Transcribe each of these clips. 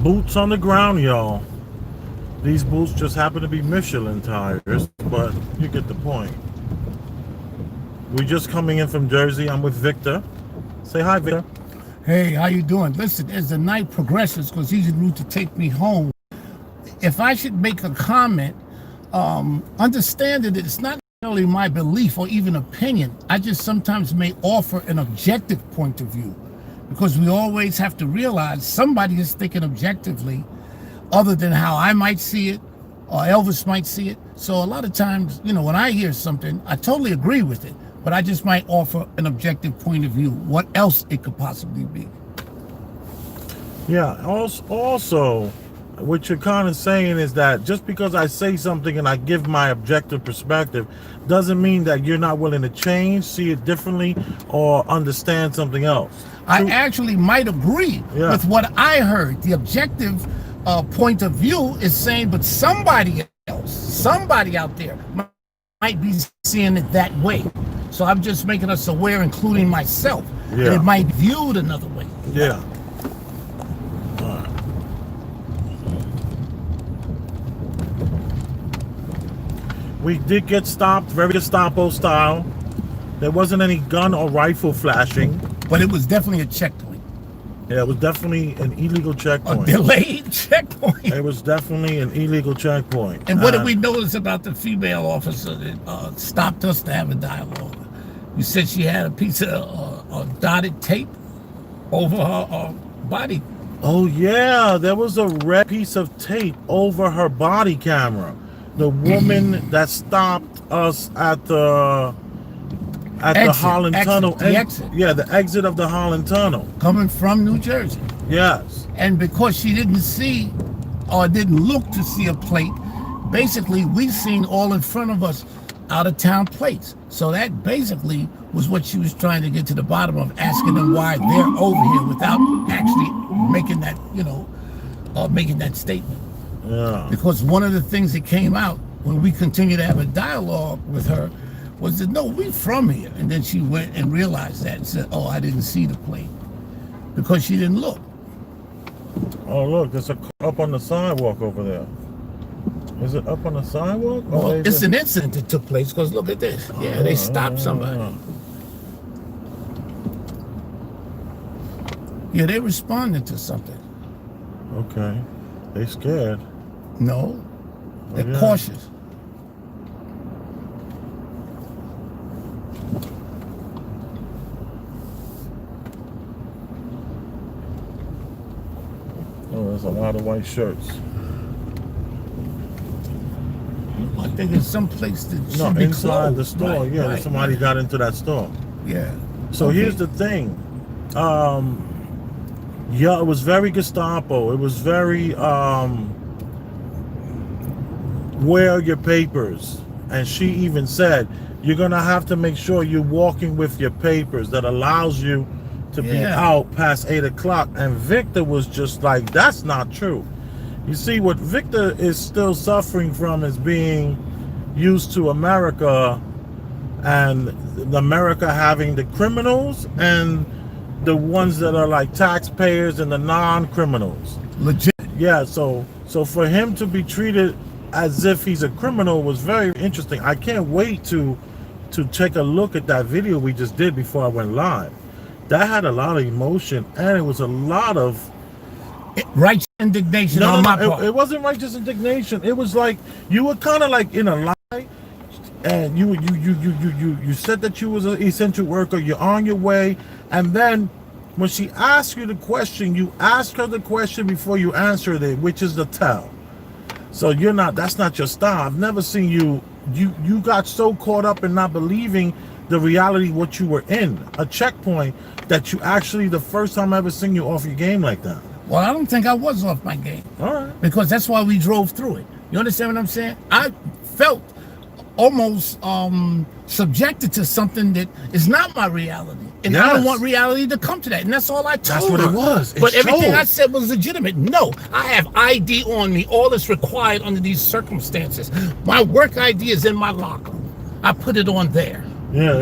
Boots on the ground, y'all. These boots just happen to be Michelin tires, but you get the point. We're just coming in from Jersey. I'm with Victor. Say hi, Victor. Hey, how you doing? Listen, as the night progresses, because he's en route to take me home, if I should make a comment, understand that it's not necessarily my belief or even opinion. I just sometimes may offer an objective point of view, because we always have to realize somebody is thinking objectively other than how I might see it or Elvis might see it. So a lot of times, when I hear something, I totally agree with it, but I just might offer an objective point of view, what else it could possibly be. Yeah, also, what you're kind of saying is that just because I say something and I give my objective perspective doesn't mean that you're not willing to change, see it differently, or understand something else. I actually might agree with what I heard. The objective point of view is saying, but somebody else, somebody out there might be seeing it that way. So I'm just making us aware, including myself, that it might be viewed another way. Yeah. We did get stopped, very Gestapo style. There wasn't any gun or rifle flashing. But it was definitely a checkpoint. Yeah, it was definitely an illegal checkpoint. A delayed checkpoint. It was definitely an illegal checkpoint. And what did we notice about the female officer that stopped us to have a dialogue? You said she had a piece of dotted tape over her body. Oh, yeah. There was a red piece of tape over her body camera. The woman that stopped us at the Holland Tunnel. The exit. Yeah, the exit of the Holland Tunnel. Coming from New Jersey. Yes. And because she didn't see or didn't look to see a plate, basically we seen all in front of us out of town plates. So that basically was what she was trying to get to the bottom of, asking them why they're over here without actually making that, making that statement. Yeah. Because one of the things that came out when we continued to have a dialogue with her was that, no, we from here. And then she went and realized that and said, oh, I didn't see the plate, because she didn't look. Oh, look, there's a car up on the sidewalk over there. Is it up on the sidewalk? Well, it's an incident that took place, because look at this. Yeah, they stopped somebody. Yeah, they responded to something. Okay. They scared. No, they're cautious. Oh, there's a lot of white shirts. I think it's some place that should be inside closed. the store. Right, somebody got into that store. Yeah. So here's the thing. Yeah, it was very Gestapo. It was very wear your papers. And she even said, you're gonna have to make sure you're walking with your papers that allows you to be out past 8 o'clock. And Victor was just like, that's not true. You see, what Victor is still suffering from is being used to America, and America having the criminals and the ones that are like taxpayers and the non-criminals. Legit. Yeah, so for him to be treated as if he's a criminal was very interesting. I can't wait to take a look at that video we just did before I went live. That had a lot of emotion, and it was a lot of righteous indignation on my part. It wasn't righteous indignation. It was like you were kind of like in a lie, and you said that you was an essential worker. You're on your way, and then when she asked you the question, you asked her the question before you answered it, which is the tell. So that's not your style. I've never seen you got so caught up in not believing the reality what you were in, a checkpoint, that you actually, the first time I ever seen you off your game like that. Well, I don't think I was off my game. All right. Because that's why we drove through it. You understand what I'm saying? I felt almost subjected to something that is not my reality. And I don't want reality to come to that. And that's all I told her. That's what it was. But everything I said was legitimate. No, I have ID on me. All that's required under these circumstances. My work ID is in my locker. I put it on there. Yeah.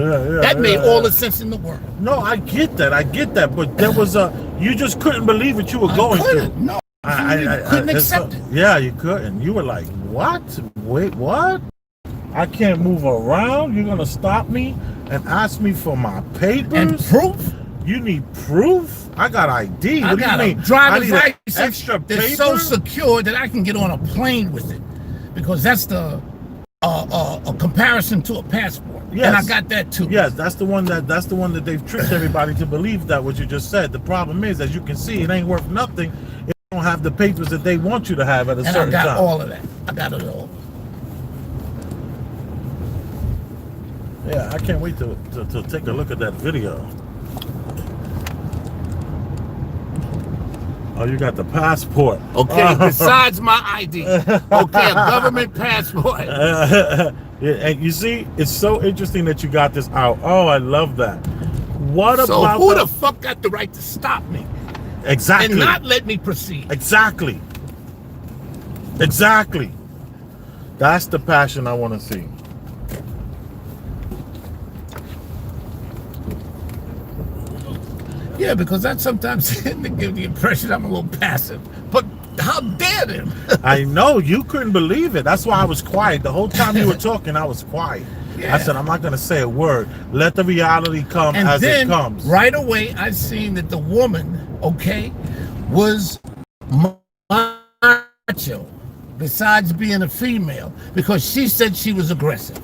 That made all the sense in the world. No, I get that. But there was you just couldn't believe what you were going through. No. Couldn't accept it. Yeah, you couldn't. You were like, what? Wait, what? I can't move around? You're going to stop me and ask me for my papers? And proof? You need proof? I got ID. I What do got you a mean? driver's license extra paper? that's so secure that I can get on a plane with it, because that's the a comparison to a passport. Yes. And I got that too. Yes, that's the one that they've tricked everybody to believe that what you just said. The problem is, as you can see, it ain't worth nothing if you don't have the papers that they want you to have at a certain time. And I got all of that. I got it all. Yeah, I can't wait to take a look at that video. Oh, you got the passport. Okay, besides my ID. Okay, a government passport. Yeah, and you see, it's so interesting that you got this out. Oh, I love that. What so about who the fuck got the right to stop me? Exactly. And not let me proceed? Exactly. Exactly. That's the passion I want to see. Yeah, because that sometimes tend to give the impression I'm a little passive. But how dare them? I know, you couldn't believe it. That's why I was quiet. The whole time you were talking, I was quiet. Yeah. I said, I'm not going to say a word. Let the reality come and as then, it comes. Right away, I seen that the woman, okay, was macho, besides being a female, because she said she was aggressive.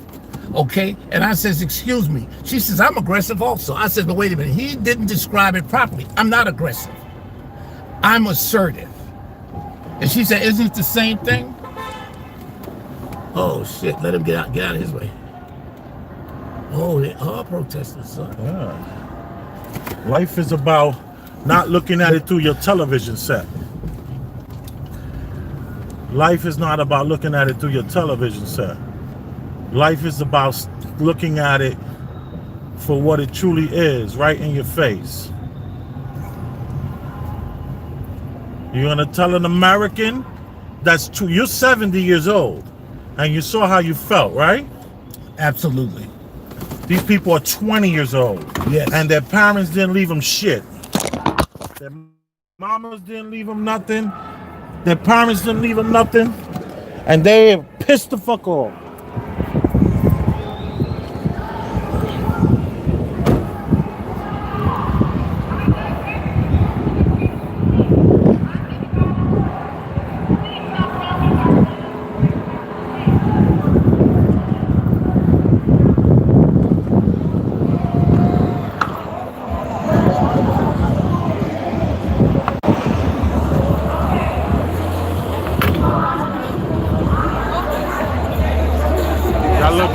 Okay, and I says, excuse me. She says, I'm aggressive also. I said, but wait a minute, he didn't describe it properly. I'm not aggressive. I'm assertive. And she said, isn't it the same thing? Oh shit, let him get out of his way. Oh, they are protesters, son. Yeah. Life is about not looking at it through your television set. Life is not about looking at it through your television set. Life is about looking at it for what it truly is, right in your face. You're gonna tell an American that's true. You're 70 years old, and you saw how you felt, right? Absolutely. These people are 20 years old, yes, and their parents didn't leave them shit. Their mamas didn't leave them nothing. Their parents didn't leave them nothing, and they pissed the fuck off.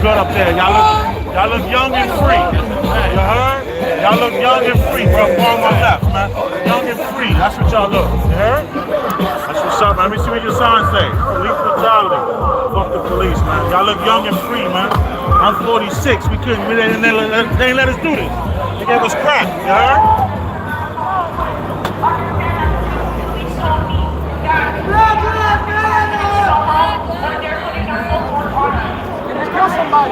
Good up there. Y'all look young and free. You heard? Y'all look young and free, bro. On my left, man. Young and free. That's what y'all look. You heard? That's what's up, man. Let me see what your sign say. Police brutality. Fuck the police, man. Y'all look young and free, man. I'm 46. They ain't let us do this. They gave us crap. You heard? Kill somebody.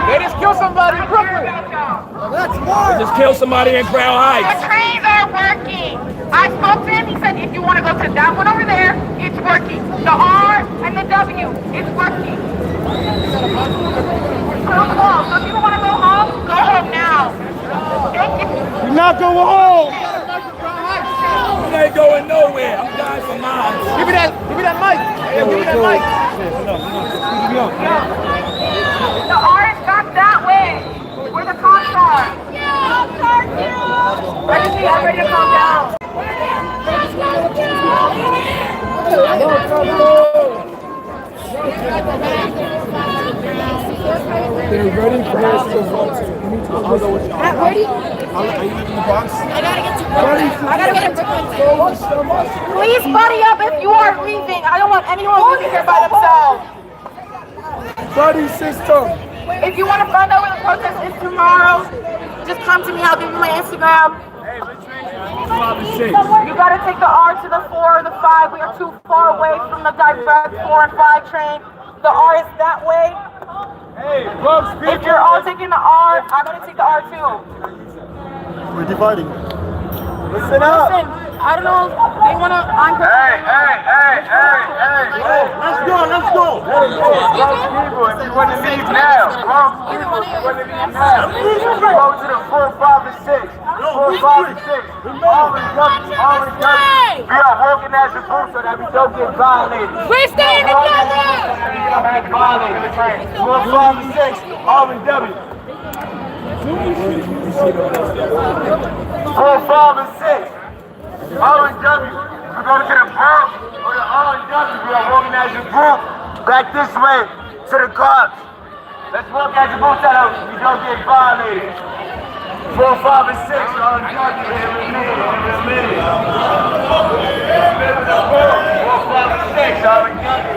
They just killed somebody in Brooklyn. That's more. They just killed somebody in Crown Heights. The trains are working. I spoke to him. He said if you want to go to that one over there, it's working. The R and the W, it's working. So if you want to go home now. You're not going home. You ain't going nowhere. I'm dying for mine. Give me that mic. Give me that mic. The R is back that way, where the cops are. Ready to calm down. They're ready for us to vote. Are you in the box? I gotta get to Brooklyn. Please buddy up if you are leaving. I don't want anyone leaving here by themselves. Buddy system. If you want to find out where the protest is tomorrow, just come to me. I'll give you my Instagram. You gotta take the R to the 4 or the 5. We are too far away from the direct 4 and 5 train. The R is that way. Hey, if you're all taking the R, I'm gonna take the R too. We're dividing. Listen up. Listen, I don't know. They want to. Hey. Let's go. Wrong people, if you want to leave now. Go to the 4, 5, and 6. 4, 5, and 6. Always W. We are working as a group so that we don't get violated. We're staying together. 4, 5, and 6. Always W. 4, 5, and 6. Always W. We're going to the park or the R&W. We are walking as a group back this way to the cops. Let's walk as a group so that we don't get violated. 4, 5, and 6. R&W. 4, 5, and 6. R&W.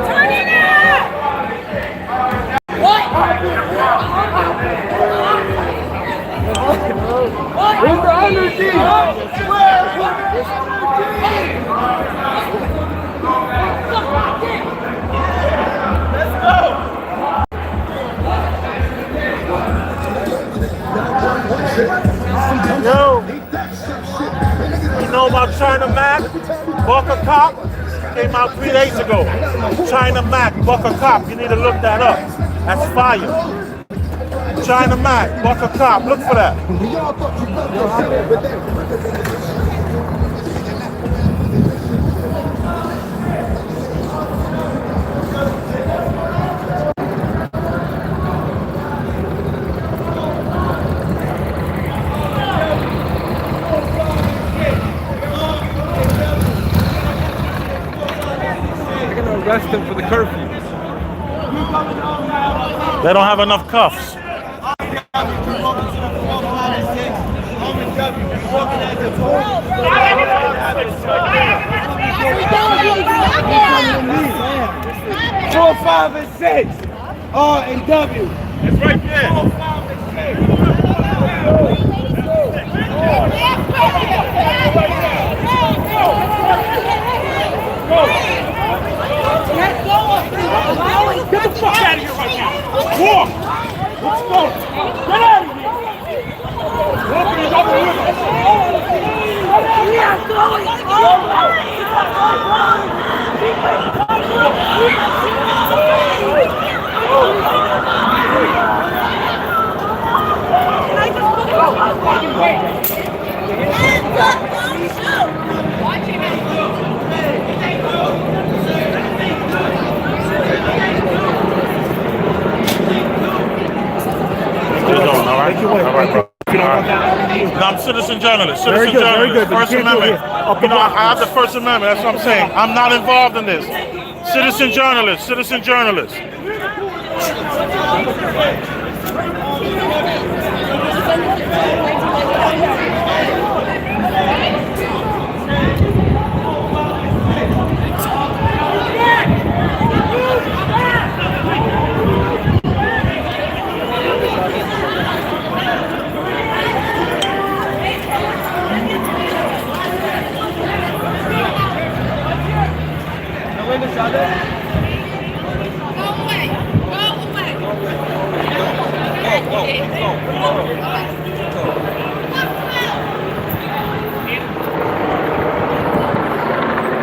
Turn it out. What? Where's the energy? Yo, you know about China Mac? Buck a Cop? Came out 3 days ago. China Mac, Buck a Cop. You need to look that up. That's fire. China Mac, Buck a Cop. Look for that. Arrest him for the curfew. They don't have enough cuffs. Four, 5, and 6. R and W. It's right there. 4, 5, and 6. Get the fuck out of here right now. Walk. Let's go. Get out of here. Walking is over with us. We are going No, I'm citizen journalist. Citizen journalist. very good. First Amendment. You know, I have the First Amendment. That's what I'm saying. I'm not involved in this. Citizen journalist. Citizen journalist.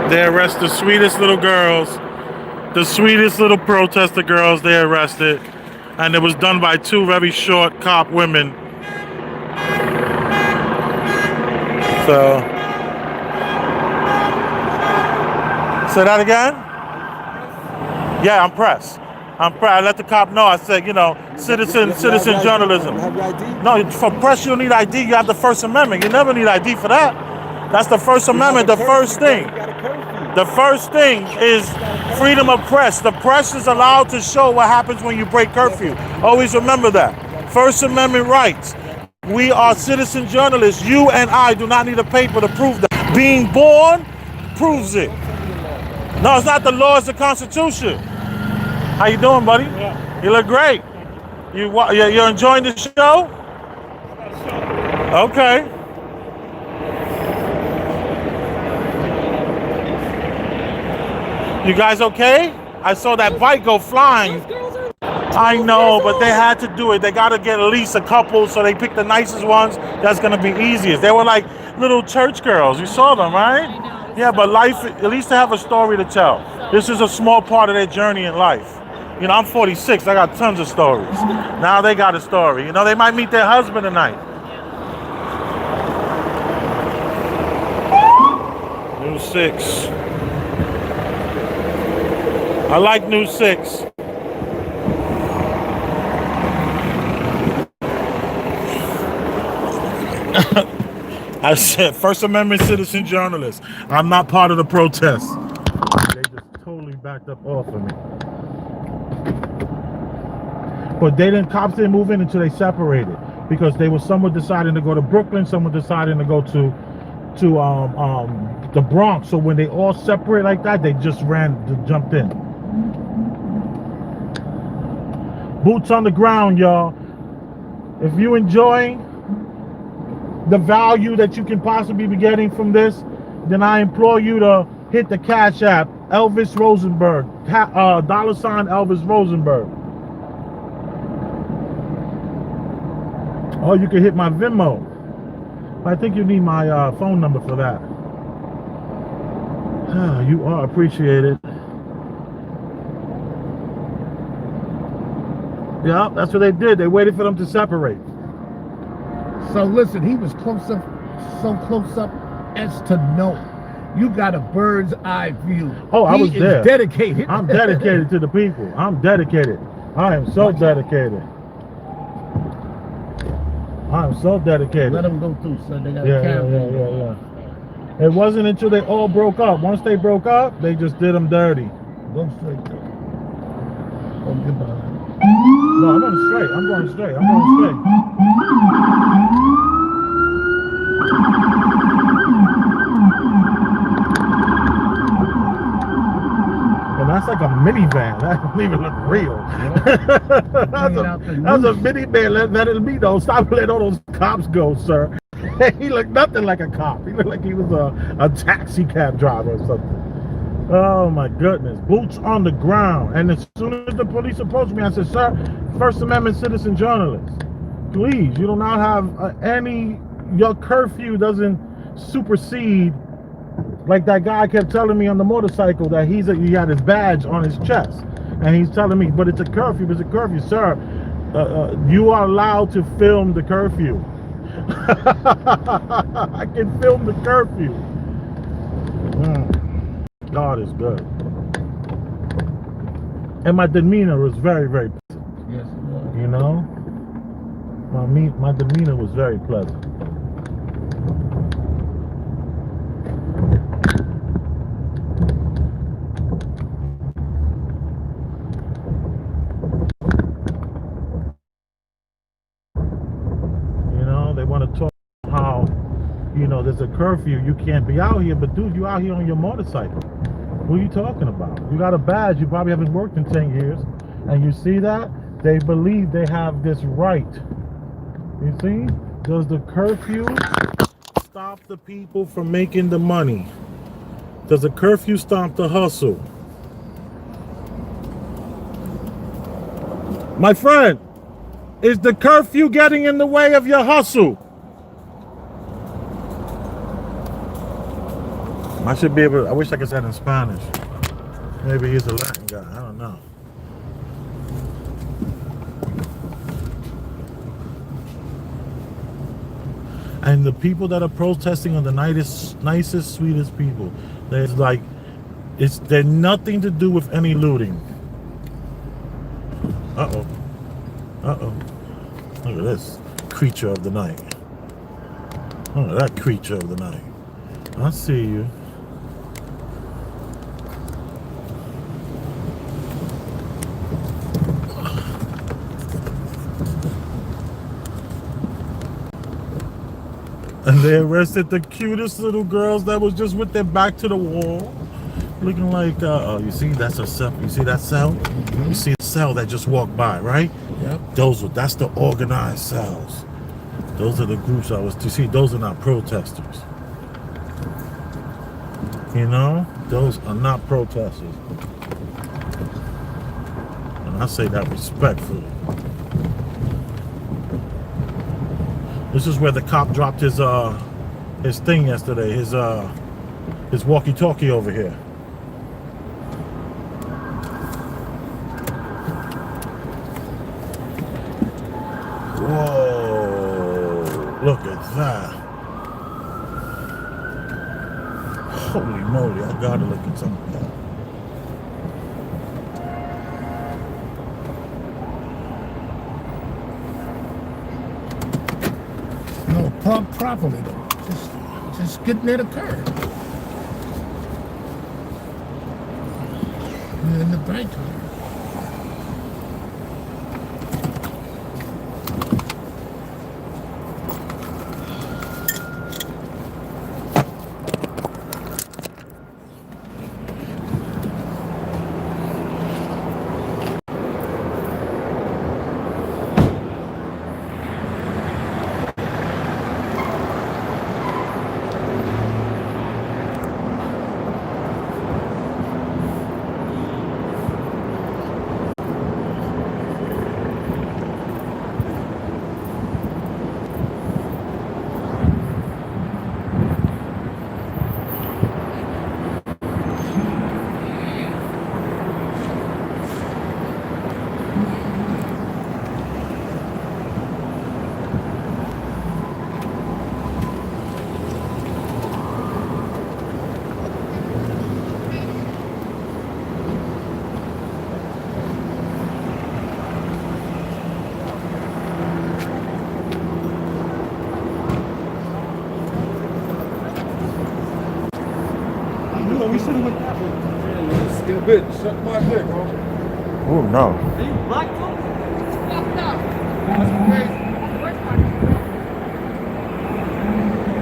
They arrest the sweetest little girls, the sweetest little protester girls they arrested, and it was done by 2 very short cop women. So, say that again? Yeah, I'm pressed. I let the cop know. I said, you know, citizen journalism. No, for press you don't need ID. You have the First Amendment. You never need ID for that. That's the First Amendment. The first thing. The first thing is freedom of press. The press is allowed to show what happens when you break curfew. Always remember that. First Amendment rights. We are citizen journalists. You and I do not need a paper to prove that. Being born proves it. No, it's not the law, it's the Constitution. How you doing, buddy? Yeah. You look great. You're enjoying the show? Okay. You guys okay? I saw that bike go flying. I know, but they had to do it. They got to get at least a couple, so they picked the nicest ones. That's going to be easiest. They were like little church girls. You saw them, right? Yeah, but life, at least they have a story to tell. This is a small part of their journey in life. You know, I'm 46. I got tons of stories. Now they got a story. You know, they might meet their husband tonight. New 6. I like new 6. I said First Amendment citizen journalist. I'm not part of the protest. They just totally backed up off of me. But cops didn't move in until they separated, because some were deciding to go to Brooklyn, some were deciding to go to the Bronx. So when they all separate like that, they just jumped in. Boots on the ground, y'all. If you enjoying the value that you can possibly be getting from this, then I implore you to hit the Cash App, Elvis Rosenberg, $, Elvis Rosenberg. Or you can hit my Venmo. I think you need my phone number for that. You are appreciated. Yeah, that's what they did. They waited for them to separate. So listen, he was so close up as to know. You got a bird's eye view. Oh, I was there. Dedicated. I'm dedicated to the people. I'm dedicated. I am so dedicated. I'm so dedicated. Let them go through, son. They got a camera. Yeah. It wasn't until they all broke up. Once they broke up, they just did them dirty. Go straight. Oh, goodbye. No, I'm going straight. I'm going straight. And that's like a minivan. That don't even look real. That's a minivan. Let it be though. Stop letting all those cops go, sir. He looked nothing like a cop. He looked like he was a taxi cab driver or something. Oh my goodness. Boots on the ground. And as soon as the police approached me, I said, sir, First Amendment citizen journalist, please, you do not have your curfew doesn't supersede, like that guy kept telling me on the motorcycle that he had his badge on his chest. And he's telling me, but it's a curfew, sir. You are allowed to film the curfew. I can film the curfew. God is good. And my demeanor was very, very pleasant. Yes, it was. You know? My demeanor was very pleasant. You know, they want to talk how, there's a curfew, you can't be out here, but dude, you out here on your motorcycle. What are you talking about? You got a badge, you probably haven't worked in 10 years, and you see that? They believe they have this right. You see? Does the curfew stop the people from making the money? Does the curfew stop the hustle? My friend, is the curfew getting in the way of your hustle? I should be able to, I wish I could say it in Spanish. Maybe he's a Latin guy, I don't know. And the people that are protesting are the nicest, sweetest people. They're nothing to do with any looting. Uh-oh. Look at this creature of the night. Look at that creature of the night. I see you. And they arrested the cutest little girls that was just with their back to the wall. Looking like, you see, that's a cell. You see that cell? Mm-hmm. You see a cell that just walked by, right? Yep. That's the organized cells. Those are the groups those are not protesters. Those are not protesters. I say that respectfully. This is where the cop dropped his thing yesterday, his walkie-talkie over here. Whoa, look at that. Holy moly, I gotta look at some of that. No, park properly though. Just get near the curb. You're in the right turn. We should have went that way. Get a bit. Suck my dick, bro. Oh no. Are you black too?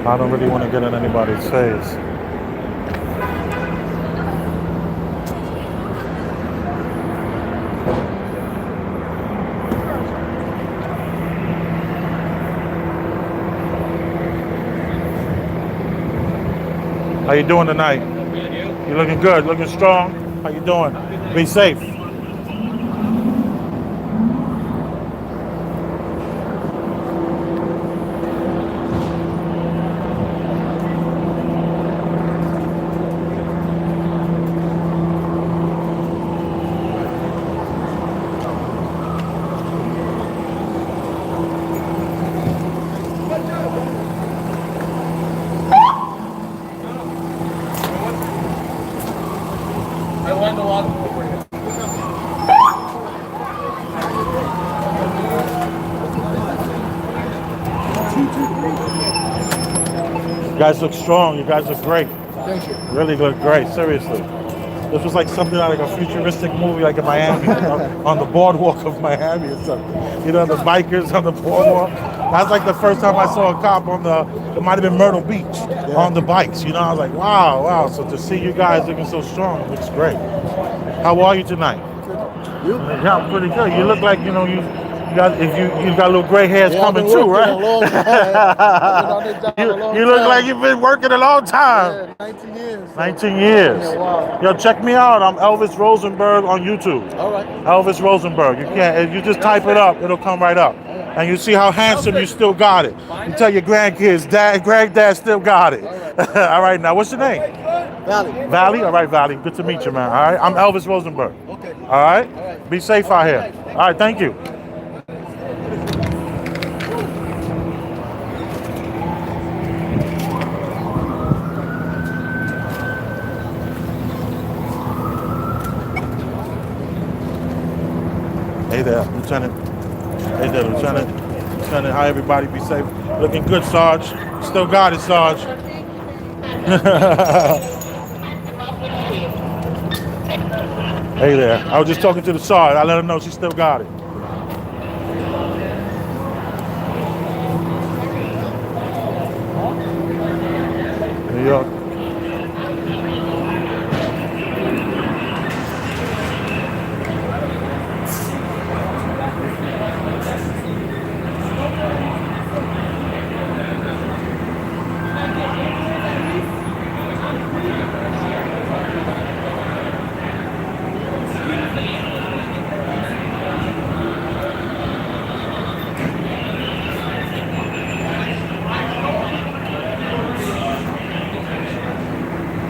I don't really want to get in anybody's face. How you doing tonight? You looking good, looking strong. How you doing? Be safe. You guys look strong. You guys look great. Thank you. Really look great. Seriously. This was like something like a futuristic movie, like in Miami, on the boardwalk of Miami or something. You know, the bikers on the boardwalk. That's like the first time I saw a cop on it might have been Myrtle Beach, on the bikes. You know, I was like, wow. So to see you guys looking so strong, it looks great. How are you tonight? You? Yeah, I'm pretty good. You look like, you got little gray hairs coming too, right? You look like you've been working a long time. Yeah, 19 years. 19 years. Yeah, wow. Yo, check me out. I'm Elvis Rosenberg on YouTube. All right. Elvis Rosenberg. You can't. You just type it up. It'll come right up. And you see how handsome you still got it. You tell your grandkids, granddad still got it. All right. Now, what's your name? Valley. Valley. All right, Valley. Good to meet you, man. All right. I'm Elvis Rosenberg. Okay. All right. Be safe out here. All right. Thank you. Hey there, Lieutenant. Hey there, Lieutenant. Lieutenant, hi everybody, be safe. Looking good, Sarge. Still got it, Sarge. Hey there. I was just talking to the Sarge. I let her know she still got it. New York.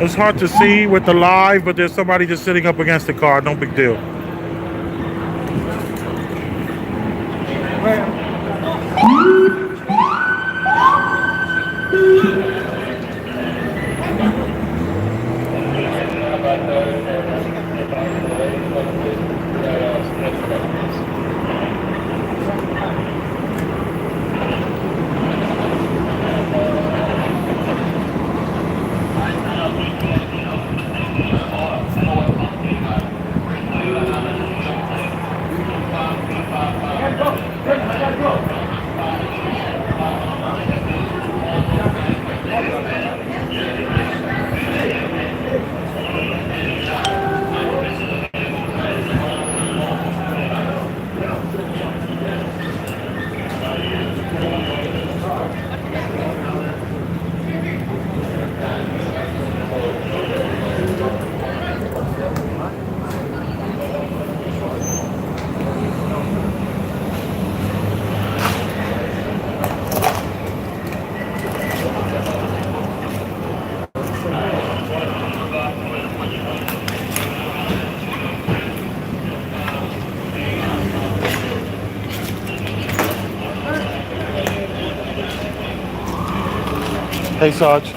It's hard to see with the live, but there's somebody just sitting up against the car. No big deal. Hey, Sarge.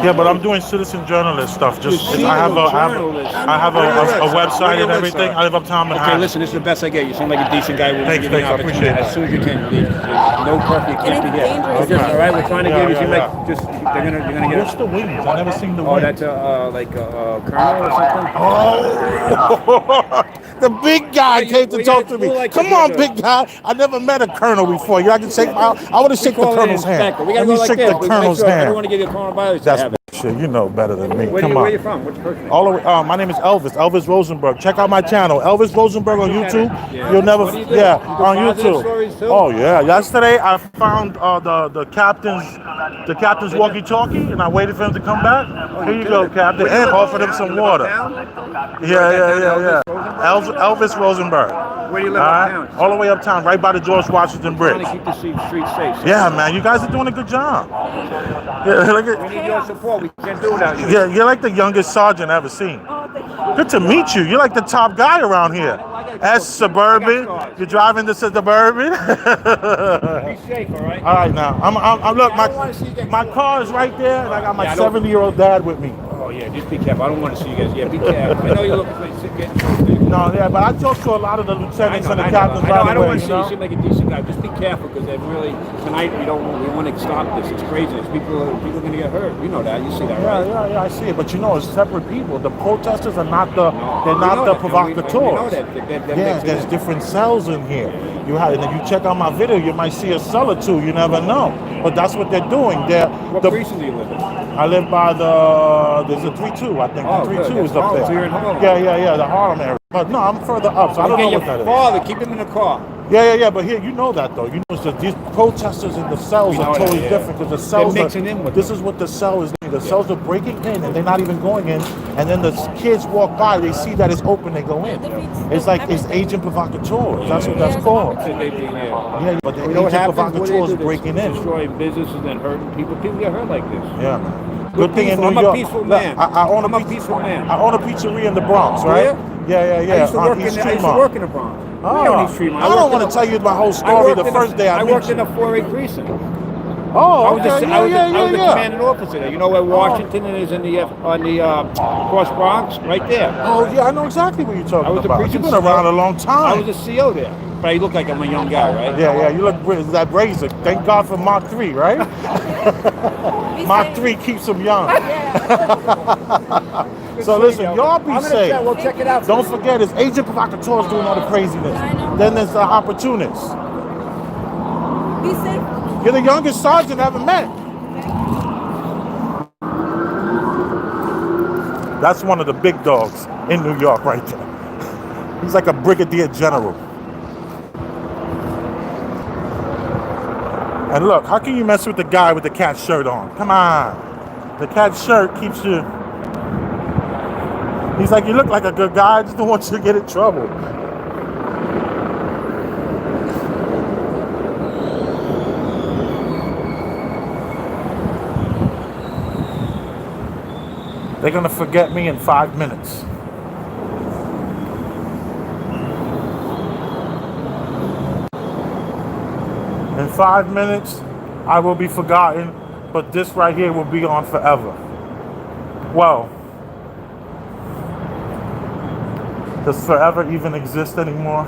Yeah, but I'm doing citizen journalist stuff. Just I have a website and everything. I live uptown Manhattan. Okay, listen, this is the best I get. You seem like a decent guy. We'll Thanks, give you an I appreciate opportunity it. as soon as you can. There's no curfew. You can't be here. Okay. All right, we're trying to Yeah, give you. yeah, Seem yeah. like just you're gonna get. What's the wings? I never seen the Oh, wings. that's like a colonel or something. Oh, the big guy came to talk to me. Come on, big guy. I never met a colonel before. I can shake my. I want to shake the colonel's hand. We Let gotta me go like shake this. the colonel's I don't hand. want to give you a colonel bio. That's bullshit. You know better than me. Come Where on. you from? What's your first name? All the way, my name is Elvis Rosenberg. Check out my channel, Elvis Rosenberg on YouTube. Yeah. You'll never, What do you do? yeah, You do on positive YouTube. stories too? Oh yeah. Yesterday I found the captain's walkie-talkie, and I waited for him to come back. Here you go, Captain, and offered him some water. Yeah. Elvis Rosenberg. Where do you live All right? uptown? All the way uptown, right by the George Washington Bridge. Trying to keep the streets safe. Yeah, man, you guys are doing a good job. Yeah, look at. We need your support. We can't do without you. Yeah, you're like the youngest sergeant I've ever seen. Good to meet you. You're like the top guy around here. S Suburban. You're driving the Suburban. Be safe, all right? All right, now. I'm look. My car is right there, and I got my 70-year-old dad with me. Oh yeah, just be careful. I don't want to see you guys. Yeah, be careful. I know you're looking for getting. No, yeah, but I talked to a lot of the lieutenants and the captains. I don't want to you see you. know? You seem like a decent guy. Just be careful because they really tonight we want to stop this. It's craziness. People are going to get hurt. You know that. You see that, right? Yeah, I see it. But you know, it's separate people. The protesters are not the provocateurs. We know that. Yeah, there's different cells in here. You have, and if you check out my video, you might see a cell or two. You never know. But that's what they're doing. What precinct do you live in? I live by there's a 3-2, I think. Oh, the 3-2 good. is up there. So you're in Harlem. Yeah, the Harlem area. But no, I'm further up, so I don't know what that is. Father, keep him in the car. Yeah, but here, you know that though. You know that these protesters in the cells are totally different because the cells They're mixing in with this is what the cell is doing. The cells are breaking in and they're not even going in. And then the kids walk by, they see that it's open, they go in. It's like it's agent provocateurs. That's what that's called. Yeah, but the You know what agent happens? What do they provocateurs do? They breaking in. destroying businesses and hurting people. People get hurt like this. Yeah, man. Good thing in New I'm a York. peaceful Look, man. I own I'm a peaceful man. I own a pizzeria in the Bronx, right? Yeah. I used to on work East in Tremont. the Bronx. Oh, I don't want to tell you my whole story the first day I met worked you. in a 4A precinct. Oh, okay. I was the commanding officer there. You know where Washington is on the Cross Bronx? Right there. Oh, yeah, I know exactly what you're talking I was the about. You've precinct been around CEO. a long time. I was a CO there. But I look like I'm a young guy, right? Yeah, you look that razor. Thank God for Mach 3, right? Mach 3 keeps them young. So listen, y'all be safe. We'll check it out. Don't forget, it's agent provocateurs doing all the craziness. Then there's the opportunists. Be safe. You're the youngest sergeant I ever met. That's one of the big dogs in New York right there. He's like a brigadier general. And look, how can you mess with the guy with the cat shirt on? Come on. The cat shirt keeps you... He's like, you look like a good guy, I just don't want you to get in trouble. They're gonna forget me in 5 minutes. In 5 minutes, I will be forgotten, but this right here will be on forever. Well, does forever even exist anymore?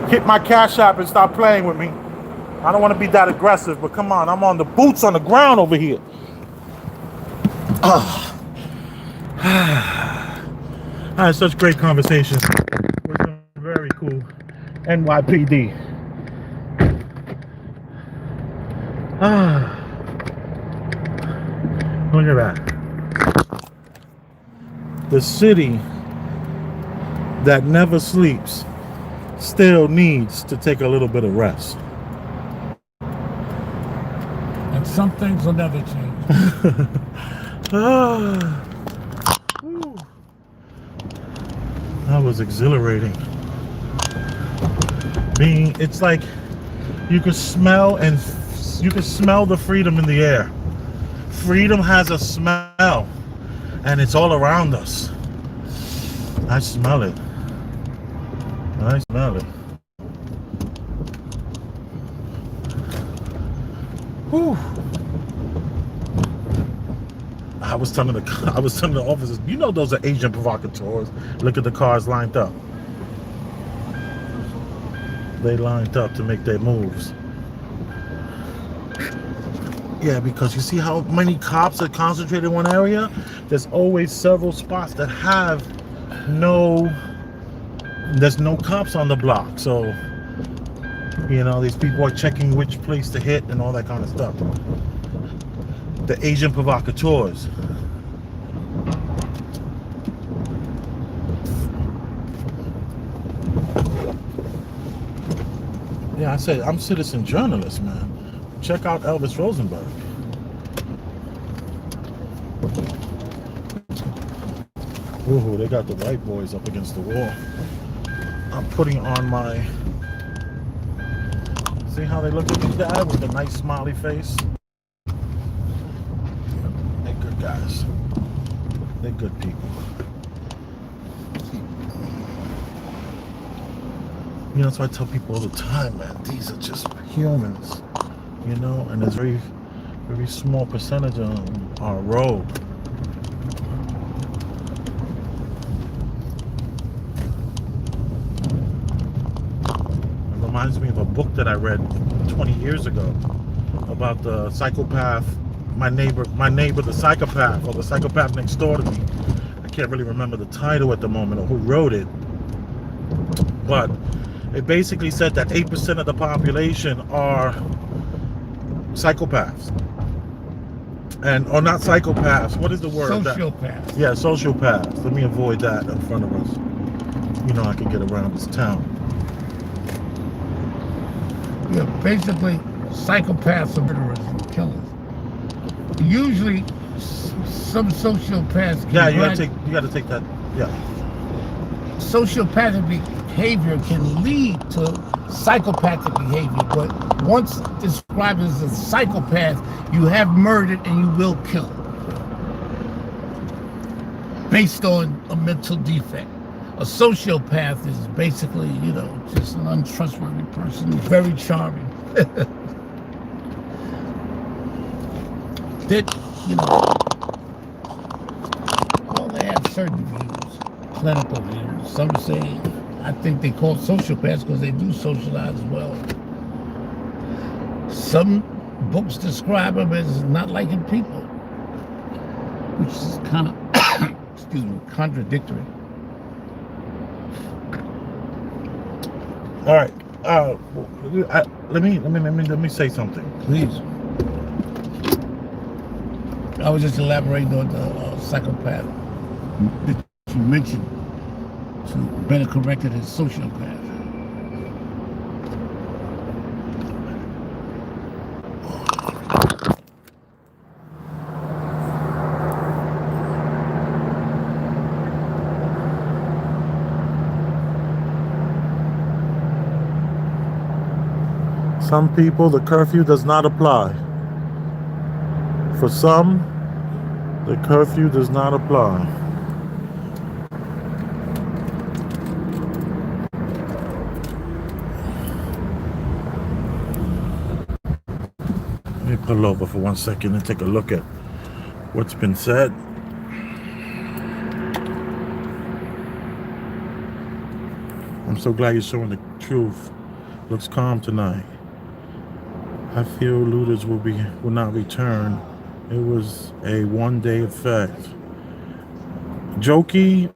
Hit my Cash App and stop playing with me. I don't want to be that aggressive, but come on, I'm on the boots on the ground over here. I had such great conversations with some very cool NYPD. Look at that. The city that never sleeps still needs to take a little bit of rest. And some things will never change. That was exhilarating. It's like you could smell the freedom in the air. Freedom has a smell, and it's all around us. I smell it. I smell it. Whew. I was telling the officers, you know those are Asian provocateurs. Look at the cars lined up. They lined up to make their moves. Yeah, because you see how many cops are concentrated in one area? There's always several spots that have there's no cops on the block. So, you know, these people are checking which place to hit and all that kind of stuff. The Asian provocateurs. Yeah, I said, I'm citizen journalist, man. Check out Elvis Rosenberg. Ooh, they got the white boys up against the wall. I'm putting on my... See how they look at me, Dad, with a nice smiley face? They're good guys. They're good people. You know, that's why I tell people all the time, man, these are just humans, you know, and there's very, very small percentage of them are rogue. It reminds me of a book that I read 20 years ago about the psychopath, my neighbor the psychopath, or the psychopath next door to me. I can't really remember the title at the moment or who wrote it, but it basically said that 8% of the population are psychopaths. Or not psychopaths. What is the word? Sociopaths. Yeah, sociopaths. Let me avoid that in front of us. You know, I can get around this town. Yeah, basically, psychopaths are murderers and killers. Usually, some sociopaths can... Yeah, you gotta take that. Yeah. Sociopathic behavior can lead to psychopathic behavior, but once described as a psychopath, you have murdered and you will kill based on a mental defect. A sociopath is basically, you know, just an untrustworthy person, very charming. That, you know, well, they have certain views, clinical views. Some say, I think they call sociopaths because they do socialize as well. Some books describe them as not liking people, which is kind of, excuse me, contradictory. All right. Let me say something. Please. I was just elaborating on the psychopath that you mentioned, to better correct it as sociopath. Some people, the curfew does not apply. For some, the curfew does not apply. Let me pull over for 1 second and take a look at what's been said. I'm so glad you're showing the truth. Looks calm tonight. I feel looters will not return. It was a one-day effect. Jokey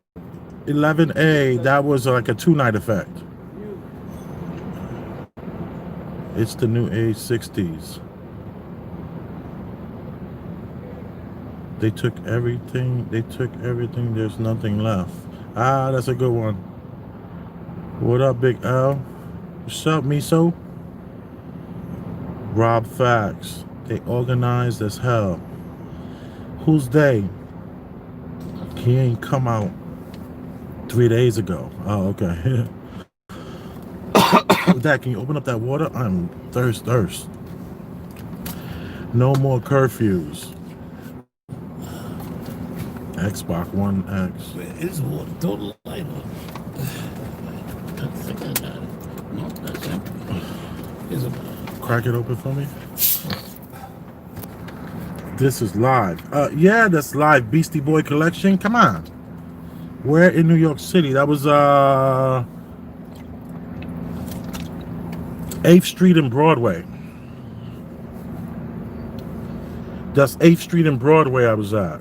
11A, that was like a 2-night effect. It's the new age 60s. They took everything. There's nothing left. Ah, that's a good one. What up, Big L? What's up, Miso? Rob Facts. They organized as hell. Who's they? He ain't come out 3 days ago. Oh, okay. Dad, can you open up that water? I'm thirst. No more curfews. Xbox One X. It's water. Total light on. I think I got it. No, that's empty. Here's a Crack it open for me. This is live. Yeah, that's live. Beastie Boy collection. Come on. Where in New York City? That was 8th Street and Broadway. That's 8th Street and Broadway I was at.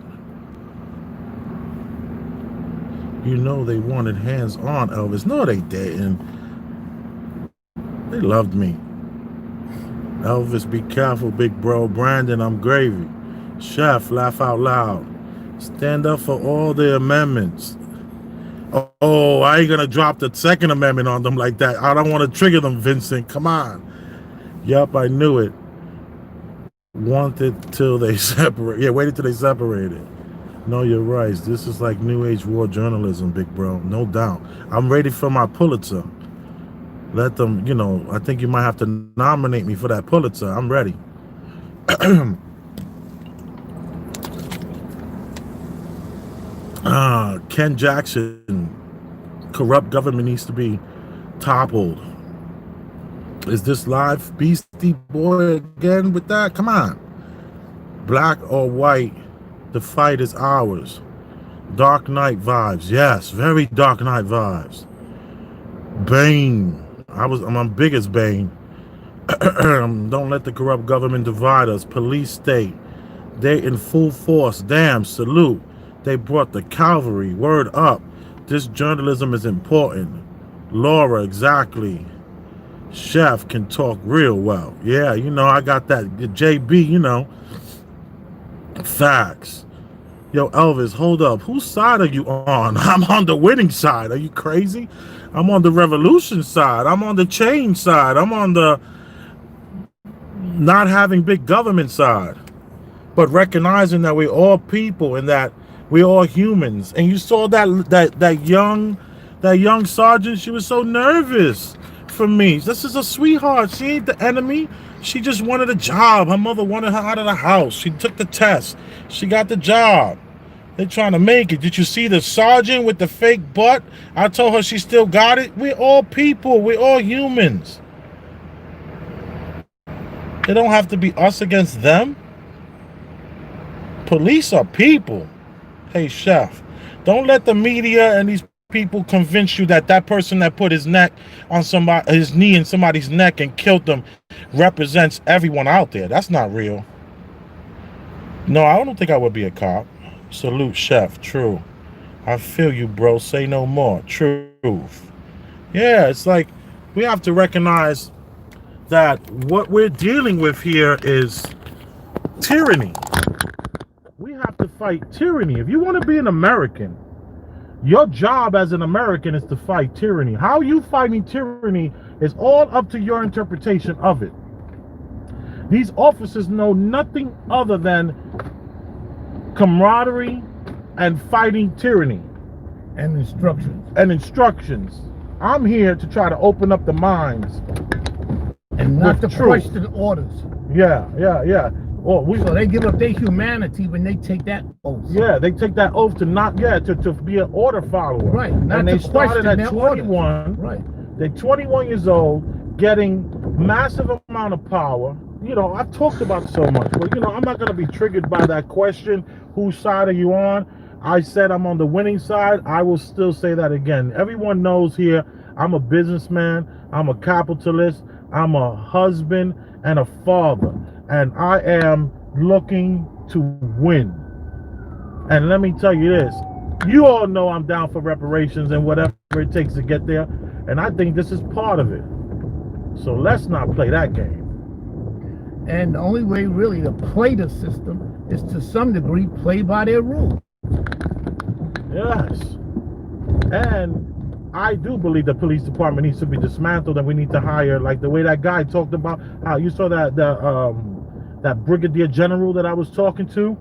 You know they wanted hands on Elvis. No, they didn't. They loved me. Elvis, be careful, big bro. Brandon, I'm gravy. Chef, laugh out loud. Stand up for all the amendments. Oh, I ain't gonna drop the Second Amendment on them like that. I don't want to trigger them, Vincent. Come on. Yup, I knew it. Wanted till they separate. Yeah, waited till they separated. No, you're right. This is like New Age war journalism, big bro. No doubt. I'm ready for my Pulitzer. Let them, I think you might have to nominate me for that Pulitzer. I'm ready. Ken Jackson. Corrupt government needs to be toppled. Is this live? Beastie Boy again with that? Come on. Black or white, the fight is ours. Dark Knight vibes. Yes, very Dark Knight vibes. Bane. I'm my biggest Bane. Don't let the corrupt government divide us. Police state. They in full force. Damn, salute. They brought the cavalry. Word up. This journalism is important. Laura, exactly. Chef can talk real well. Yeah, I got that. JB, Facts. Yo, Elvis, hold up. Whose side are you on? I'm on the winning side. Are you crazy? I'm on the revolution side. I'm on the change side. I'm on the not having big government side. But recognizing that we're all people and that we're all humans. And you saw that young sergeant, she was so nervous for me. This is a sweetheart. She ain't the enemy. She just wanted a job. Her mother wanted her out of the house. She took the test. She got the job. They're trying to make it. Did you see the sergeant with the fake butt? I told her she still got it. We're all people. We're all humans. It don't have to be us against them. Police are people. Hey, Chef, don't let the media and these people convince you that person that put his knee in somebody's neck and killed them represents everyone out there. That's not real. No, I don't think I would be a cop. Salute, Chef. True. I feel you, bro. Say no more. Truth. Yeah, it's like we have to recognize that what we're dealing with here is tyranny. We have to fight tyranny. If you want to be an American, your job as an American is to fight tyranny. How you fighting tyranny is all up to your interpretation of it. These officers know nothing other than camaraderie and fighting tyranny. and instructions. And instructions. I'm here to try to open up the minds And not to with truth. question orders. Yeah. Or So they give up their humanity when they take that oath. Yeah, they take that oath to not, to be an order follower. Right. Not And to they started question at their 21. orders. Right. They're 21 years old, getting massive amount of power. I've talked about so much, but I'm not gonna be triggered by that question. Whose side are you on? I said I'm on the winning side. I will still say that again. Everyone knows here I'm a businessman, I'm a capitalist, I'm a husband and a father. And I am looking to win. And let me tell you this, you all know I'm down for reparations and whatever it takes to get there. And I think this is part of it. So let's not play that game. And the only way really to play the system is to some degree play by their rules. Yes. And I do believe the police department needs to be dismantled, and we need to hire, like the way that guy talked about how you saw that brigadier general that I was talking to,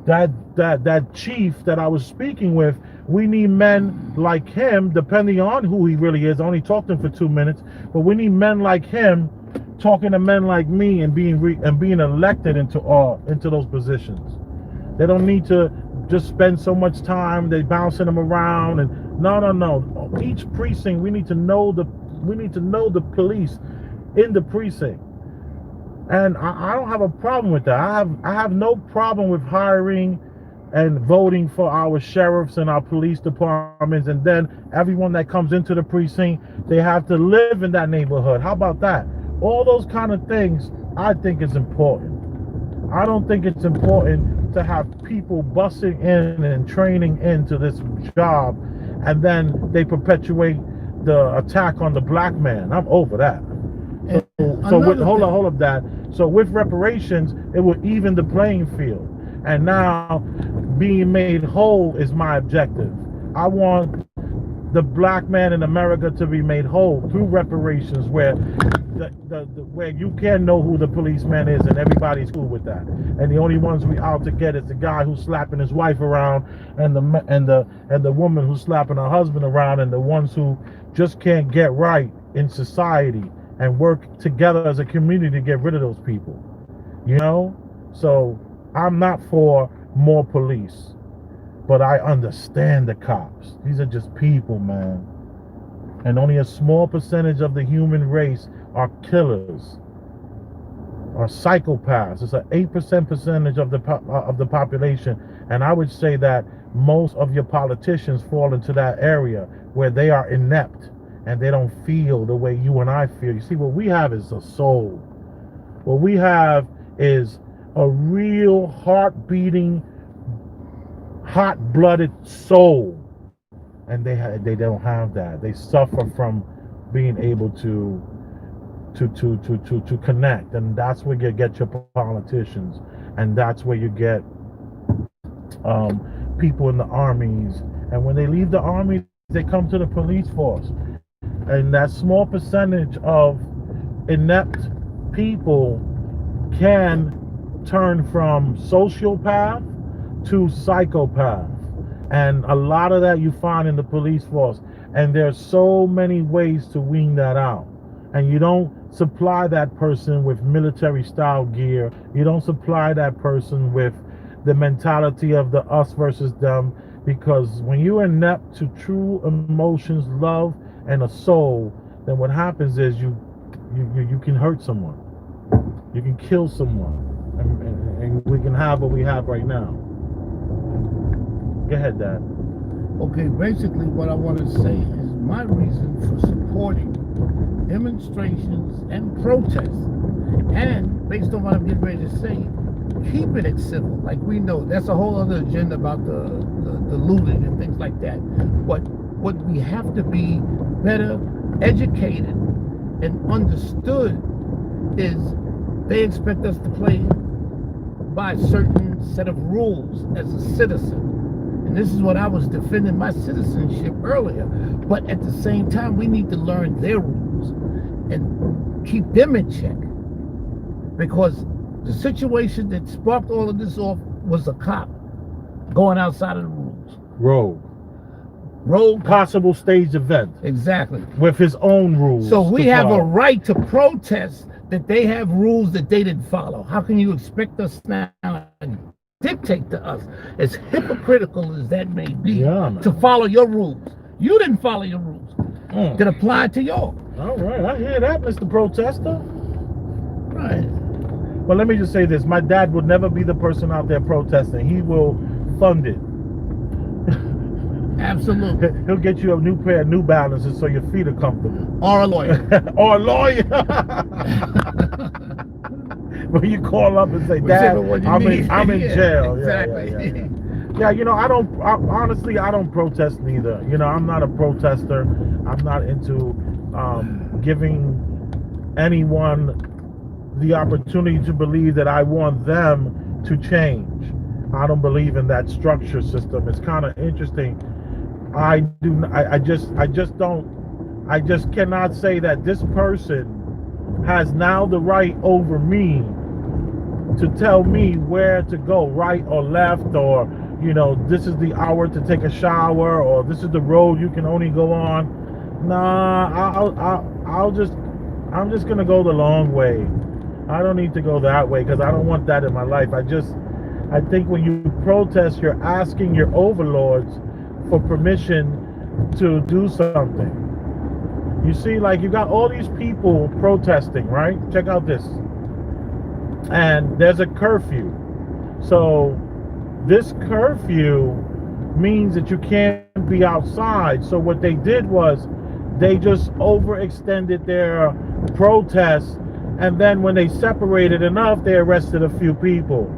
that chief that I was speaking with. We need men like him, depending on who he really is. I only talked to him for 2 minutes, but we need men like him talking to men like me and being elected into those positions. They don't need to just spend so much time they bouncing them around. And no. Each precinct, we need to know the police in the precinct. And I don't have a problem with that. I have no problem with hiring and voting for our sheriffs and our police departments, and then everyone that comes into the precinct, they have to live in that neighborhood. How about that? All those kind of things I think is important. I don't think it's important to have people busing in and training into this job, and then they perpetuate the attack on the black man. I'm over that. Hold up, Dad. So with reparations, it will even the playing field. And now being made whole is my objective. I want the black man in America to be made whole through reparations, where where you can know who the policeman is and everybody's cool with that. And the only ones we out to get is the guy who's slapping his wife around, and the woman who's slapping her husband around, and the ones who just can't get right in society and work together as a community to get rid of those people. So I'm not for more police, but I understand the cops. These are just people, man. And only a small percentage of the human race are killers, are psychopaths. It's an 8% percentage of the population. And I would say that most of your politicians fall into that area where they are inept and they don't feel the way you and I feel. You see, what we have is a soul. What we have is a real heart-beating, hot-blooded soul. And they don't have that. They suffer from being able to connect, and that's where you get your politicians, and that's where you get people in the armies. And when they leave the army, they come to the police force, and that small percentage of inept people can turn from sociopath to psychopath. And a lot of that you find in the police force. And there's so many ways to wean that out. And you don't supply that person with military style gear. You don't supply that person with the mentality of the us versus them. Because when you're inept to true emotions, love, and a soul, then what happens is you can hurt someone. You can kill someone. And we can have what we have right now. Go ahead, Dad. Okay, basically what I want to say is my reason for supporting demonstrations and protests, and based on what I'm getting ready to say, keeping it civil. Like, we know that's a whole other agenda about the looting and things like that. But what we have to be better educated and understood is they expect us to play by a certain set of rules as a citizen. And this is what I was defending my citizenship earlier. But at the same time, we need to learn their rules and keep them in check. Because the situation that sparked all of this off was a cop going outside of the rules. Rogue. road possible stage event exactly. with his own rules. So we to have a follow. right to protest that they have rules that they didn't follow. How can you expect us now to dictate to us, as hypocritical as that may be, Yeah, man. to follow your rules? You didn't follow your rules that apply to y'all. All right, I hear that, Mr. Protester. Right. But let me just say this: my dad would never be the person out there protesting. He will fund it. Absolutely. He'll get you a new pair of New Balances so your feet are comfortable. Or a lawyer. Or a lawyer. When you call up and say, "Dad, I'm in Yeah, jail." Exactly. Yeah, you know, honestly, I don't protest neither. You know, I'm not a protester. I'm not into giving anyone the opportunity to believe that I want them to change. I don't believe in that structure system. It's kind of interesting. I just cannot say that this person has now the right over me to tell me where to go, right or left, or, you know, this is the hour to take a shower, or this is the road you can only go on. Nah, I'm just gonna go the long way. I don't need to go that way because I don't want that in my life. I think when you protest, you're asking your overlords for permission to do something. You see, like, you got all these people protesting, right? Check out this. And there's a curfew. So this curfew means that you can't be outside. So what they did was they just overextended their protests, and then when they separated enough, they arrested a few people.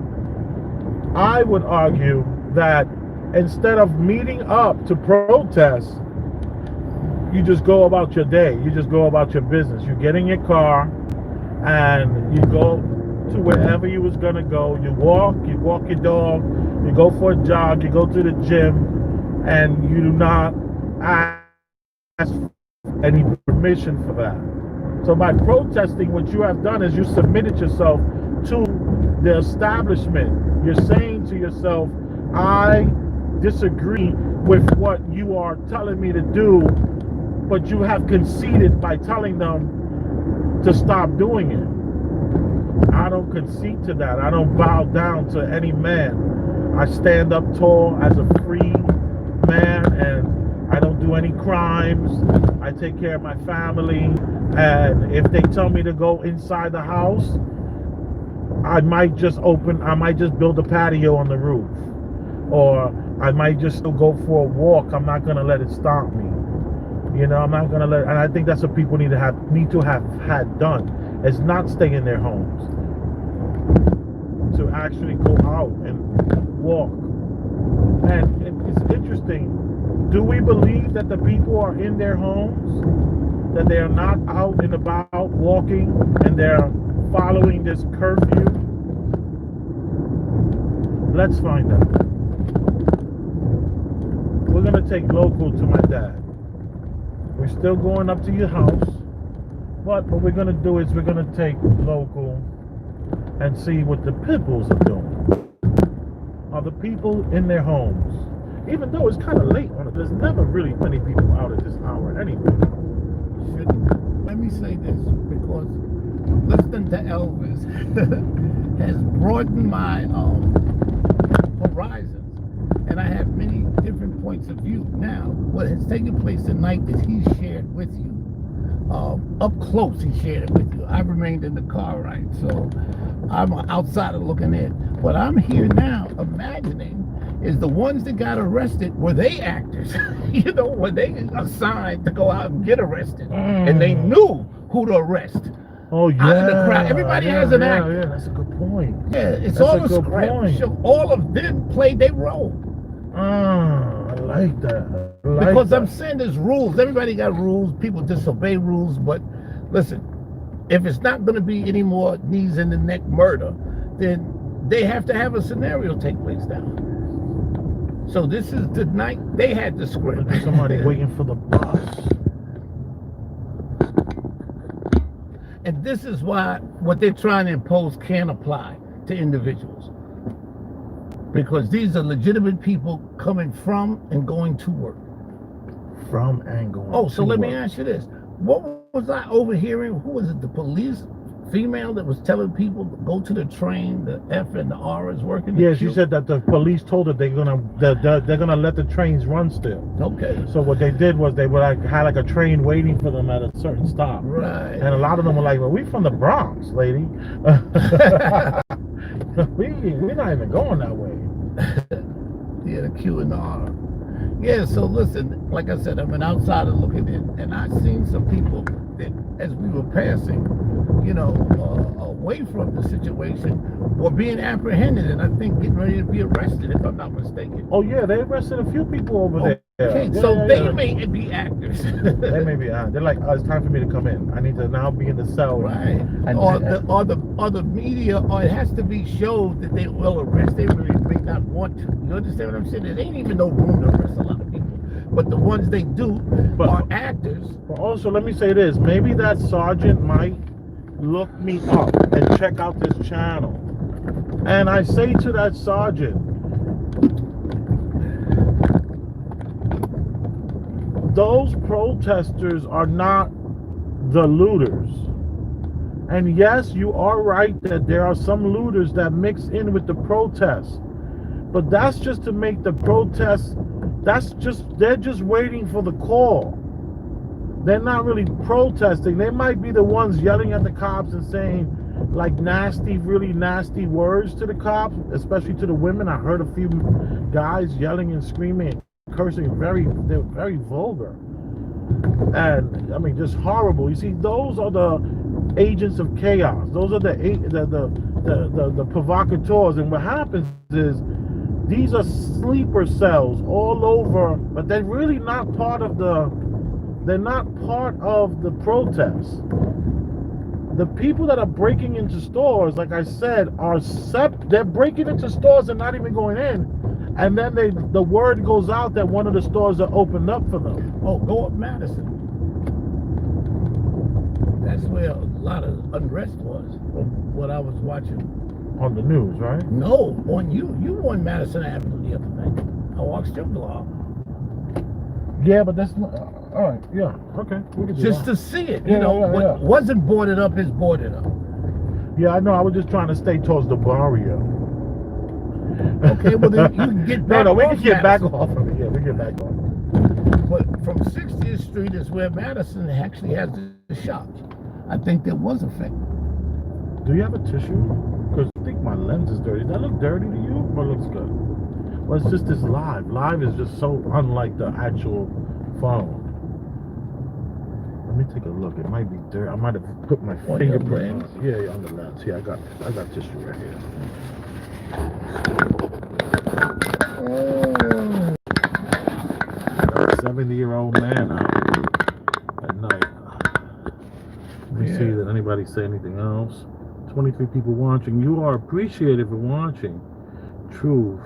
I would argue that instead of meeting up to protest, you just go about your day. You just go about your business. You get in your car and you go to wherever you was gonna go. You walk your dog, you go for a jog, you go to the gym, and you do not ask any permission for that. So by protesting, what you have done is you submitted yourself to the establishment. You're saying to yourself, I disagree with what you are telling me to do, but you have conceded by telling them to stop doing it. I don't concede to that. I don't bow down to any man. I stand up tall as a free man, and I don't do any crimes. I take care of my family, and if they tell me to go inside the house, I might just build a patio on the roof, or I might just still go for a walk. I'm not gonna let it stop me. You know, I'm not gonna let, and I think that's what people need to have had done, is not stay in their homes, to actually go out and walk. And it's interesting. Do we believe that the people are in their homes, that they are not out and about walking, and they're following this curfew? Let's find out. We're gonna take local to my dad. We're still going up to your house, but what we're gonna do is we're gonna take local and see what the peoples are doing. Are the people in their homes? Even though it's kind of late on it, there's never really many people out at this hour anyway. Let me say this, because listening to Elvis has broadened my horizons, and I have many different points of view. Now, what has taken place tonight that he shared with you, up close he shared it with you. I remained in the car, right? So I'm an outsider looking in. What I'm here now imagining is the ones that got arrested, were they actors? You know, were they assigned to go out and get arrested? And they knew who to arrest. Oh, yeah. Out of the crowd. Everybody has an actor. Yeah, that's a good point. Yeah, it's That's all a a good script. point. So all of them played their role. I like that. Because I'm saying there's rules. Everybody got rules. People disobey rules. But listen, if it's not going to be any more knees in the neck murder, then they have to have a scenario take place now. So this is the night they had the script. Somebody waiting for the bus. And this is why what they're trying to impose can't apply to individuals. Because these are legitimate people coming from and going to work. from and going Oh, so to let me work. ask you this. What was I overhearing? Who was it? The police female that was telling people to go to the train, the F and the R is working? Yeah, she said that the police told her they're gonna let the trains run still. Okay. So what they did was they were like had like a train waiting for them at a certain stop. Right. And a lot of them were like, "Well, we from the Bronx, lady. we're not even going that way." Yeah, the Q and the R. Yeah, so listen, like I said, I'm an outsider looking in, and I've seen some people that, as we were passing, away from the situation, were being apprehended, and I think getting ready to be arrested, if I'm not mistaken. Oh yeah, they arrested a few people over there. Okay, Yeah, so they yeah. may be actors. They may be. They're like, oh, it's time for me to come in. I need to now be in the cell. Right. Or the media, or it has to be showed that they will arrest. They really may not want to. You understand what I'm saying? There ain't even no room to arrest a lot of people. But the ones they do are actors. But also, let me say this. Maybe that sergeant might look me up and check out this channel. And I say to that sergeant, those protesters are not the looters. And yes, you are right that there are some looters that mix in with the protests. But that's just to make the protests, they're just waiting for the call. They're not really protesting. They might be the ones yelling at the cops and saying like nasty, really nasty words to the cops, especially to the women. I heard a few guys yelling and screaming, cursing, they're very vulgar. And I mean, just horrible. You see, those are the agents of chaos. Those are the provocateurs. And what happens is these are sleeper cells all over, but they're really not part of the protest. The people that are breaking into stores, like I said, they're breaking into stores and not even going in. And then the word goes out that one of the stores are opened up for them. Oh, go up Madison. That's where a lot of unrest was, from what I was watching. On the news, right? No, on you. You were on Madison Avenue the other night. I watched your blog. Yeah, but that's not... all right, yeah, okay. We can do Just that. to see it. Yeah, What wasn't boarded up is boarded up. Yeah, I know. I was just trying to stay towards the barrio. Okay, well then you can get back we off can get back Madison. off of it. Yeah, we get back off. But from 60th Street is where Madison actually has the shops. I think that was affected. Do you have a tissue? Because I think my lens is dirty. Does that look dirty to you or looks good? Well, it's just this live. Live is just so unlike the actual phone. Let me take a look. It might be dirty. I might have put my fingerprint on. Yeah, on the lens. Yeah, I got tissue right here. Oh. Got a 70-year-old man out at night. Let me see, did anybody say anything else? 23 people watching. You are appreciated for watching. Truth.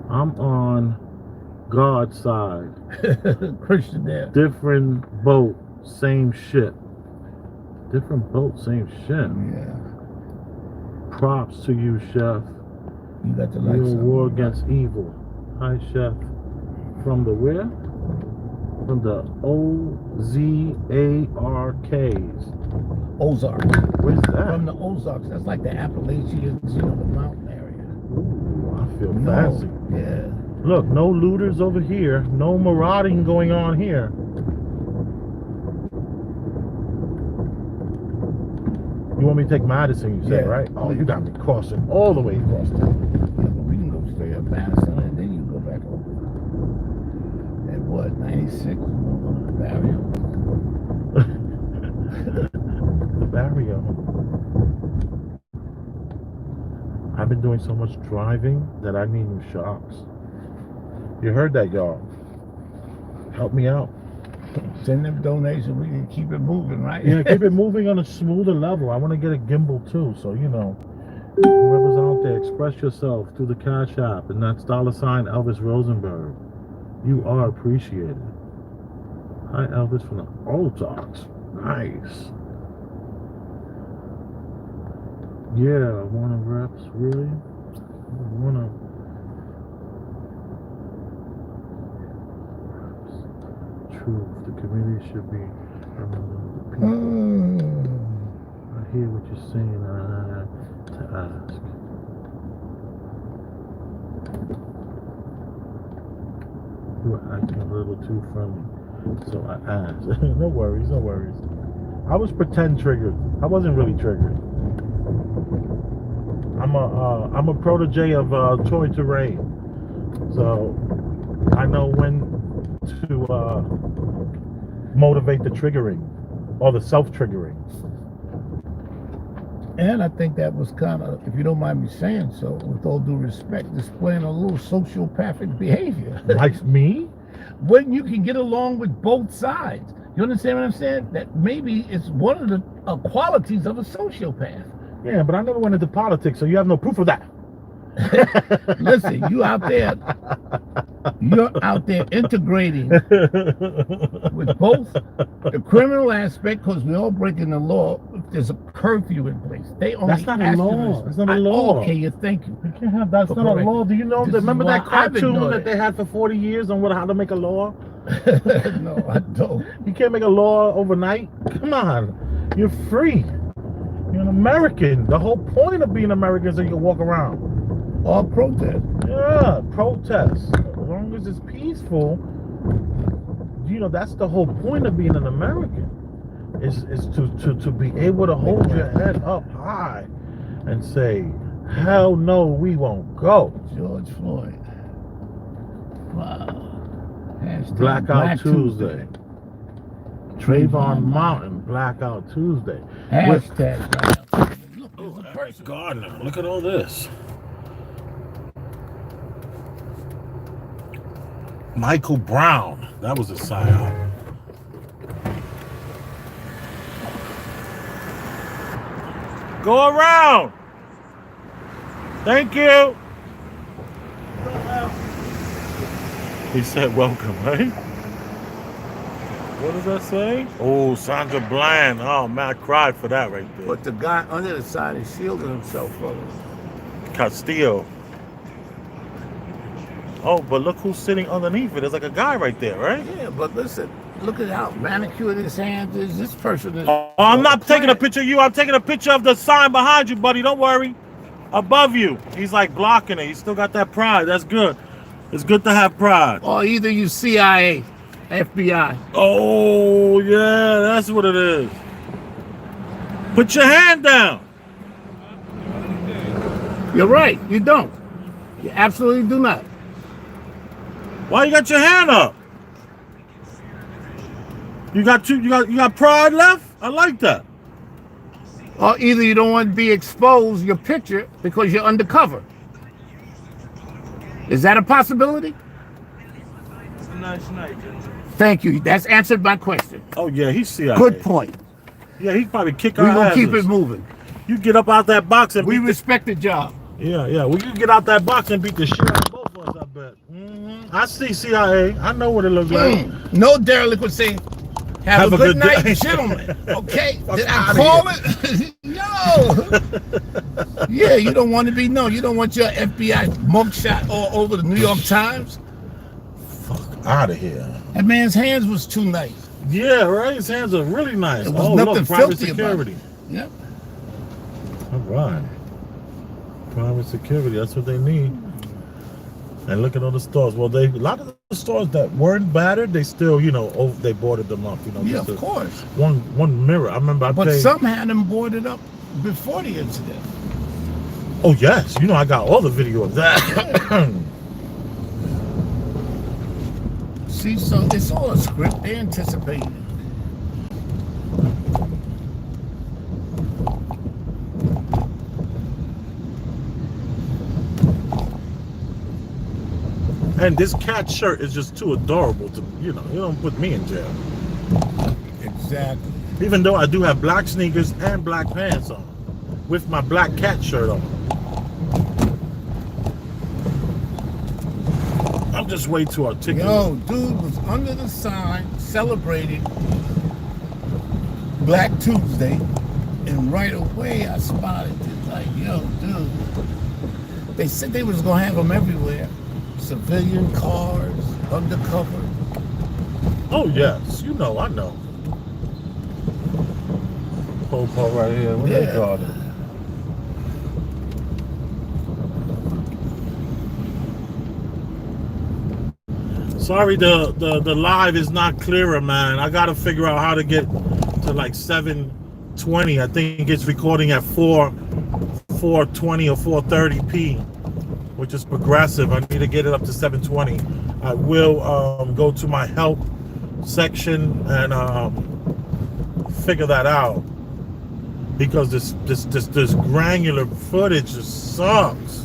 I'm on God's side. Christian there. Different boat, same shit. Different boat, same shit. Yeah. Props to you, Chef. You got to like Real war against evil. Hi, Chef. From the where? From the Ozarks. Ozarks. Where's that? From the Ozarks. That's like the Appalachians, the mountain area. Ooh, I feel fancy. Yeah. Look, no looters over here. No marauding going on here. You want me to take Madison, you said, right? Oh, you got me crossing all the way across town. Yeah, but we can go straight up Madison and then you go back over. At what, 96? The barrio. The barrio. I've been doing so much driving that I need new shocks. You heard that, y'all. Help me out. Send them donations. We can keep it moving, right? Yeah, keep it moving on a smoother level. I want to get a gimbal too. So, whoever's out there, express yourself through the Cash App, and that's $ Elvis Rosenberg. You are appreciated. Hi, Elvis from the Ozarks. Nice. Yeah, wanna reps, really? Wanna truth. The community should be the people. I hear what you're saying. To ask. You were acting a little too friendly, so I asked. No worries, no worries. I was pretend triggered. I wasn't really triggered. I'm a protege of Toy Terrain, so I know when to motivate the triggering or the self-triggering. And I think that was kind of, if you don't mind me saying so, with all due respect, displaying a little sociopathic behavior. Like me? When you can get along with both sides. You understand what I'm saying? That maybe it's one of the qualities of a sociopath. Yeah, but I never went into politics, so you have no proof of that. Listen, you're out there integrating with both the criminal aspect, because we're all breaking the law. If there's a curfew in place, they only That's not a law. That's not a law. Okay, you thank you. You can't have that's not a law. Do you know? Remember that cartoon that they had for 40 years on how to make a law? No, I don't. You can't make a law overnight. Come on, you're free. You're an American. The whole point of being American is that you can walk around. Or protest. Yeah, protest. As long as it's peaceful, that's the whole point of being an American. Is to be able to hold your head up high and say, hell no, we won't go. George Floyd. Wow. Hashtag Blackout Black Tuesday. Trayvon Martin, Blackout Tuesday. Hashtag Blackout Tuesday. Look, Oh, Eric Gardner, look at all this. Michael Brown, that was a psyop. Go around. Thank you. He said welcome, right? What does that say? Oh, Sandra Bland. Oh, man, I cried for that right there. But the guy under the side is shielding himself from it. Castillo. Oh, but look who's sitting underneath it. There's like a guy right there, right? Yeah, but listen, look at how manicured his hands is. This person is. Oh, I'm not taking a picture of you. I'm taking a picture of the sign behind you, buddy. Don't worry. Above you. He's like blocking it. He's still got that pride. That's good. It's good to have pride. Or either you CIA, FBI. Oh, yeah, that's what it is. Put your hand down. You're right. You don't. You absolutely do not. Why you got your hand up? You got pride left? I like that. Or either you don't want to be exposed, your picture, because you're undercover. Is that a possibility? It's a nice night, Thank you. That's answered my question. Oh yeah, he's CIA. Good point. Yeah, he'd probably kick We're our going to asses. keep it moving. You get up out that box and We beat the- respect the job. Yeah. Well, you get out that box and beat the shit out of both of us, I bet. I see CIA. I know what it looks like. No derelict would say, have a good night, gentlemen. Okay, did I call it? No. Yeah, you don't want to be known. You don't want your FBI mugshot all over the New York Times. Fuck out of here. That man's hands was too nice. Yeah, right. His hands are really nice. There was Look, nothing private filthy security. about it. Yep. All right. Private security. That's what they need. And look at all the stores. Well, a lot of the stores that weren't battered, they still, they boarded them up. Yeah, of course. One mirror. I remember But paid. some had them boarded up before the incident. Oh yes, I got all the video of that. See, so it's all a script. They anticipated. And this cat shirt is just too adorable to, you don't put me in jail. Exactly. Even though I do have black sneakers and black pants on, with my black cat shirt on. I'm just way too articulate. Yo, dude was under the sign celebrating Black Tuesday, and right away I spotted it. Like, yo, dude. They said they was gonna have them everywhere. Civilian cars, undercover. Oh yes, you know, I know. Popo right here. What they call it? Sorry, the live is not clearer, man. I gotta figure out how to get to like 720. I think it's recording at 420 or 430p, which is progressive. I need to get it up to 720. I will go to my help section and figure that out, because this granular footage just sucks.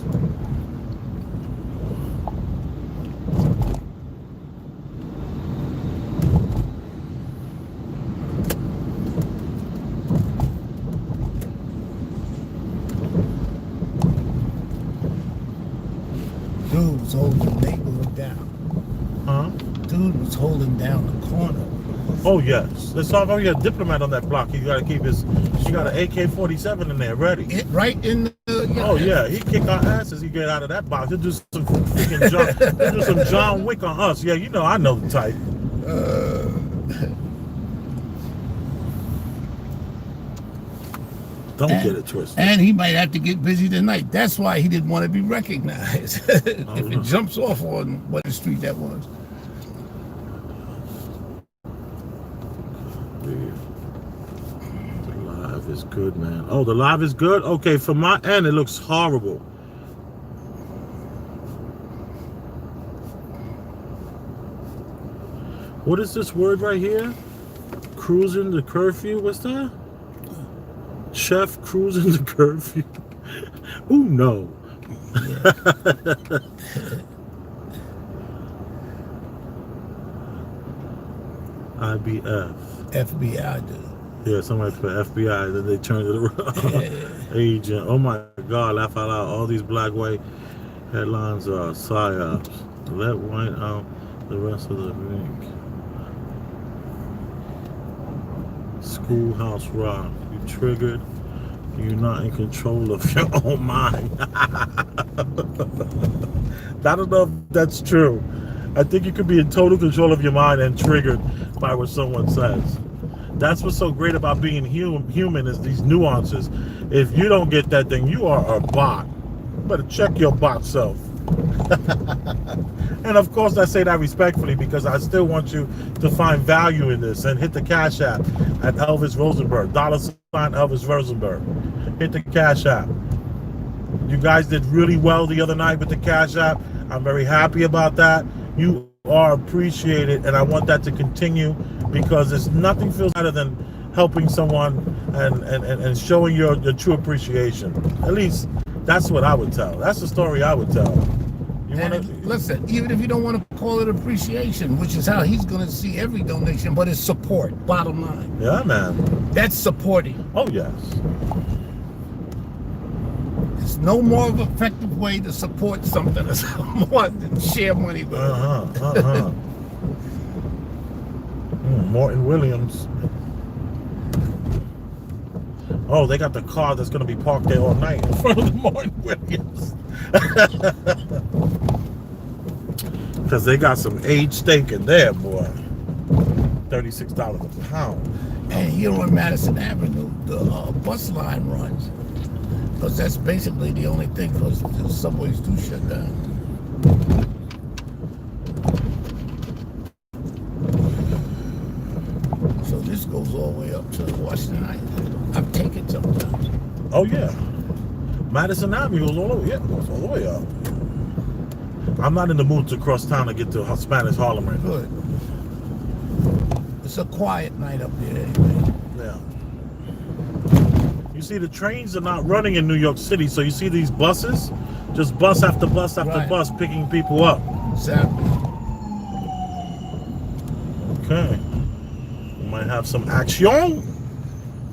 Dude was holding the neighborhood down. Huh? Dude was holding down the corner. Oh yes, there's already a diplomat on that block. You gotta keep his. You got an AK-47 in there ready. Right in the. Oh yeah, he kick our asses. He get out of that box. He'll do some freaking he'll do some John Wick on us. Yeah, you know, I know the type. Don't get it twisted. And he might have to get busy tonight. That's why he didn't want to be recognized. If it jumps off on what street that was. The live is good, man. Oh, the live is good? Okay, from my end, it looks horrible. What is this word right here? Cruising the curfew? What's that? Chef cruising the curfew. Ooh, no. IBF. FBI dude. Yeah, somebody put FBI, then they turned it around. Agent. Oh my God, laugh out loud. All these black, white headlines are psyops. Let white out the rest of the week. Schoolhouse rock. You triggered. You're not in control of your own mind. I don't know if that's true. I think you could be in total control of your mind and triggered by what someone says. That's what's so great about being human is these nuances. If you don't get that thing, you are a bot. You better check your bot self. And of course I say that respectfully, because I still want you to find value in this, and hit the Cash App at Elvis Rosenberg, $sign Elvis Rosenberg. Hit the Cash App. You guys did really well the other night with the Cash App. I'm very happy about that. You are appreciated, and I want that to continue, because there's nothing feels better than helping someone and showing your true appreciation. At least that's what I would tell. That's the story I would tell. Listen, even if you don't want to call it appreciation, which is how he's going to see every donation, but it's support, bottom line. Yeah, man. That's supporting. Oh, yes. There's no more of an effective way to support something more than share money with it. Morton Williams. Oh, they got the car that's going to be parked there all night in front of the Morton Williams. Because they got some aged steak in there, boy. $36 a pound. And here on Madison Avenue, the bus line runs. Because that's basically the only thing, because the subways do shut down. So this goes all the way up to Washington Island. I've taken sometimes. Oh, yeah. Madison Avenue goes all the way, goes all the way up. I'm not in the mood to cross town to get to Spanish Harlem right now. Good. It's a quiet night up there anyway. Yeah. You see, the trains are not running in New York City, so you see these buses, just bus after bus after bus picking people up. Exactly. Okay. We might have some action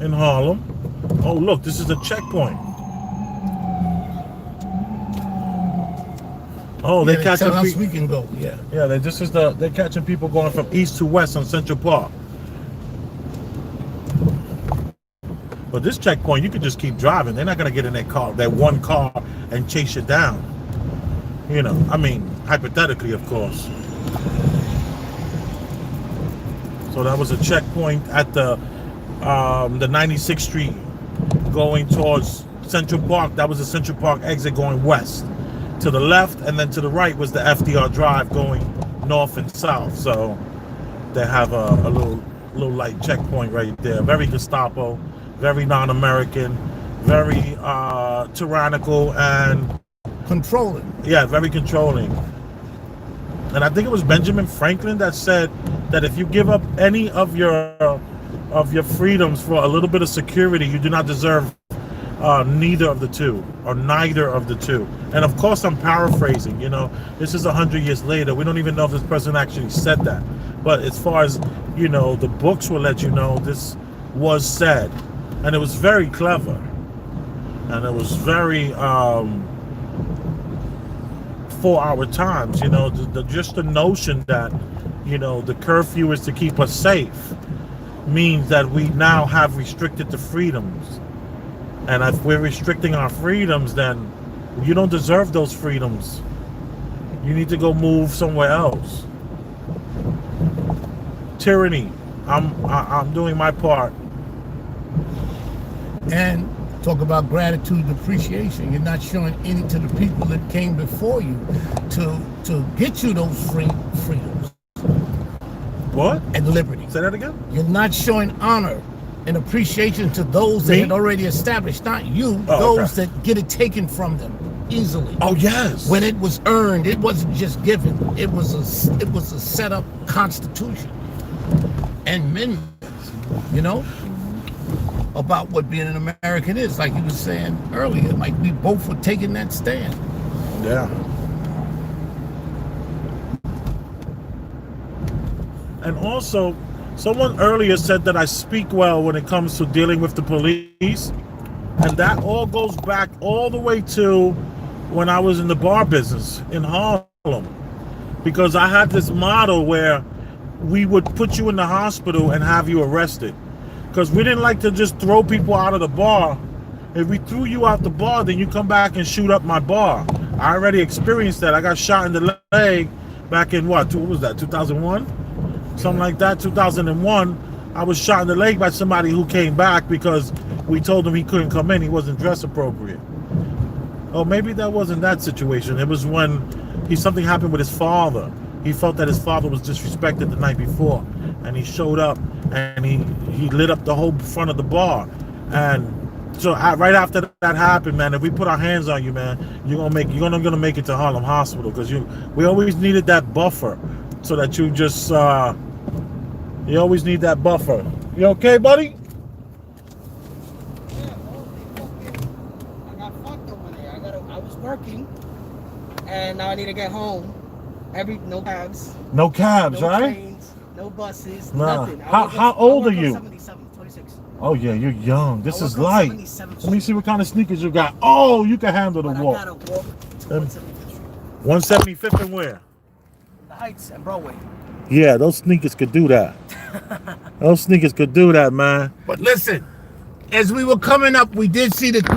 in Harlem. Oh, look, this is a checkpoint. Oh, they're catching people. We can go. Yeah. Yeah, they're catching people going from east to west on Central Park. But this checkpoint, you can just keep driving. They're not gonna get in that one car, and chase you down. You know, I mean, hypothetically, of course. So that was a checkpoint at the 96th Street going towards Central Park. That was the Central Park exit going west. To the left, and then to the right was the FDR Drive going north and south. So they have a little light checkpoint right there. Very Gestapo, very non-American, very tyrannical, and Controlling. yeah, very controlling. And I think it was Benjamin Franklin that said that if you give up any of your freedoms for a little bit of security, you do not deserve neither of the two, or neither of the two. And of course, I'm paraphrasing. You know, this is 100 years later. We don't even know if this person actually said that. But as far as you know, the books will let you know this was said, and it was very clever, and it was very for our times. You know, just the notion that the curfew is to keep us safe means that we now have restricted the freedoms. And if we're restricting our freedoms, then you don't deserve those freedoms. You need to go move somewhere else. Tyranny. I'm doing my part. And talk about gratitude and appreciation. You're not showing any to the people that came before you to get you those freedoms. What? And liberty. Say that again? You're not showing honor and appreciation to those that had already established, not you, those that get it taken from them easily. Oh yes. When it was earned, it wasn't just given. It was a set up constitution and amendments, about what being an American is. Like you were saying earlier, like we both were taking that stand. Yeah. And also, someone earlier said that I speak well when it comes to dealing with the police. And that all goes back all the way to when I was in the bar business in Harlem. Because I had this model where we would put you in the hospital and have you arrested. Because we didn't like to just throw people out of the bar. If we threw you out the bar, then you come back and shoot up my bar. I already experienced that. I got shot in the leg back in what was that, 2001? Something like that, 2001. I was shot in the leg by somebody who came back because we told him he couldn't come in. He wasn't dressed appropriate. Oh, maybe that wasn't that situation. It was when something happened with his father. He felt that his father was disrespected the night before, and he showed up and he lit up the whole front of the bar. And so right after that happened, man, if we put our hands on you, man, you're gonna make it to Harlem Hospital, because we always needed that buffer, so that you just you always need that buffer. You okay, buddy? Yeah, I got fucked over there. I was working, and now I need to get home. No cabs. No cabs, no right? Trains, no buses, nah. nothing. How old are you? 26. Oh yeah, you're young. This is light. Let me see what kind of sneakers you got. Oh, you can handle the walk. I gotta walk to 175th Street. 175th and where? The Heights and Broadway. Yeah, those sneakers could do that. Those sneakers could do that, man. But listen, as we were coming up, we did see the 3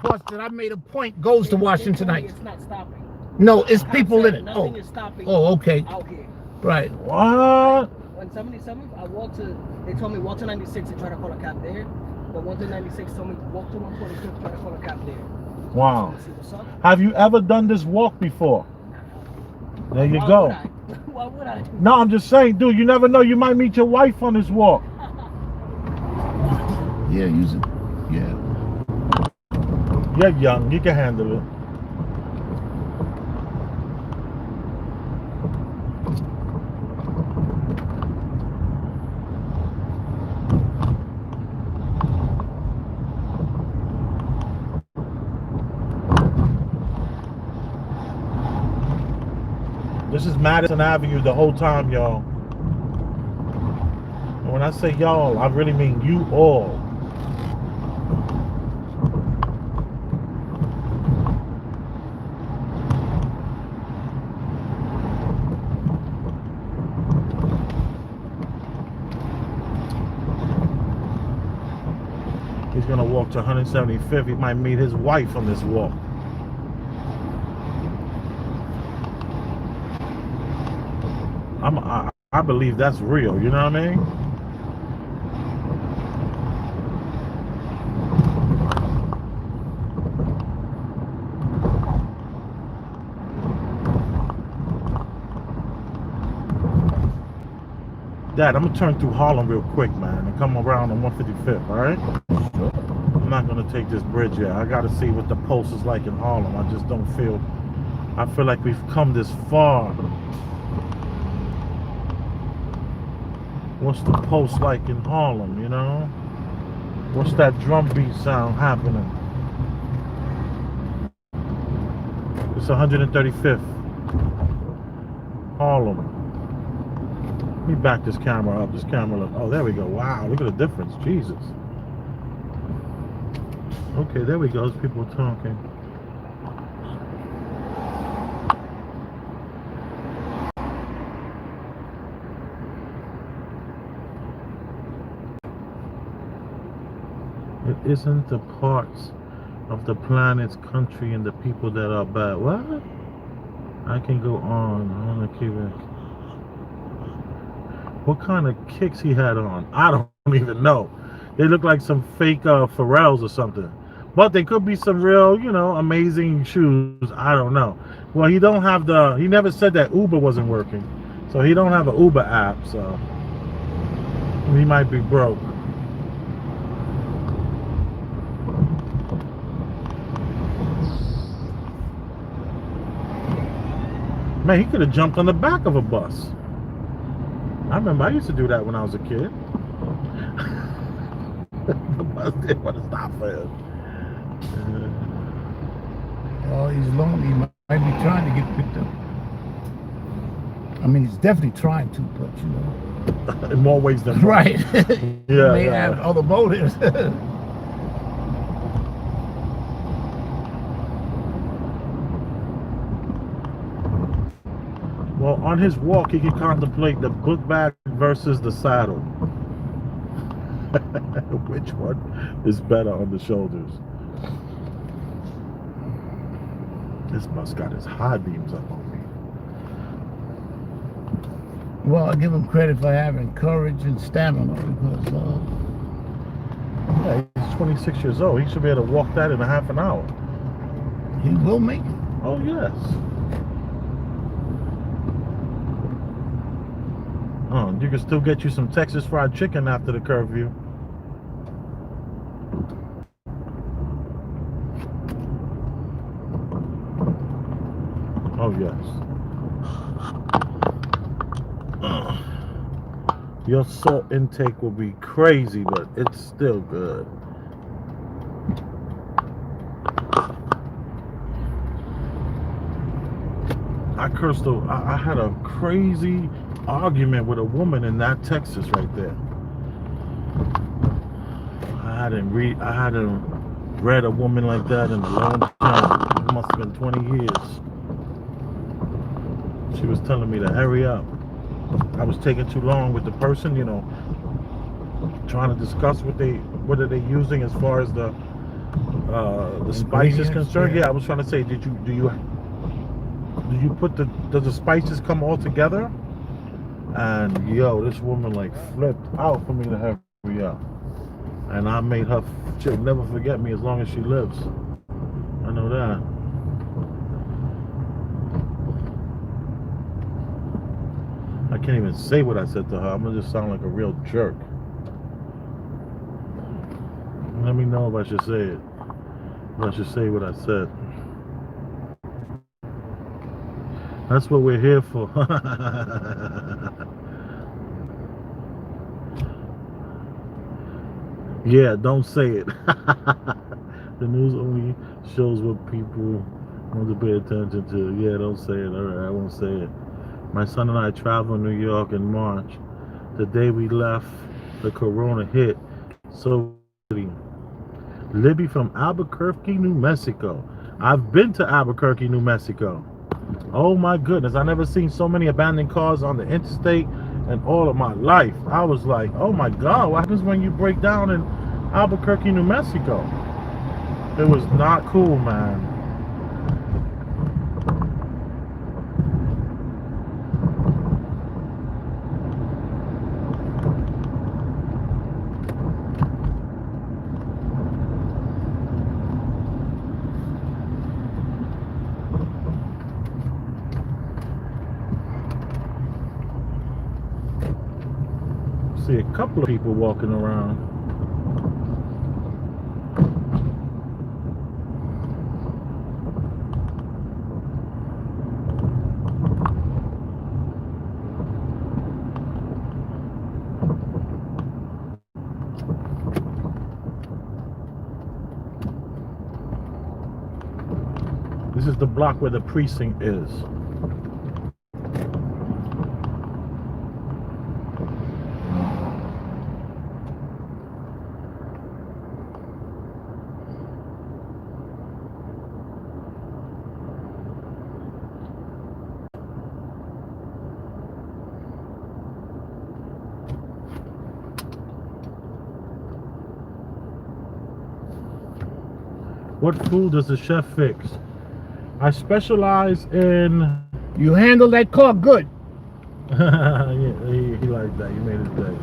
bus that I made a point goes to Washington Heights. It's not stopping. No, it's people in it. Nothing is stopping. Oh, okay. Out here. Right. What? On 77th, they told me walk to 96 and try to call a cab there. But 196 told me walk to 126, try to call a cab there. Wow. See what's up? Have you ever done this walk before? There you Why go. would I? Why would I? No, I'm just saying, dude, you never know. You might meet your wife on this walk. Yeah, use it. Yeah. You're young. You can handle it. This is Madison Avenue the whole time, y'all. And when I say y'all, I really mean you all. He's gonna walk to 175th. He might meet his wife on this walk. I believe that's real. You know what I mean? Dad, I'm gonna turn through Harlem real quick, man, and come around on 155th. All right? I'm not gonna take this bridge yet. I gotta see what the pulse is like in Harlem. I just don't feel. I feel like we've come this far. What's the pulse like in Harlem? You know? What's that drum beat sound happening? It's 135th. Harlem. Let me back this camera up. This camera, oh, there we go. Wow, look at the difference. Jesus. Okay, there we go. There's people talking. It isn't the parts of the planet's country and the people that are bad. What? I can go on. I want to keep it. What kind of kicks he had on? I don't even know. They look like some fake Pharrells or something. But they could be some real, you know, amazing shoes. I don't know. Well, he don't have the. He never said that Uber wasn't working, so he don't have an Uber app. So he might be broke. Man, he could have jumped on the back of a bus. I remember I used to do that when I was a kid. The bus didn't want to stop for him. Oh, he's lonely. He might be trying to get picked up. I mean, he's definitely trying to, but you know. In more ways than one. Right. He Yeah, may yeah. have other motives. Well, on his walk, he can contemplate the book bag versus the saddle. Which one is better on the shoulders? This bus got his high beams up on me. Well, I give him credit for having courage and stamina because Yeah, he's 26 years old. He should be able to walk that in a half an hour. he will make it. Oh, yes. Oh, you can still get you some Texas fried chicken after the curfew. Oh, yes. Your salt intake will be crazy, but it's still good. I had a crazy argument with a woman in that Texas right there. I hadn't read a woman like that in a long time. It must have been 20 years. She was telling me to hurry up. I was taking too long with the person, you know, trying to discuss what are they using as far as the spice is concerned. Yeah, I was trying to say, do you put does the spices come all together? And yo, this woman like flipped out for me to hurry up. And I made her, she'll never forget me as long as she lives. I know that. I can't even say what I said to her. I'm gonna just sound like a real jerk. Let me know if I should say it. If I should say what I said. That's what we're here for. Yeah, don't say it. The news only shows what people want to pay attention to. Yeah, don't say it. All right, I won't say it. My son and I traveled to New York in March. The day we left, the corona hit. So, Libby from Albuquerque, New Mexico. I've been to Albuquerque, New Mexico. Oh my goodness, I never seen so many abandoned cars on the interstate in all of my life. I was like, oh my God, what happens when you break down in Albuquerque, New Mexico? It was not cool, man. See a couple of people walking around. This is the block where the precinct is. What food does the chef fix? I specialize in. You handle that car good. Yeah, he liked that. He made his day.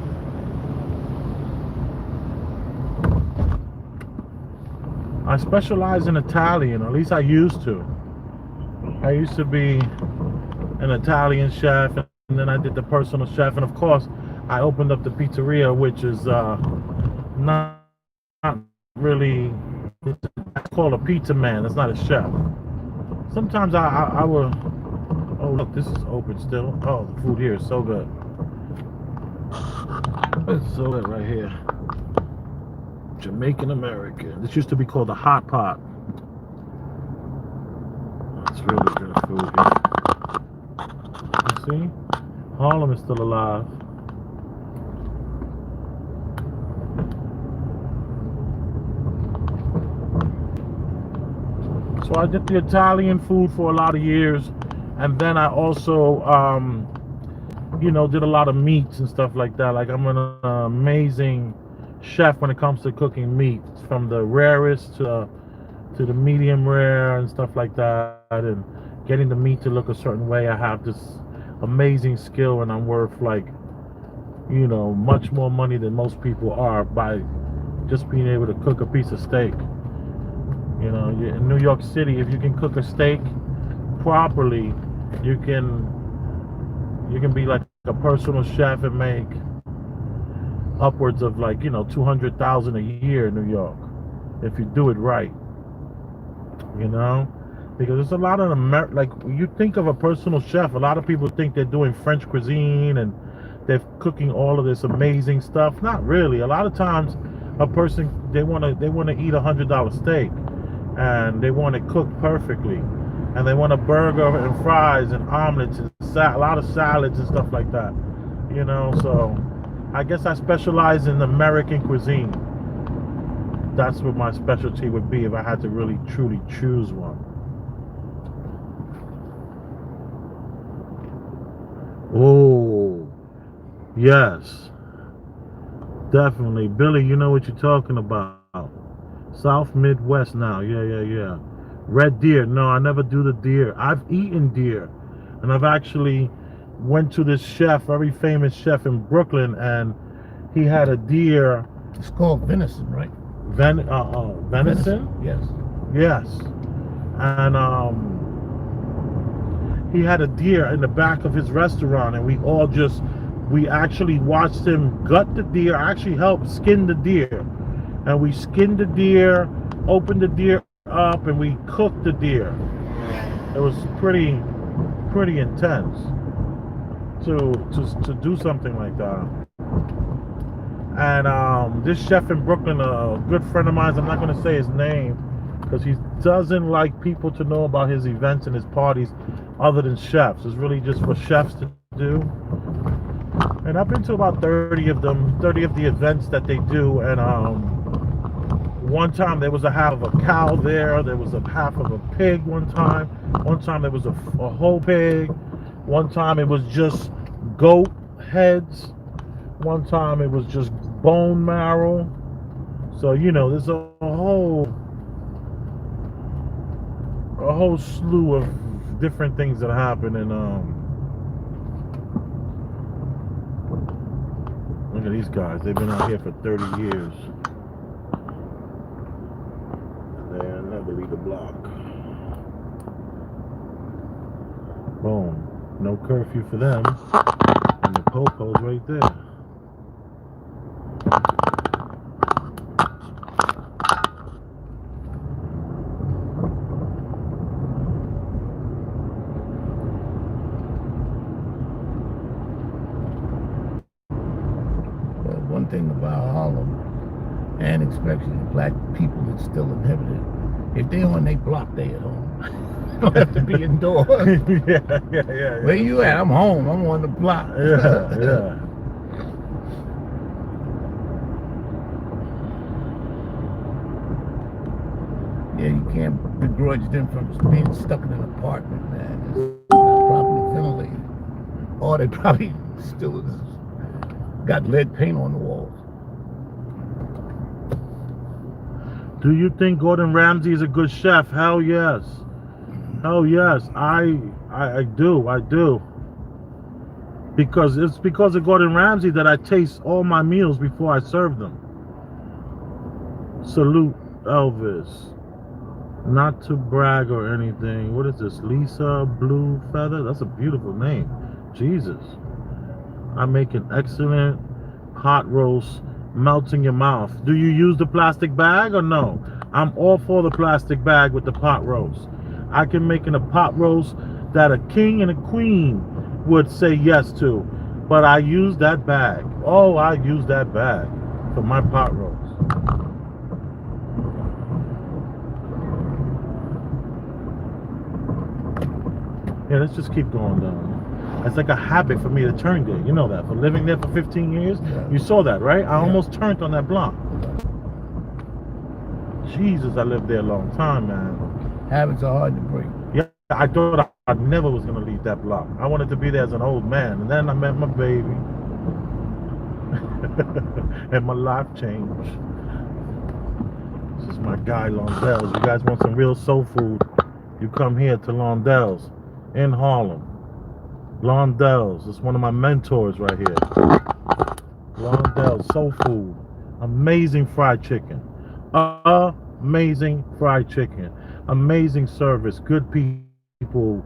I specialize in Italian, or at least I used to. I used to be an Italian chef, and then I did the personal chef, and of course, I opened up the pizzeria, which is not really. It's called a pizza man. It's not a chef. Sometimes I will. Oh look, this is open still. Oh, the food here is so good. It's so good right here. Jamaican American. This used to be called the hot pot. It's really good food here. You see? Harlem is still alive. So I did the Italian food for a lot of years, and then I also, did a lot of meats and stuff like that. Like I'm an amazing chef when it comes to cooking meat, from the rarest to the medium rare and stuff like that, and getting the meat to look a certain way. I have this amazing skill, and I'm worth much more money than most people are by just being able to cook a piece of steak. In New York City, if you can cook a steak properly, you can be like a personal chef and make upwards of 200,000 a year in New York if you do it right. Because there's a lot of when you think of a personal chef, a lot of people think they're doing French cuisine and they're cooking all of this amazing stuff. Not really. A lot of times, a person they want to eat $100 steak, and they want it cooked perfectly, and they want a burger and fries and omelets and a lot of salads and stuff like that. So I guess I specialize in American cuisine. That's what my specialty would be if I had to really truly choose one. Oh, yes, definitely. Billy, you know what you're talking about. South Midwest now. Yeah. Red deer. No, I never do the deer. I've eaten deer. And I've actually went to this chef, very famous chef in Brooklyn, and he had a deer. It's called venison, right? Venison? Yes. Yes. And he had a deer in the back of his restaurant, and we actually watched him gut the deer. I actually helped skin the deer. And we skinned the deer, opened the deer up, and we cooked the deer. It was pretty intense to do something like that. And this chef in Brooklyn, a good friend of mine, I'm not going to say his name because he doesn't like people to know about his events and his parties other than chefs. It's really just for chefs to do. And I've been to about 30 of them, 30 of the events that they do. And one time there was a half of a cow there. There was a half of a pig one time. One time there was a whole pig. One time it was just goat heads. One time it was just bone marrow. So there's a whole slew of different things that happen. And look at these guys. They've been out here for 30 years. They'll never leave the block. Boom. No curfew for them. And the popo's right there. especially black people that still inhabit it. If they on their block, they at home. Don't have to be indoors. yeah. Where you at? I'm home. I'm on the block. Yeah. Yeah, you can't begrudge them from being stuck in an apartment, man. It's not properly ventilated. Or they probably still got lead paint on the walls. Do you think Gordon Ramsay is a good chef? Hell yes. Hell yes. I do. Because it's because of Gordon Ramsay that I taste all my meals before I serve them. Salute, Elvis. Not to brag or anything. What is this? Lisa Blue Feather? That's a beautiful name. Jesus. I make an excellent pot roast, melts in your mouth. Do you use the plastic bag or no? I'm all for the plastic bag with the pot roast. I can make in a pot roast that a king and a queen would say yes to. But I use that bag. Oh, I use that bag for my pot roast. Yeah, let's just keep going down. It's like a habit for me to turn there. You know that. For living there for 15 years, you saw that, right? I almost turned on that block. Jesus, I lived there a long time, man. Habits are hard to break. Yeah, I thought I never was going to leave that block. I wanted to be there as an old man. And then I met my baby. And my life changed. This is my guy, Londell's. You guys want some real soul food? You come here to Londell's in Harlem. Londell's. It's one of my mentors right here. Londell's Soul Food. Amazing fried chicken. Amazing fried chicken. Amazing service. Good people.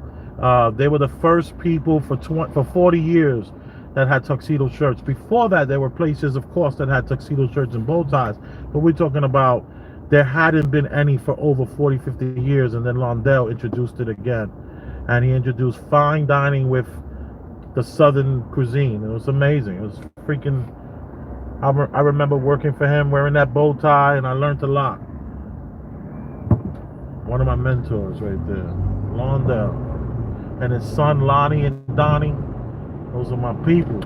They were the first people for 40 years that had tuxedo shirts. Before that, there were places, of course, that had tuxedo shirts and bow ties. But we're talking about there hadn't been any for over 40, 50 years. And then Londell introduced it again. And he introduced fine dining with the Southern cuisine. It was amazing. It was freaking... I remember working for him, wearing that bow tie, and I learned a lot. One of my mentors right there. Londell. And his son, Lonnie and Donnie. Those are my peoples.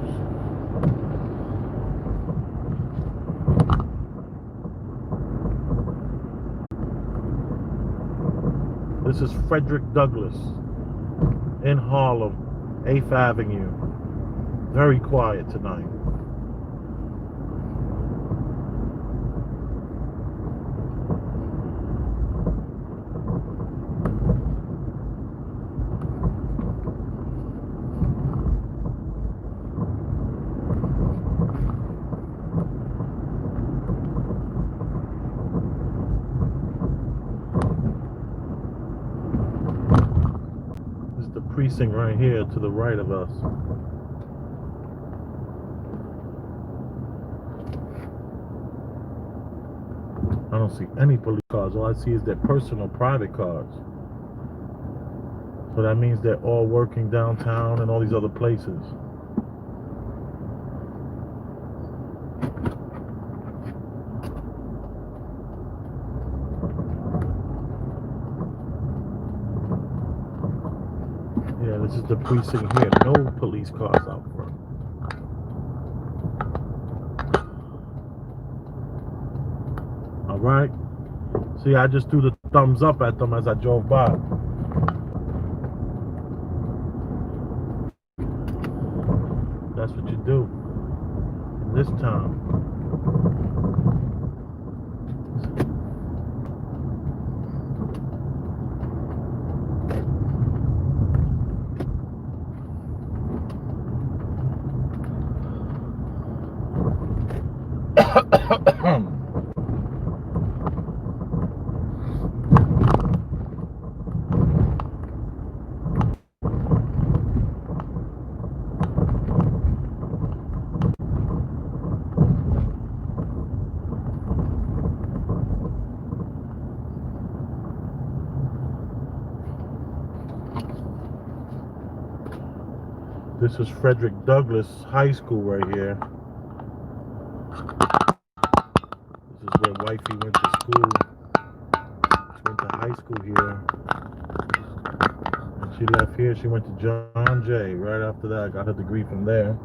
This is Frederick Douglass in Harlem, 8th Avenue. Very quiet tonight. Precinct right here to the right of us. I don't see any police cars. All I see is their personal private cars. So that means they're all working downtown and all these other places. Yeah, this is the precinct here. No police cars out front. All right. See, I just threw the thumbs up at them as I drove by. That's what you do in this town. This is Frederick Douglass High School right here. This is where wifey went to school. She went to high school here. And she left here. She went to John Jay. Right after that, got her degree from there.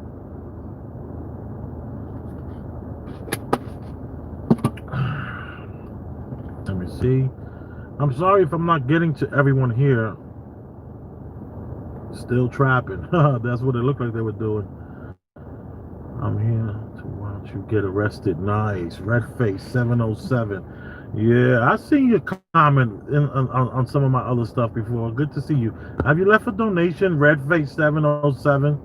Let me see. I'm sorry if I'm not getting to everyone here. Still trapping. That's what it looked like they were doing. I'm here to watch you get arrested. Nice. Red face 707. Yeah, I seen your comment on some of my other stuff before. Good to see you. Have you left a donation? Red face 707.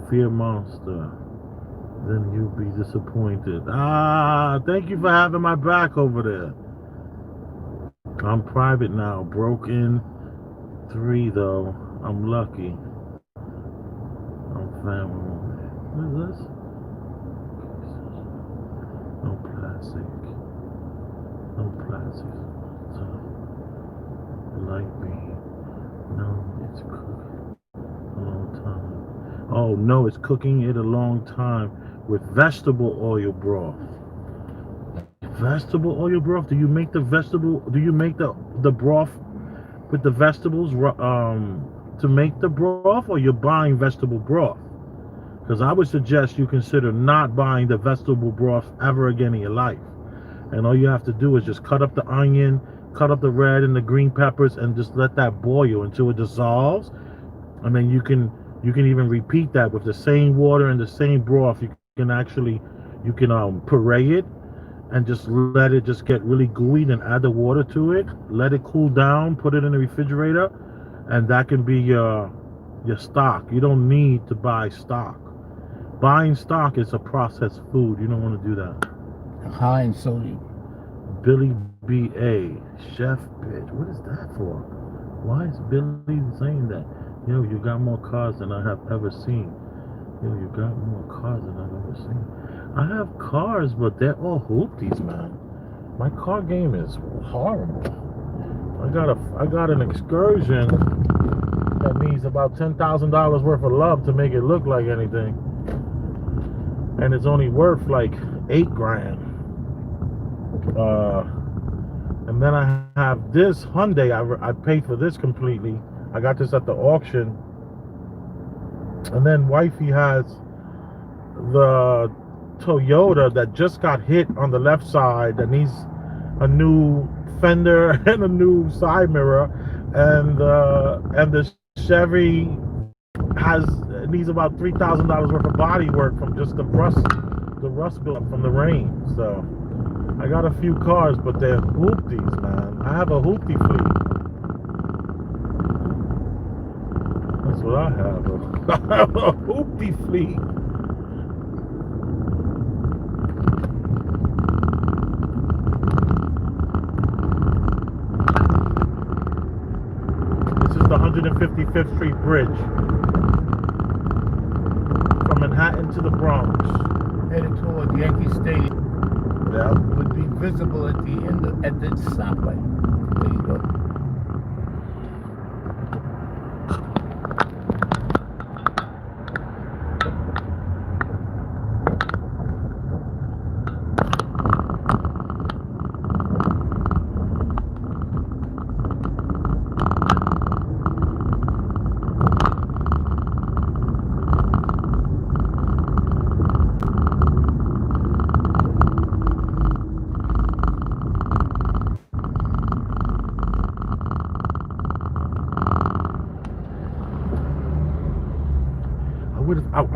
Fear monster. Then you'll be disappointed. Thank you for having my back over there. I'm private now. Broke in 3 though. I'm lucky. I'm family. What is this? No plastic. No plastic. So, light beam. No, it's cooking a long time. Oh no, it's cooking it a long time with vegetable oil broth. Vegetable oil broth? Do you make the vegetable? Do you make the broth with the vegetables to make the broth, or you're buying vegetable broth? Because I would suggest you consider not buying the vegetable broth ever again in your life. And all you have to do is just cut up the onion, cut up the red and the green peppers, and just let that boil until it dissolves. And then you can even repeat that with the same water and the same broth. You can puree it and just let it just get really gooey, then add the water to it, let it cool down, put it in the refrigerator, and that can be your stock. You don't need to buy stock. Buying stock is a processed food. You don't want to do that. High in sodium. Billy B.A. Chef bitch. What is that for? Why is Billy saying that? Yo, you got more cars than I have ever seen. Yo, you got more cars than I've ever seen. I have cars, but they're all hoopties, man. My car game is horrible. I got an Excursion that needs about $10,000 worth of love to make it look like anything, and it's only worth like $8,000. And then I have this Hyundai. I paid for this completely. I got this at the auction. And then wifey has the Toyota that just got hit on the left side that needs a new fender and a new side mirror, and the Chevy needs about $3,000 worth of body work from just the rust buildup from the rain. So I got a few cars, but they're hoopties, man. I have a hoopty fleet. That's what I have. I have a hoopty fleet. This is the 155th Street Bridge from Manhattan to the Bronx. Headed toward Yankee Stadium. Yeah. Would be visible at the end at the stoplight. There you go.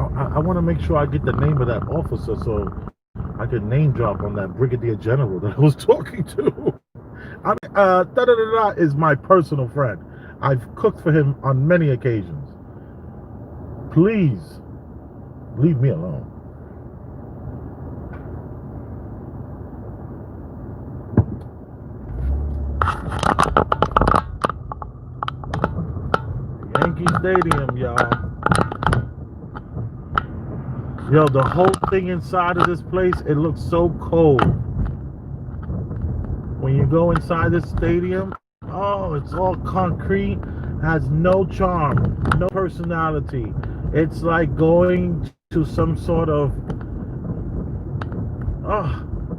I want to make sure I get the name of that officer so I can name drop on that Brigadier General that I was talking to. Is my personal friend. I've cooked for him on many occasions. Please leave me alone. Yankee Stadium, y'all. Yo, the whole thing inside of this place, it looks so cold. When you go inside this stadium, oh, it's all concrete, has no charm, no personality. It's like going to some sort of,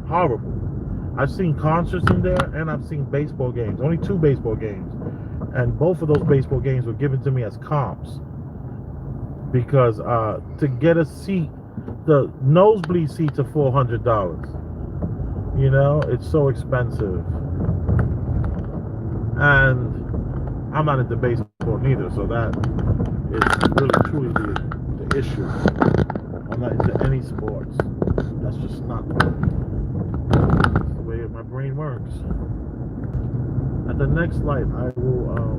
horrible. I've seen concerts in there, and I've seen baseball games. Only 2 baseball games, and both of those baseball games were given to me as comps because to get a seat, the nosebleed seats are $400. You know, it's so expensive, and I'm not into baseball neither, so that is really truly the issue. I'm not into any sports. That's just not the way my brain works. At the next light, I will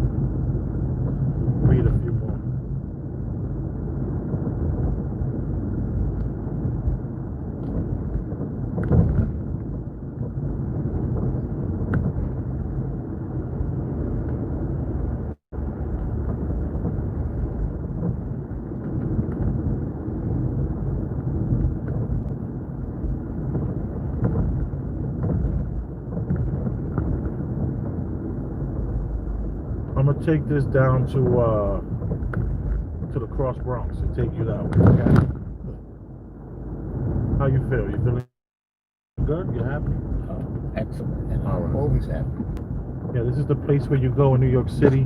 read a few more. I'm gonna take this down to the Cross Bronx and take you that way. Okay? How you feel? You feeling good? You happy? Excellent. And All I'm right. always happy. Yeah, this is the place where you go in New York City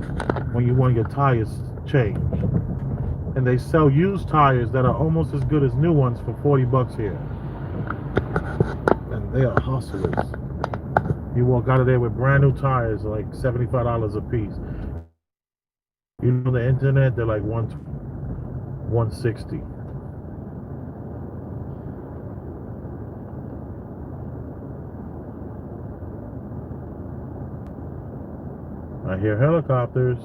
when you want your tires changed. And they sell used tires that are almost as good as new ones for $40 here. And they are hustlers. You walk out of there with brand new tires, like $75 a piece. You know, on the internet, they're like 160. I hear helicopters.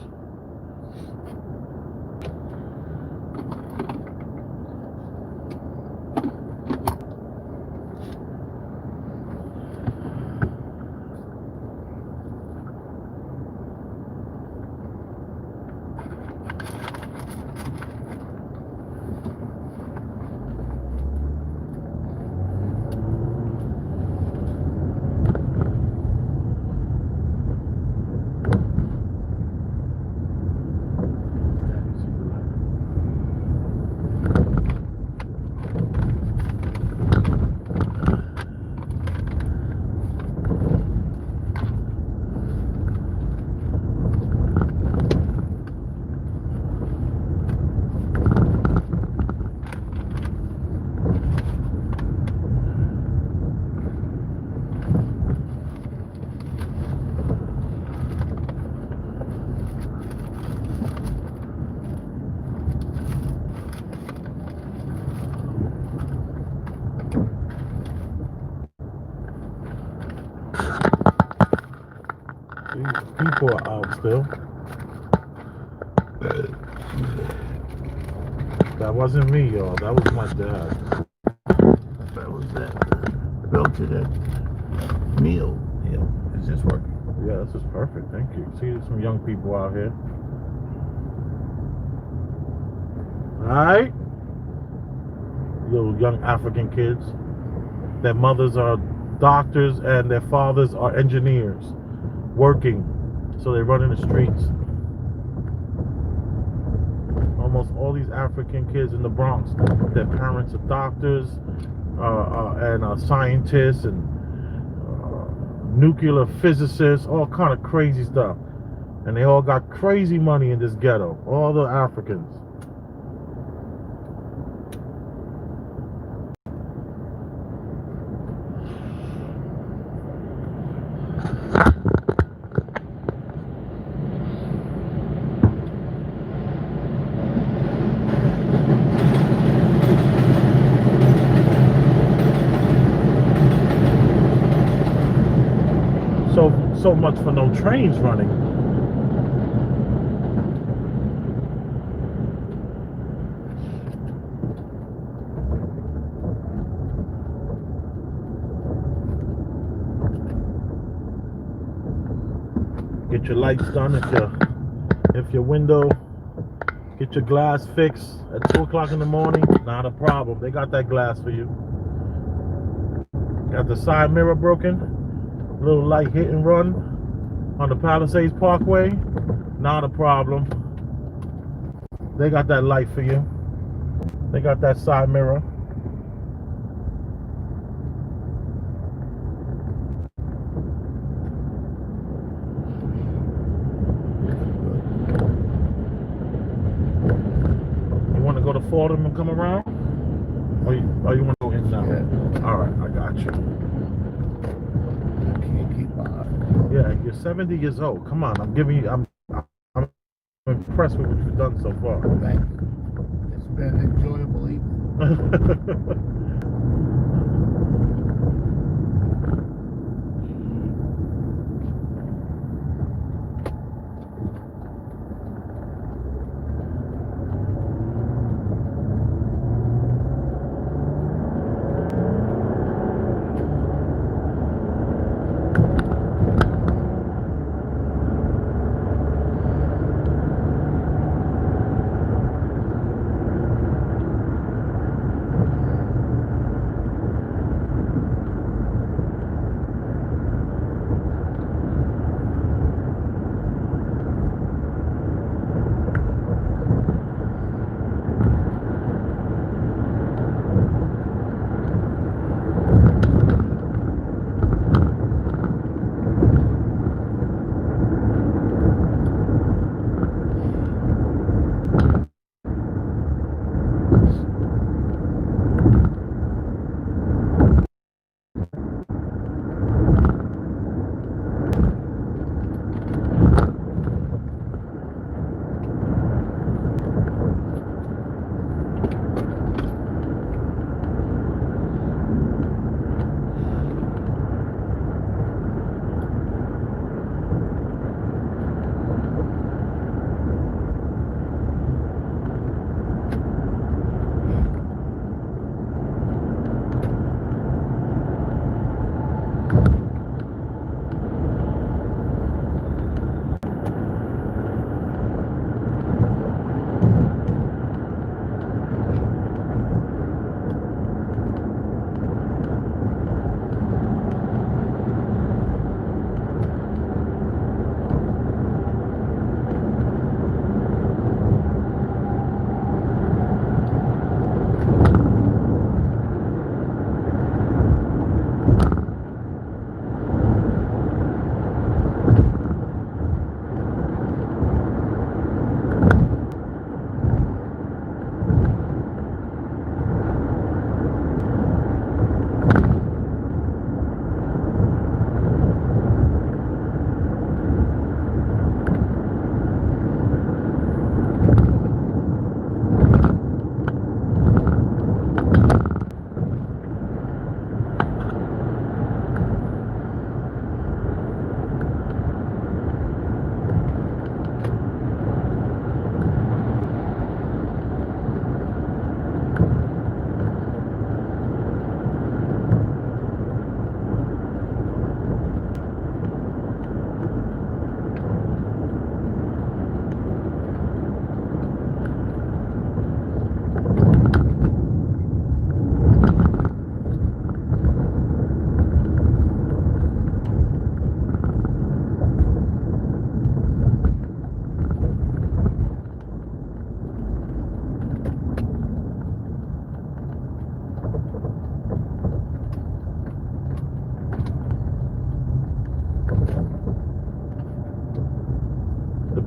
People are out still. That wasn't me, y'all. That was my dad. That was that. Built to that meal. Yeah, it's just working. Yeah, this is perfect. Thank you. See, there's some young people out here. Alright? Little young African kids. Their mothers are doctors and their fathers are engineers working. So they run in the streets. Almost all these African kids in the Bronx, their parents are doctors and scientists and nuclear physicists, all kind of crazy stuff. And they all got crazy money in this ghetto, all the Africans. So much for no trains running. Get your lights done if your window, get your glass fixed at 2 o'clock in the morning, not a problem. They got that glass for you. Got the side mirror broken. Little light hit and run on the Palisades Parkway, not a problem. They got that light for you. They got that side mirror. before them and come around? Or you want to go in now? Yeah. All right, I got you. I can't keep on. Yeah, you're 70 years old. Come on, I'm impressed with what you've done so far. Thank you. It's been an enjoyable evening.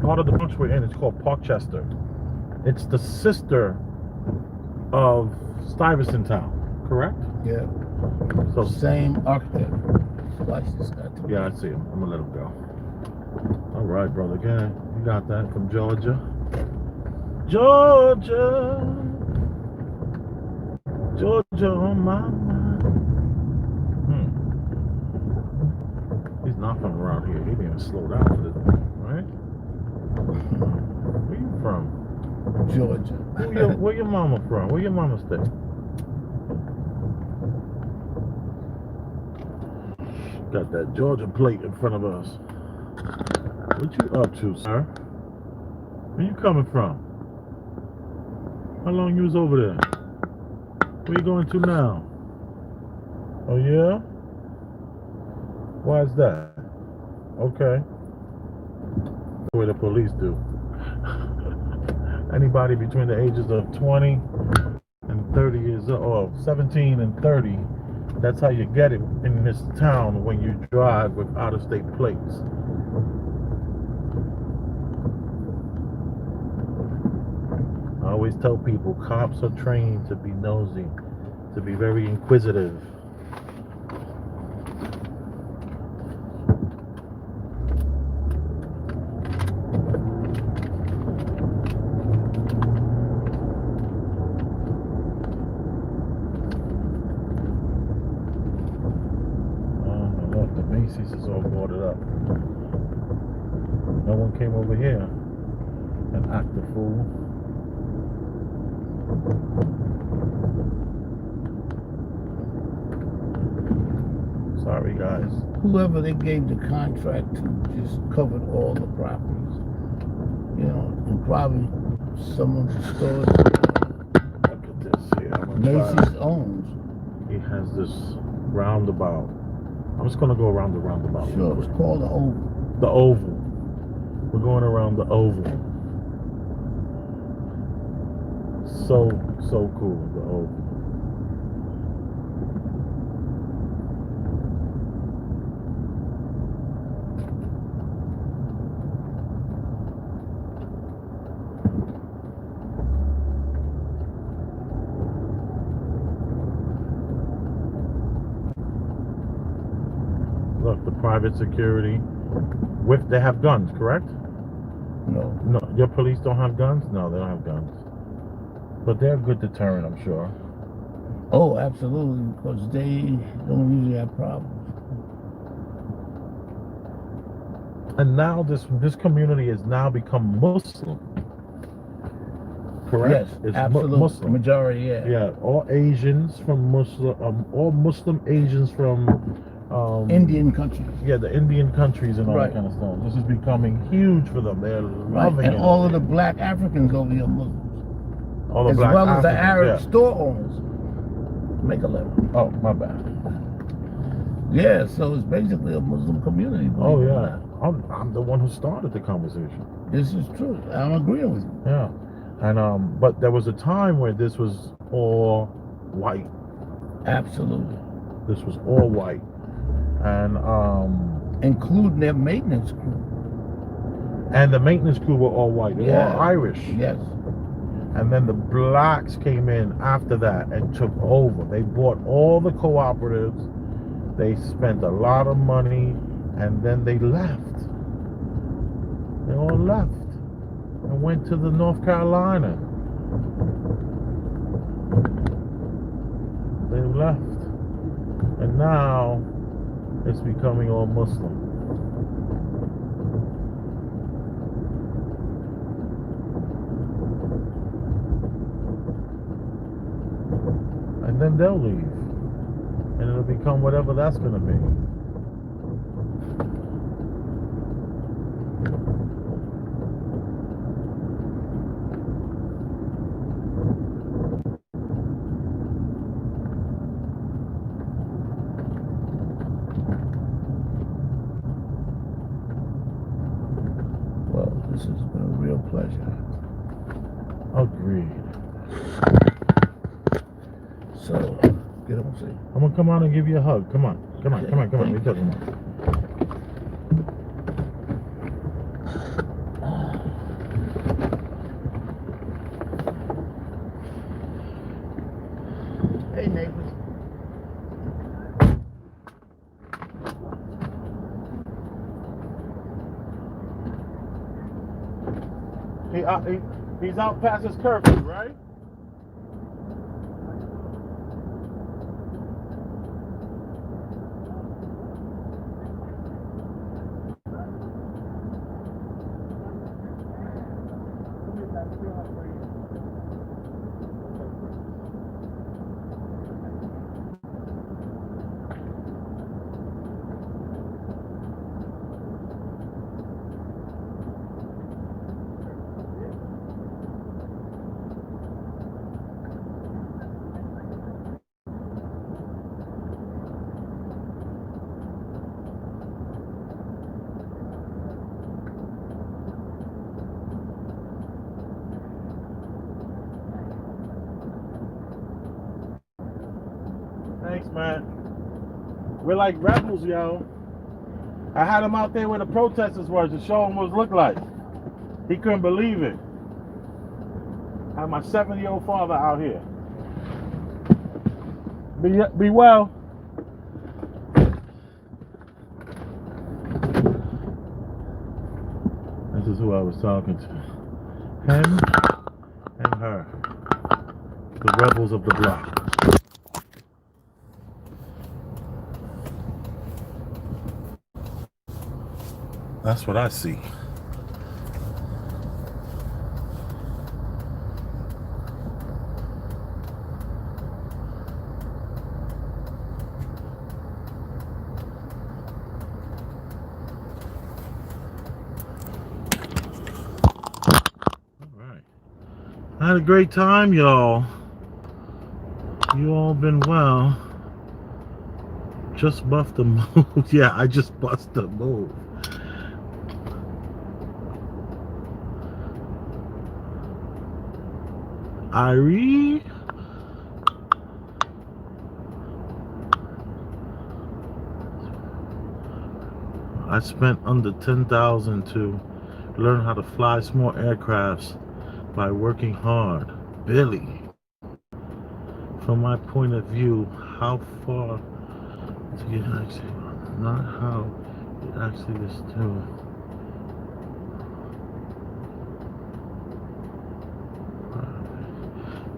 Part of the Bronx we're in is called Parkchester. It's the sister of Stuyvesant Town, correct? Yeah. So Same architect. Watch this guy. yeah, I see him. I'm gonna let him go. All right, brother. Again, you got that from Georgia. Georgia, Georgia on my mind. He's not from around here. He didn't even slow down for this, right? Where you from? Georgia. Where your mama from? Where your mama stay? Got that Georgia plate in front of us. What you up to, sir? Where you coming from? How long you was over there? Where you going to now? Oh yeah? Why is that? Okay. The way the police do. Anybody between the ages of 20 and 30 years old, or 17 and 30, that's how you get it in this town when you drive with out-of-state plates. always tell people cops are trained to be nosy, to be very inquisitive. Look, the Macy's is all boarded up. No one came over here and act the fool. Sorry, guys. Whoever they gave the contract to just covered all the properties. You know, and probably some of the stores Look at this here. Macy's owns. He has this roundabout. I'm just gonna go around the roundabout. Sure, it's called the Oval. The Oval. We're going around the Oval. So cool, the Oval. Look, the private security. They have guns, correct? No. No, your police don't have guns? No, they don't have guns. But they're a good deterrent, I'm sure. Oh, absolutely, because they don't usually have problems. And now this community has now become Muslim. Correct? Yes, It's absolutely. Muslim. Majority, yeah. Yeah, all Asians from all Muslim Asians from Indian countries. Yeah, the Indian countries and all Right. that kind of stuff. This is becoming huge for them. They're Right. loving And it. all of the black Africans over here are Muslims. All the As black well as the Africans, Arab yeah. store owners. Make a living. Oh, my bad. Yeah, so it's basically a Muslim community. Oh believe it or yeah, not. I'm the one who started the conversation. This is true. I'm agreeing with you. Yeah, and but there was a time where this was all white. Absolutely. This was all white, and Including their maintenance crew. the maintenance crew were all white. They were all Irish. Yes. And then the blacks came in after that and took over. They bought all the cooperatives. They spent a lot of money, and then they left. They all left and went to the North Carolina. They left. And now it's becoming all Muslim. And then they'll leave. And it'll become whatever that's going to be. Well, this has been a real pleasure. Agreed. So, get up and see. I'm going to come on and give you a hug. Come on. Come on. Come on. Come on. Let me come on. Hey, neighbors. He's out past his curfew, right? Thanks, man. We're like rebels, yo. I had him out there where the protesters were to show him what it looked like. He couldn't believe it. I have my 70-year-old father out here. Be well. This is who I was talking to. Him and her. The rebels of the block. That's what I see. I had a great time, y'all. You all been well. Just buffed the move. Yeah, I just bust the move. Irie. I spent under 10,000 to learn how to fly small aircrafts by working hard. Billy. From my point of view, how far to get actually, not how it actually is to.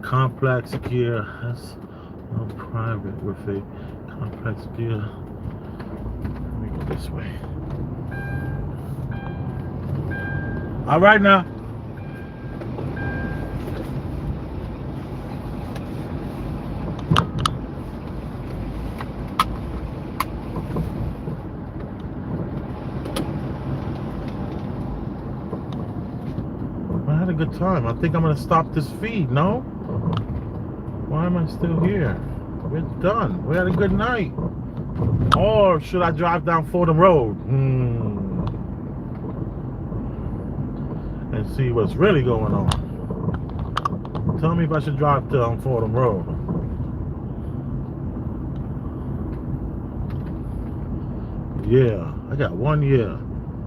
Complex gear has no private with a complex gear. Let me go this way. All right now. I had a good time. I think I'm gonna stop this feed. No? Why am I still here? We're done. We had a good night. Or should I drive down Fordham Road? And see what's really going on. Tell me if I should drive down Fordham Road. Yeah, I got 1 year.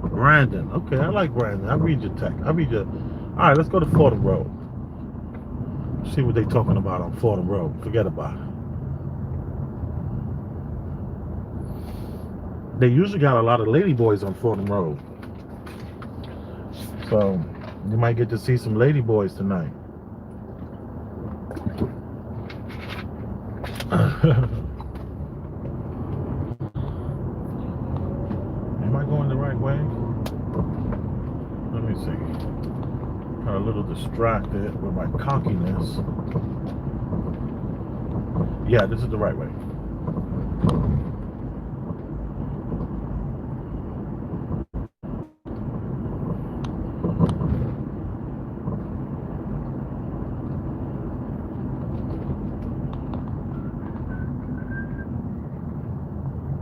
Brandon. Okay, I like Brandon. I read your text. I read your. All right, let's go to Fordham Road. See what they talking about on Fordham Road. Forget about it. They usually got a lot of lady boys on Fordham Road. So you might get to see some lady boys tonight. Am I going the right way? Let me see. Got a little distracted with my cockiness. Yeah, this is the right way.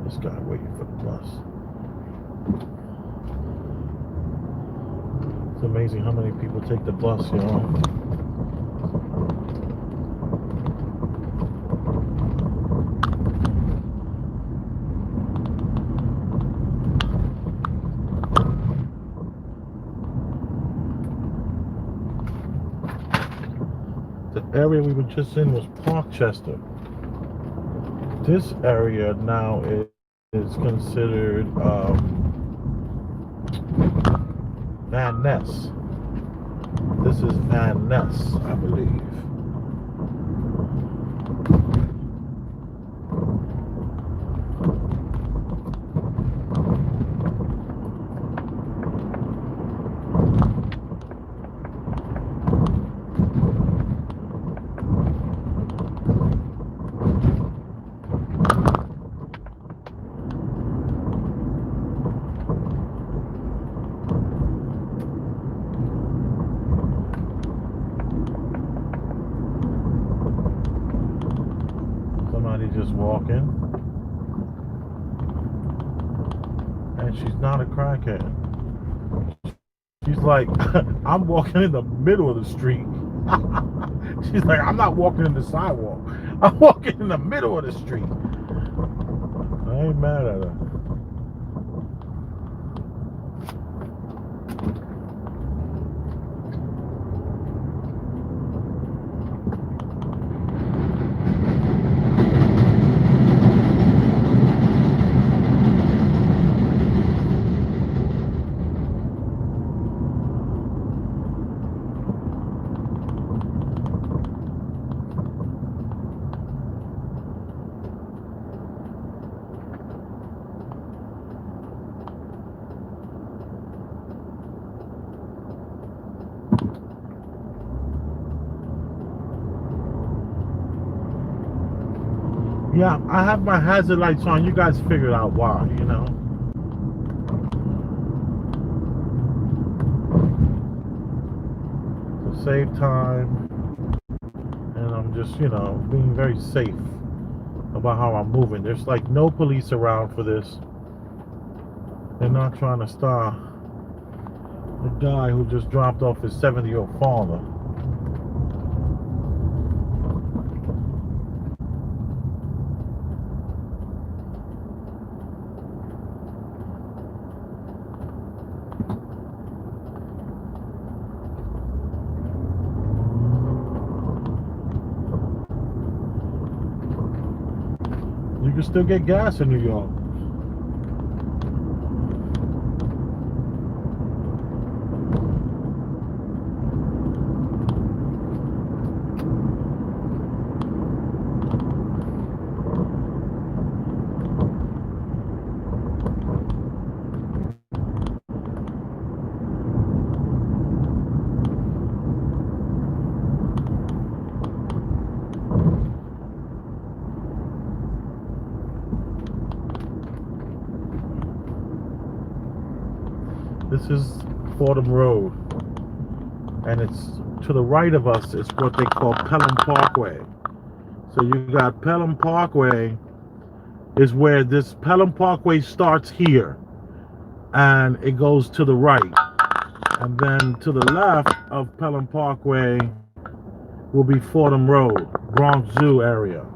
This guy waiting for the bus. It's amazing how many people take the bus, y'all. The area we were just in was Parkchester. This area now is considered Van Ness. This is Van Ness, I believe. Just walking, and she's not a crackhead. She's like, I'm walking in the middle of the street. She's like, I'm not walking in the sidewalk. I'm walking in the middle of the street. I ain't mad at her. Yeah, I have my hazard lights on. You guys figured out why, you know. To save time, and I'm just, you know, being very safe about how I'm moving. There's like no police around for this. They're not trying to stop the guy who just dropped off his 70-year-old father. You can still get gas in New York. This is Fordham Road, and it's to the right of us is what they call Pelham Parkway. So you got Pelham Parkway is where this Pelham Parkway starts here, and it goes to the right. And then to the left of Pelham Parkway will be Fordham Road, Bronx Zoo area.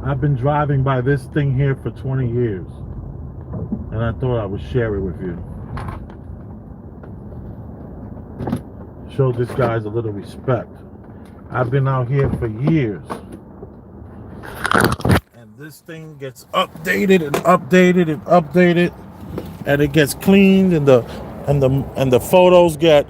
I've been driving by this thing here for 20 years, and I thought I would share it with you. Show this guy's a little respect. I've been out here for years, and this thing gets updated and updated and updated, and it gets cleaned, and the photos get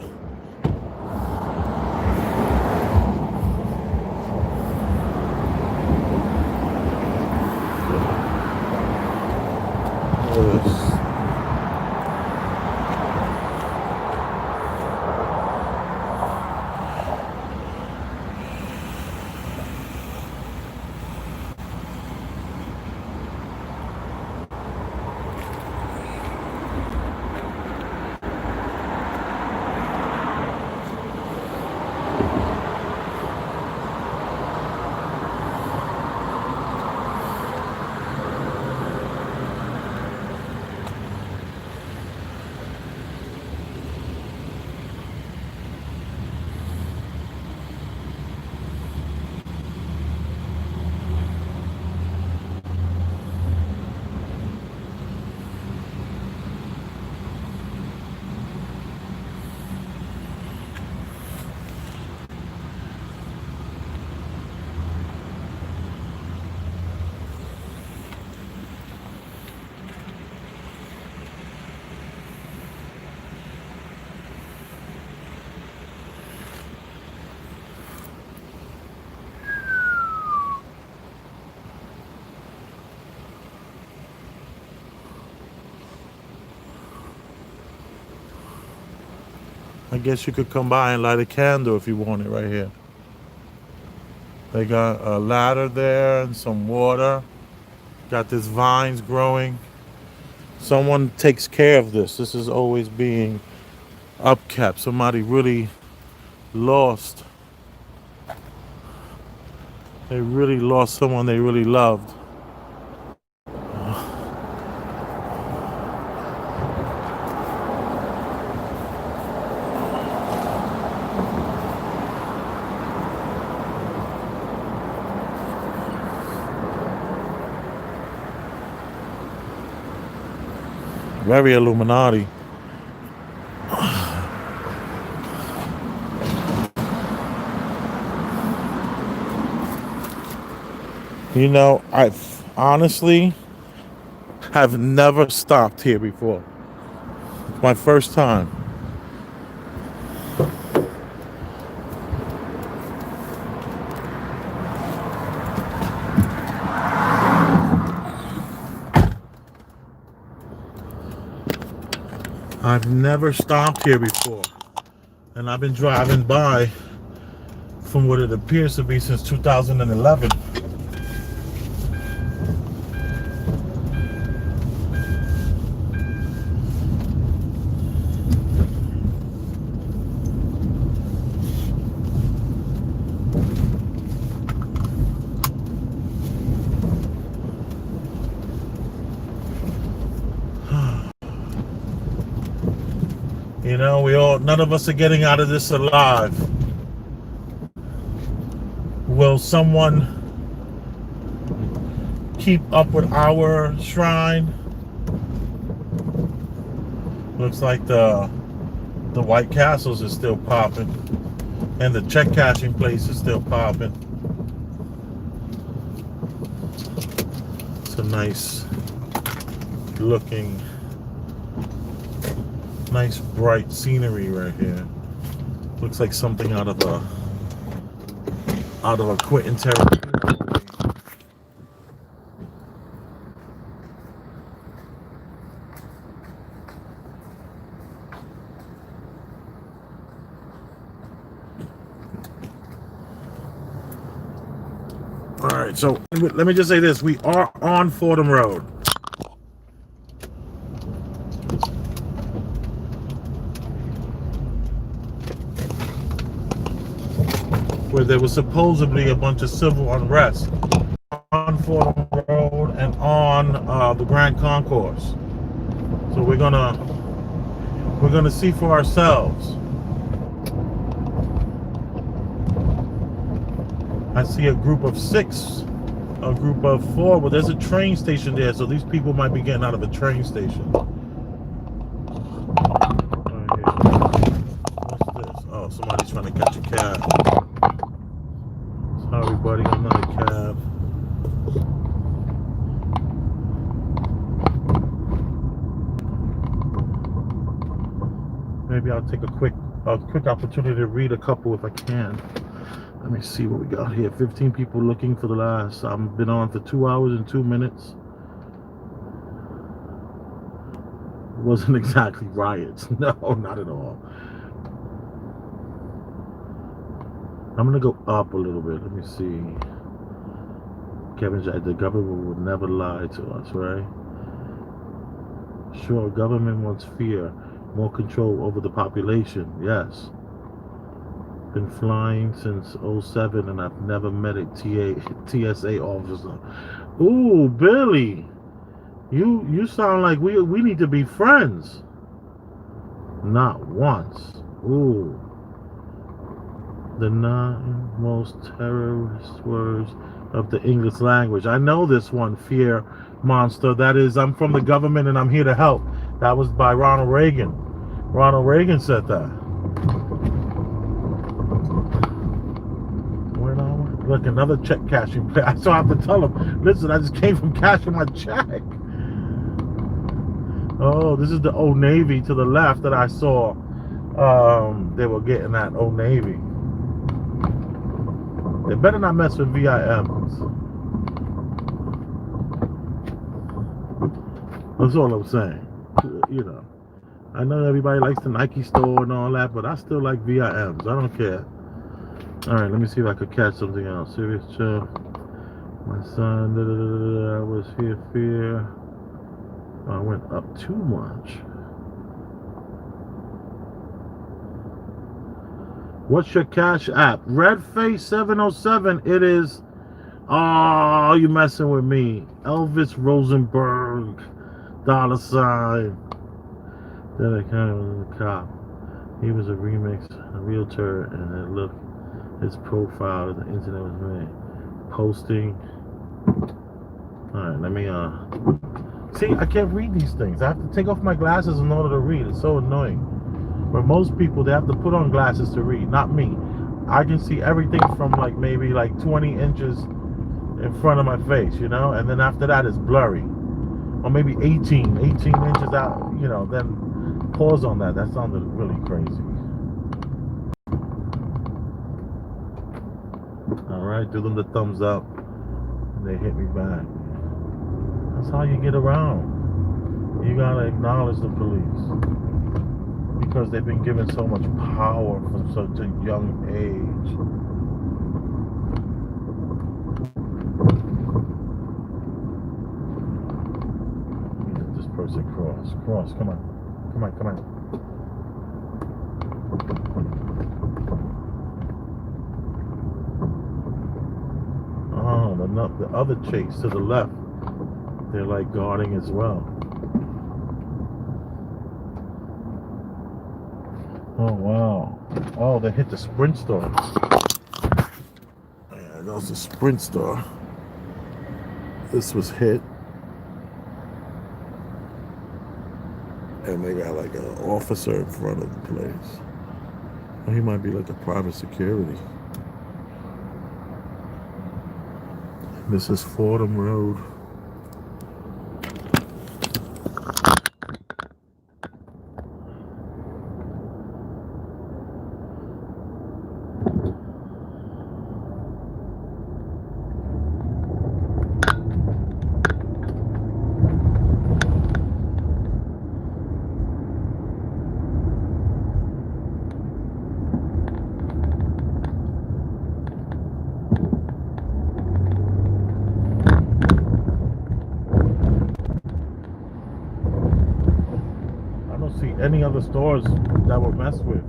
I guess you could come by and light a candle if you want it right here. They got a ladder there and some water. Got these vines growing. Someone takes care of this. This is always being upkept. Somebody really lost. They really lost someone they really loved. Very Illuminati. You know, I honestly have never stopped here before. It's my first time. I've never stopped here before. And I've been driving by from what it appears to be since 2011. You know, none of us are getting out of this alive. Will someone keep up with our shrine? Looks like the White Castles is still popping, and the check cashing place is still popping. It's a nice looking, nice bright scenery right here. Looks like something out of a Quentin Tarantino movie. All right, so let me just say this: we are on Fordham Road. Where there was supposedly a bunch of civil unrest on Fordham Road and on the Grand Concourse. So we're gonna see for ourselves. I see a group of 6, a group of 4, but there's a train station there, so these people might be getting out of a train station. Right here. What's this? Oh, somebody's trying to catch a cab. Sorry, buddy, I'm not a cab. Maybe I'll take a quick opportunity to read a couple if I can. Let me see what we got here. 15 people looking for the last. I've been on for 2 hours and 2 minutes. It wasn't exactly riots. No, not at all. I'm gonna go up a little bit. Let me see. Kevin said the government would never lie to us, right? Sure, government wants fear, more control over the population. Yes. Been flying since 07 and I've never met a TSA officer. Ooh, Billy. You sound like we need to be friends. Not once. Ooh. The 9 most terrorist words of the English language. I know this one, fear monster. That is, I'm from the government and I'm here to help. That was by Ronald Reagan. Ronald Reagan said that. Look, another check cashing place. I still have to tell them, listen, I just came from cashing my check. Oh, this is the Old Navy to the left that I saw. They were getting at Old Navy. They better not mess with VIMs. That's all I'm saying. You know, I know everybody likes the Nike store and all that, but I still like VIMs. I don't care. All right, let me see if I could catch something else. Serious chill. My son, I was here, fear. I went up too much. What's your cash app? Redface707. It is. Oh, you messing with me. Elvis Rosenberg. $. Then I kind of was a cop. He was a remix, a realtor, and it looked his profile. The internet was made. Posting. Alright, let me see, I can't read these things. I have to take off my glasses in order to read. It's so annoying. But most people, they have to put on glasses to read. Not me. I can see everything from like maybe like 20 inches in front of my face, you know, and then after that it's blurry. Or maybe 18 inches out, you know, then pause on that. That sounded really crazy. Alright, do them the thumbs up. And they hit me back. That's how you get around. You gotta acknowledge the police. Because they've been given so much power from such a young age. Let this person cross. Cross, come on. Come on, come on. Oh, the other chase to the left. They're like guarding as well. Oh, wow. Oh, they hit the Sprint store. Yeah, that was the Sprint store. This was hit. And they got like an officer in front of the place. Or he might be like a private security. This is Fordham Road. See any other stores that were messed with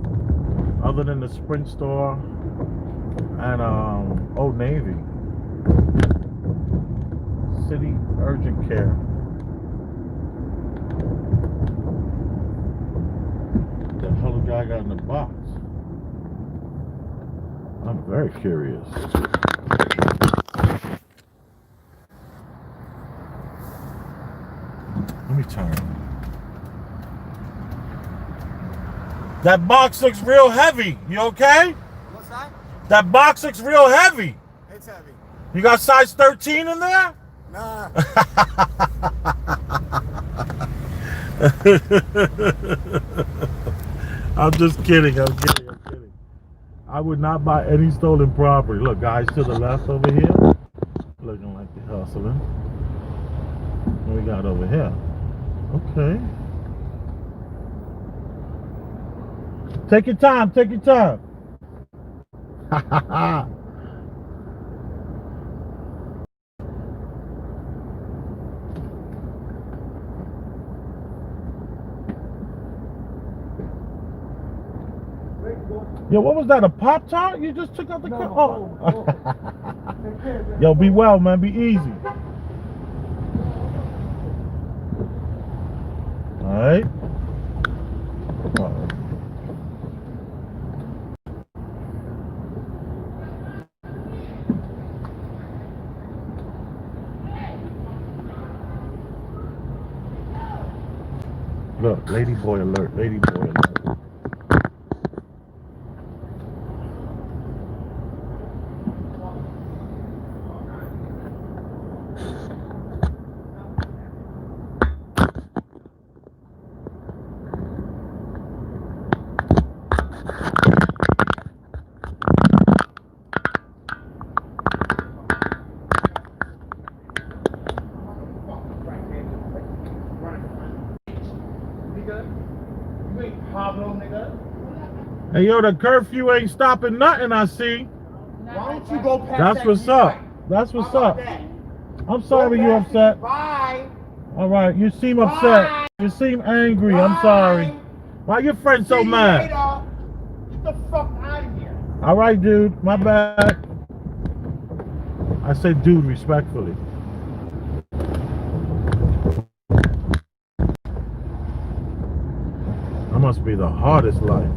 other than the Sprint store and Old Navy. City Urgent Care. The hell the guy got in the box? I'm very curious. Let me turn. That box looks real heavy. You okay? What's that? That box looks real heavy. It's heavy. You got size 13 in there? Nah. I'm just kidding. I'm kidding. I would not buy any stolen property. Look, guys to the left over here. Looking like they're hustling. What we got over here? Okay. Take your time. Take your time. Ha ha ha. Yo, what was that? A Pop-Tart? You just took out the car? Oh. Yo, be well, man. Be easy. All right. Look, lady boy alert. Lady boy alert. Hey, yo, the curfew ain't stopping nothing, I see. Why don't you go past That's that what's green up. light? That's what's How about up. that? I'm sorry you upset. Bye. All right, you seem upset. You seem angry. I'm sorry. Why your friend so mad? Get the fuck out of here. All right, dude. My bad. I say dude respectfully. That must be the hardest life.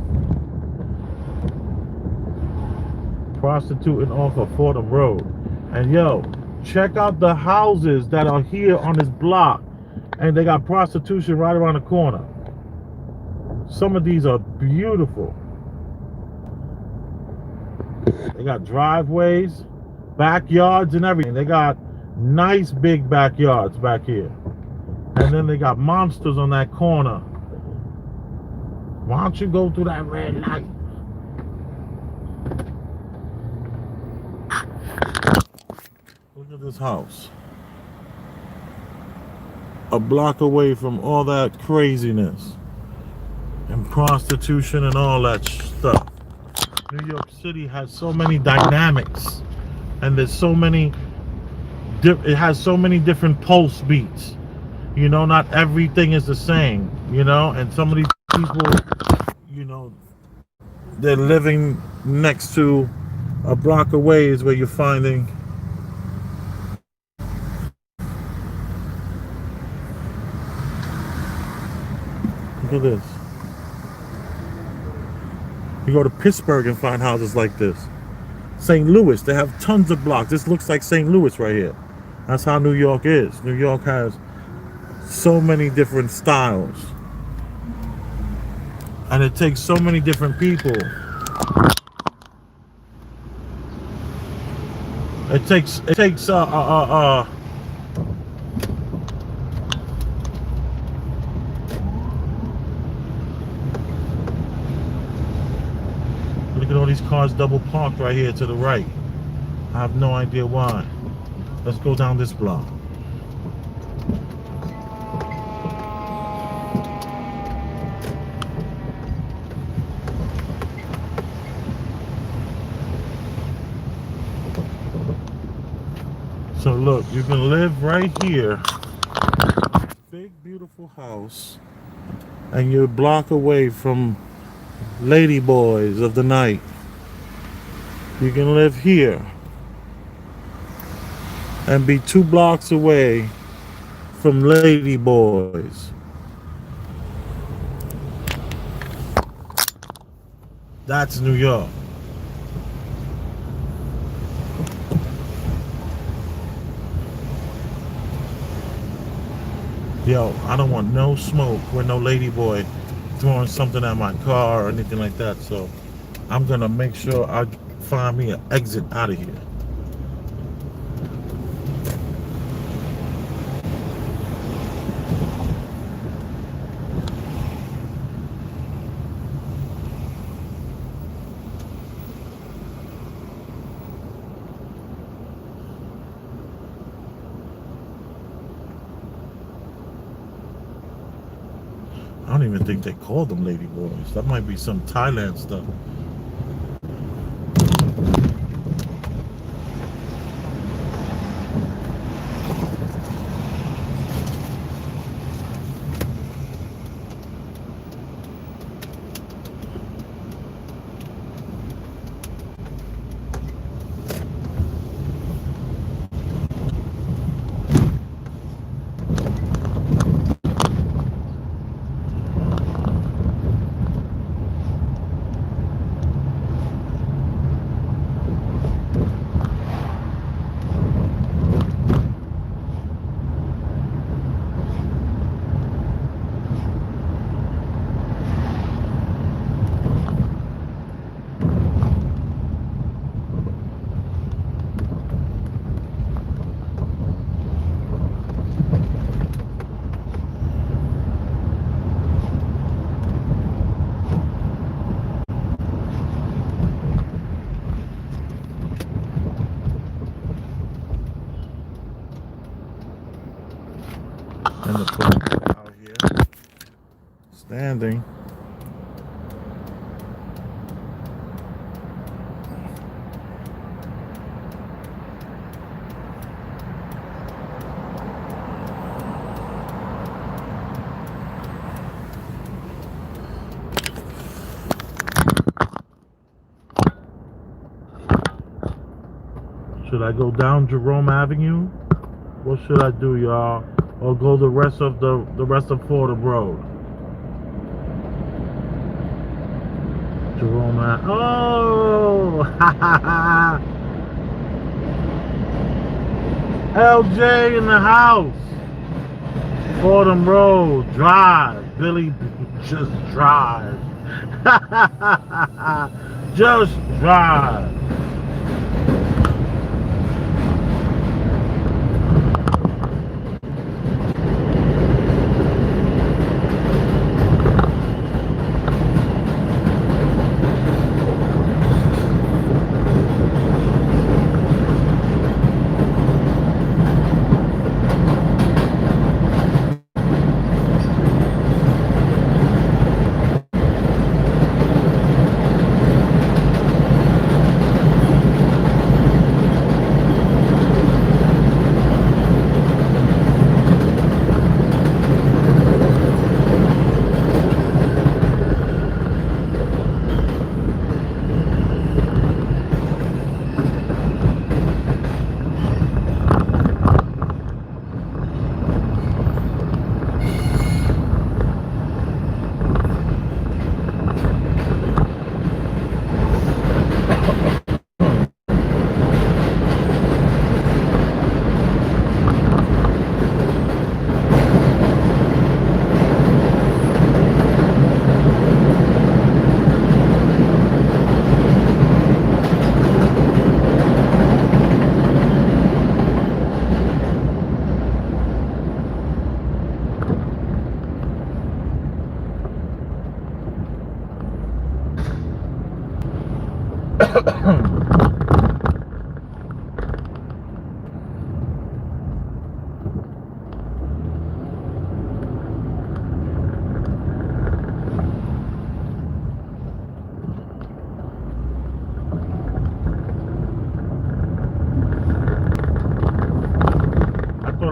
Prostituting off of Fordham Road. And yo, check out the houses that are here on this block. And they got prostitution right around the corner. Some of these are beautiful. They got driveways, backyards, and everything. They got nice big backyards back here. And then they got monsters on that corner. Why don't you go through that red light? Look at this house. A block away from all that craziness and prostitution and all that stuff. New York City has so many dynamics, and there's so many. It has so many different pulse beats. You know, not everything is the same. You know, and some of these people, you know, they're living next to a block away is where you're finding. Look at this. You go to Pittsburgh and find houses like this. St. Louis, they have tons of blocks. This looks like St. Louis right here. That's how New York is. New York has so many different styles. And it takes so many different people. It takes look at all these cars double parked right here to the right. I have no idea why. Let's go down this block. So look, you can live right here. Big, beautiful house. And you're a block away from lady boys of the night. You can live here and be 2 blocks away from lady boys. That's New York. Yo, I don't want no smoke with no lady boy throwing something at my car or anything like that. So I'm gonna make sure I find me an exit out of here. I don't even think they call them lady boys. That might be some Thailand stuff. And the police out here standing. Should I go down Jerome Avenue? What should I do, y'all? Or go the rest of Fordham Road? Jerome Avenue. Oh, LJ in the house. Fordham Road, drive. Billy, just drive. Just drive.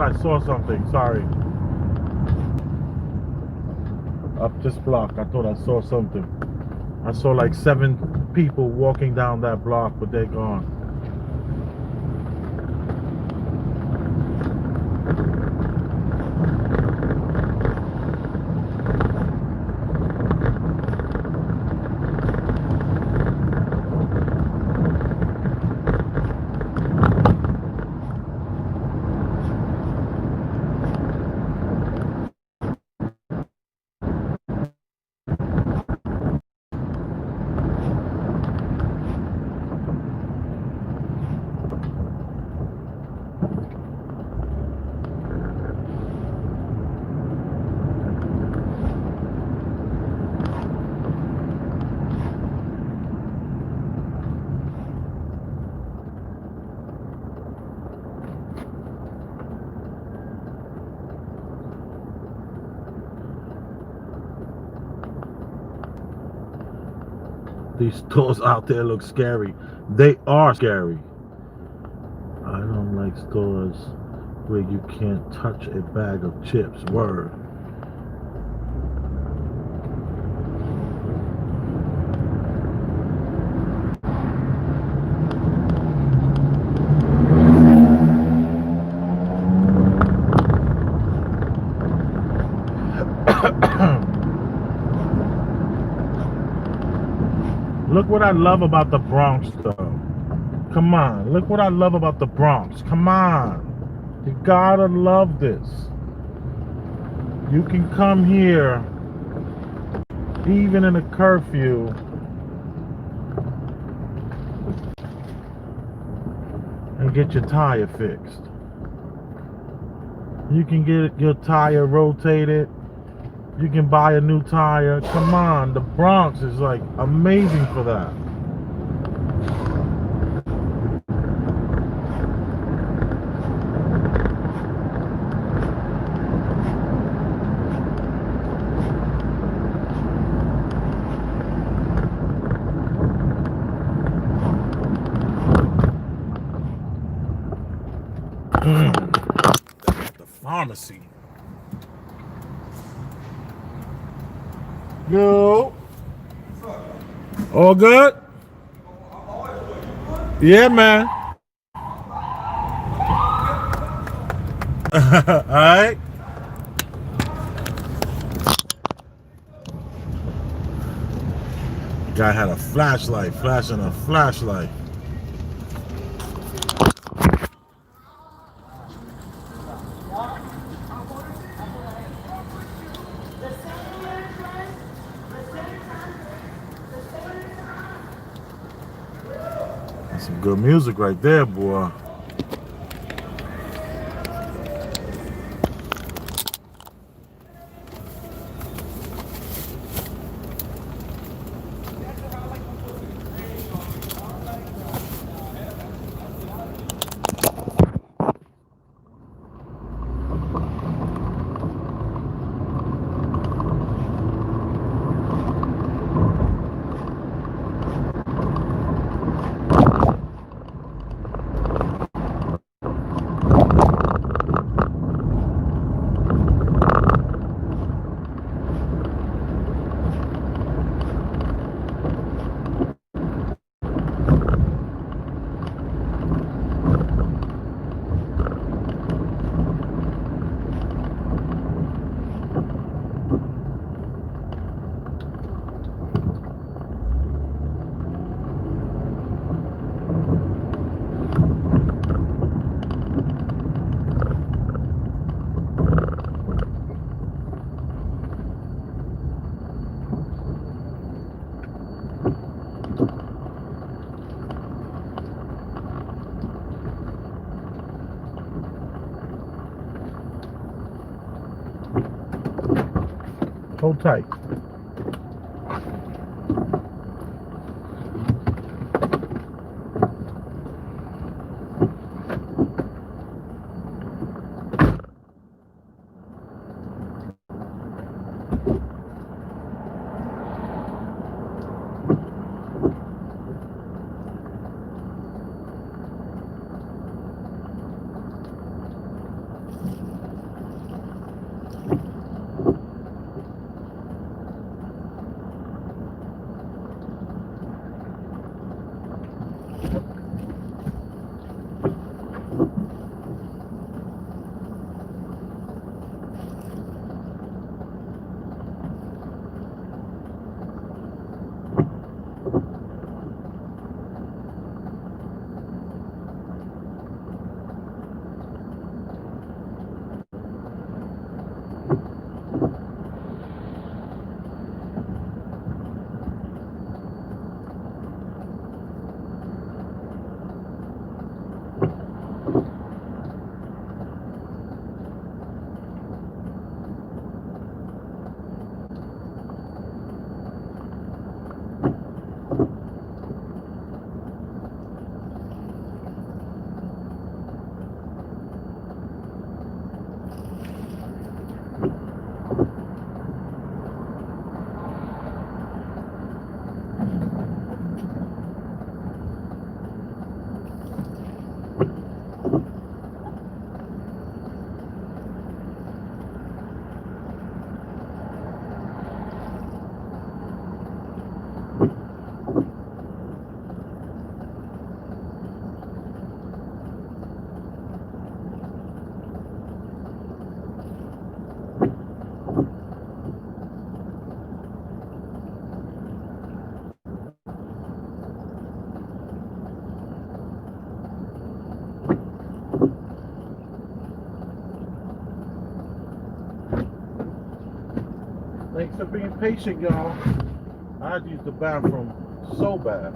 I saw something, sorry. Up this block, I thought I saw something. I saw like 7 people walking down that block, but they're gone. These stores out there look scary. They are scary. I don't like stores where you can't touch a bag of chips. Word. Look what I love about the Bronx, though. Come on, look what I love about the Bronx. Come on. You gotta love this. You can come here, even in a curfew, and get your tire fixed. You can get your tire rotated. You can buy a new tire. Come on, the Bronx is like amazing for that. The pharmacy. Yo. All good? Yeah, man. Alright? Guy had a flashlight, flashing a flashlight. That's some good music right there, boy. Hold tight. Thanks for being patient, y'all. I had to use the bathroom so bad.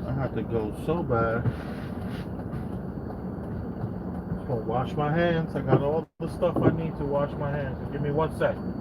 I had to go so bad. Just gonna wash my hands. I got all the stuff I need to wash my hands. Give me 1 second.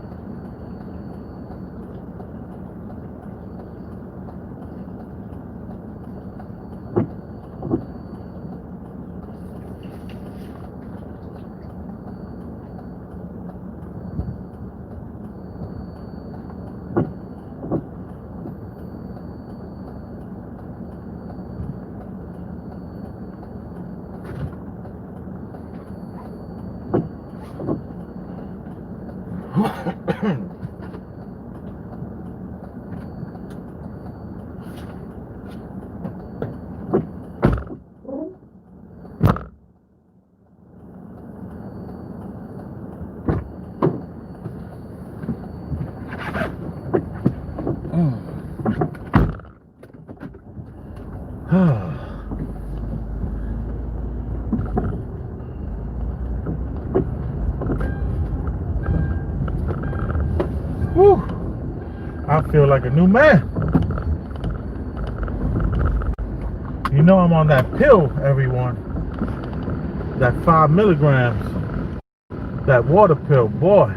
Whew. I feel like a new man. You know I'm on that pill, everyone. That 5 milligrams. That water pill, boy.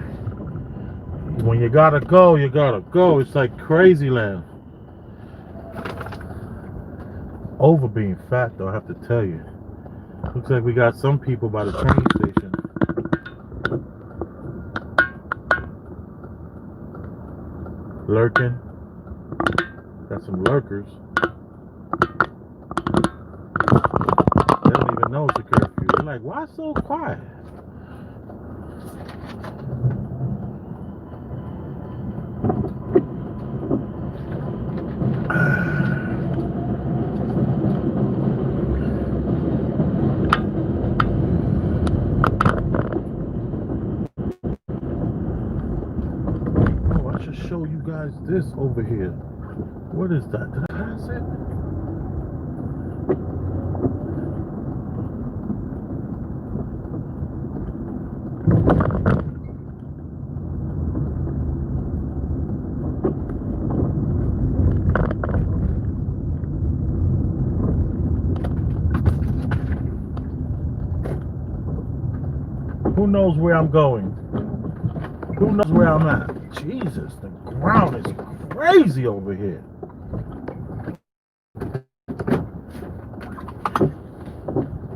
When you gotta go, you gotta go. It's like crazy land. Over being fat, though, I have to tell you. Looks like we got some people by the train station. Lurking. Got some lurkers. They don't even know it's a curfew. They're like, why so quiet? Oh, I should show you guys this over here. What is that? Did I pass it? Who knows where I'm going? Who knows where I'm at? Jesus, the ground is crazy over here.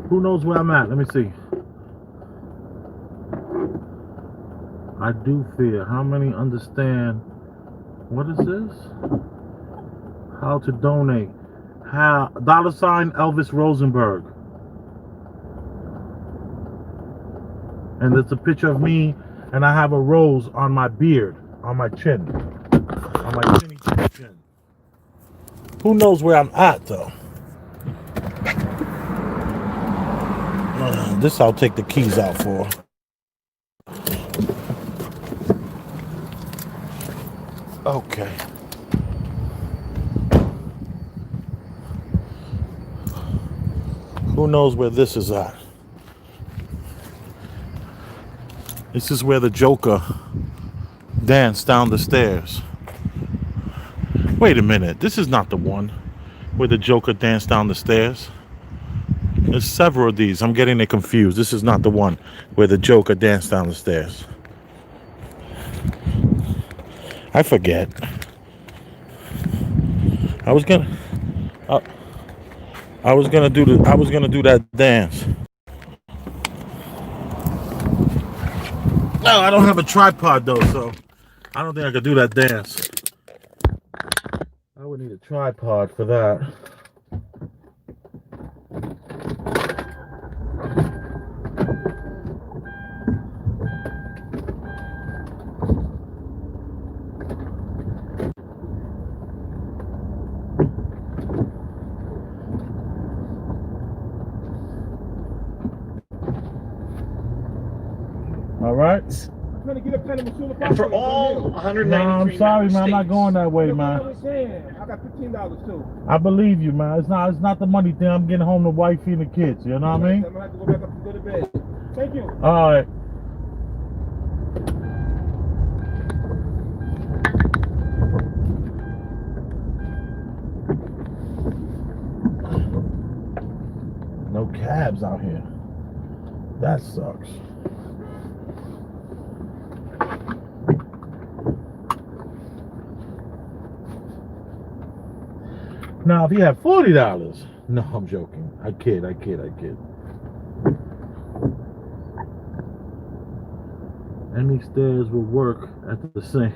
Who knows where I'm at? Let me see. I do fear. How many understand? What is this? How to donate. How $sign Elvis Rosenberg. And there's a picture of me, and I have a rose on my beard, on my chin. On my chinny chin. Who knows where I'm at, though? This I'll take the keys out for. Okay. Who knows where this is at? This is where the Joker danced down the stairs. Wait a minute. This is not the one where the Joker danced down the stairs. There's several of these. I'm getting it confused. This is not the one where the Joker danced down the stairs. I forget. I was gonna do that dance. No, I don't have a tripod though, so I don't think I could do that dance. I would need a tripod for that. All right. And for all 193 No, I'm sorry, man. I'm not states. going that way, I man. got $15 too. I believe you, man. It's not the money thing. I'm getting home to wifey and the kids. You know what I mean? I'm gonna have to go back up and go to bed. Thank you. All right. No cabs out here. That sucks. Now, if you have $40, no, I'm joking. I kid. Any stairs will work at the same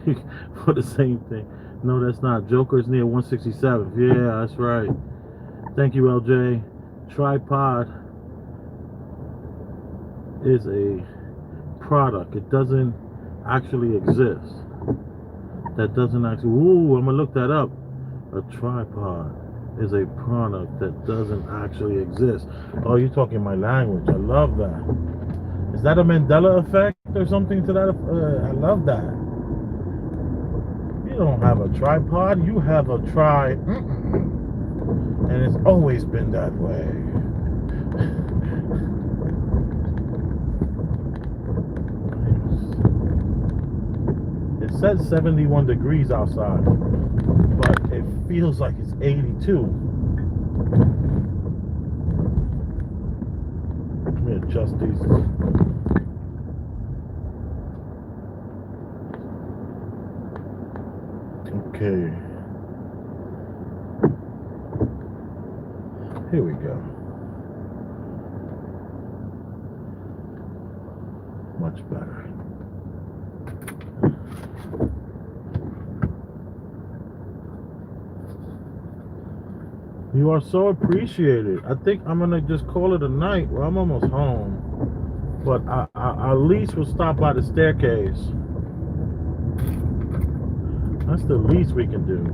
for the same thing. No, that's not. Joker's near 167th. Yeah, that's right. Thank you, LJ. Tripod is a product. It doesn't actually exist. That doesn't actually. Ooh, I'm gonna look that up. A tripod is a product that doesn't actually exist. Oh, you're talking my language. I love that. Is that a Mandela effect or something to that? I love that. You don't have a tripod. You have a and it's always been that way. It says 71 degrees outside, but it feels like it's 82. Let me adjust these. Okay. Here we go. Much better. You are so appreciated. I think I'm gonna just call it a night. Well, I'm almost home, but I at least will stop by the staircase. That's the least we can do.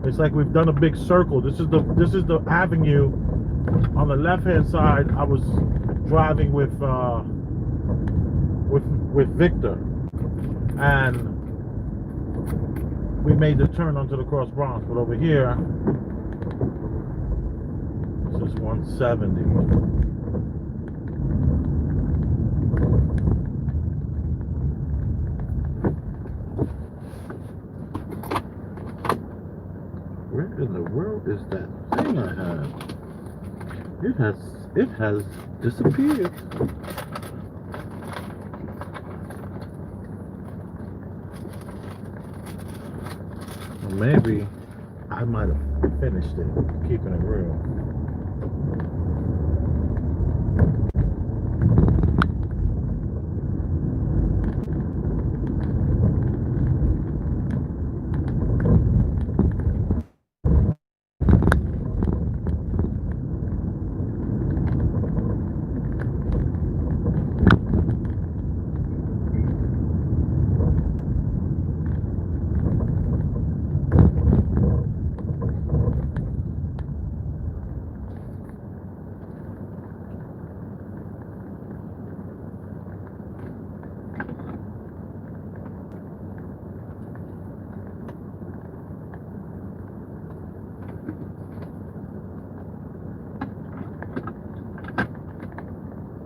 It's like we've done a big circle. This is the avenue on the left-hand side. I was driving with Victor, and we made the turn onto the Cross Bronx. But over here, this is 170. Where in the world is that thing I had? It has disappeared. Or maybe I might have finished it, keeping it real.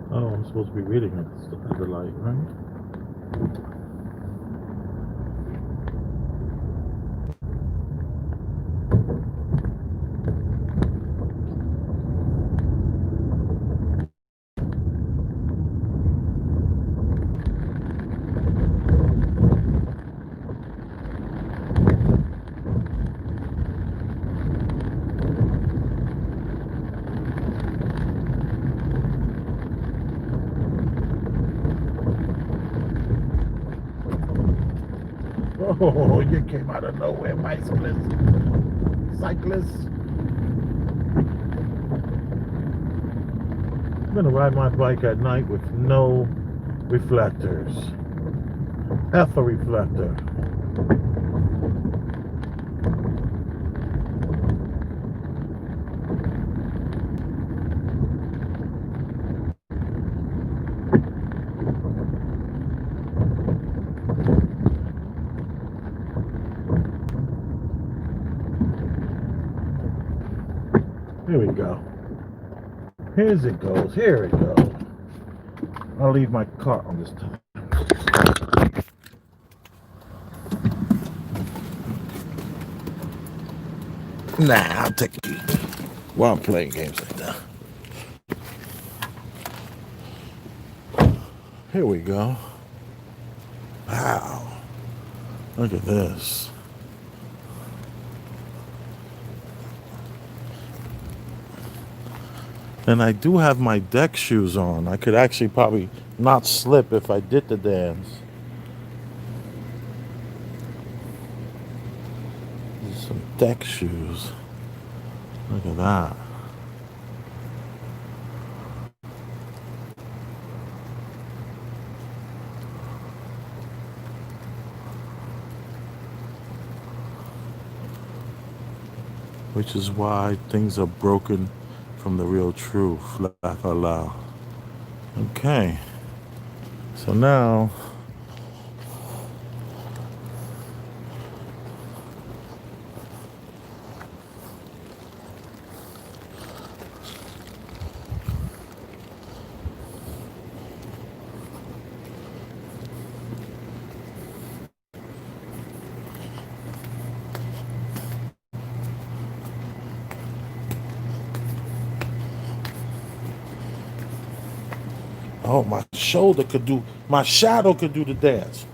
Oh, I'm supposed to be reading at the light, right? Oh, you came out of nowhere, bicyclist. Cyclist. I'm gonna ride my bike at night with no reflectors. F a reflector. Here we go. Here it goes. Here it goes. I'll leave my car on this time. Nah, I'll take it while I'm playing games like that. Here we go. Wow. Look at this. And I do have my deck shoes on. I could actually probably not slip if I did the dance. Some deck shoes. Look at that. Which is why things are broken from the real truth. Laugh out loud. Okay. So now Oh, my shoulder could do, my shadow could do the dance.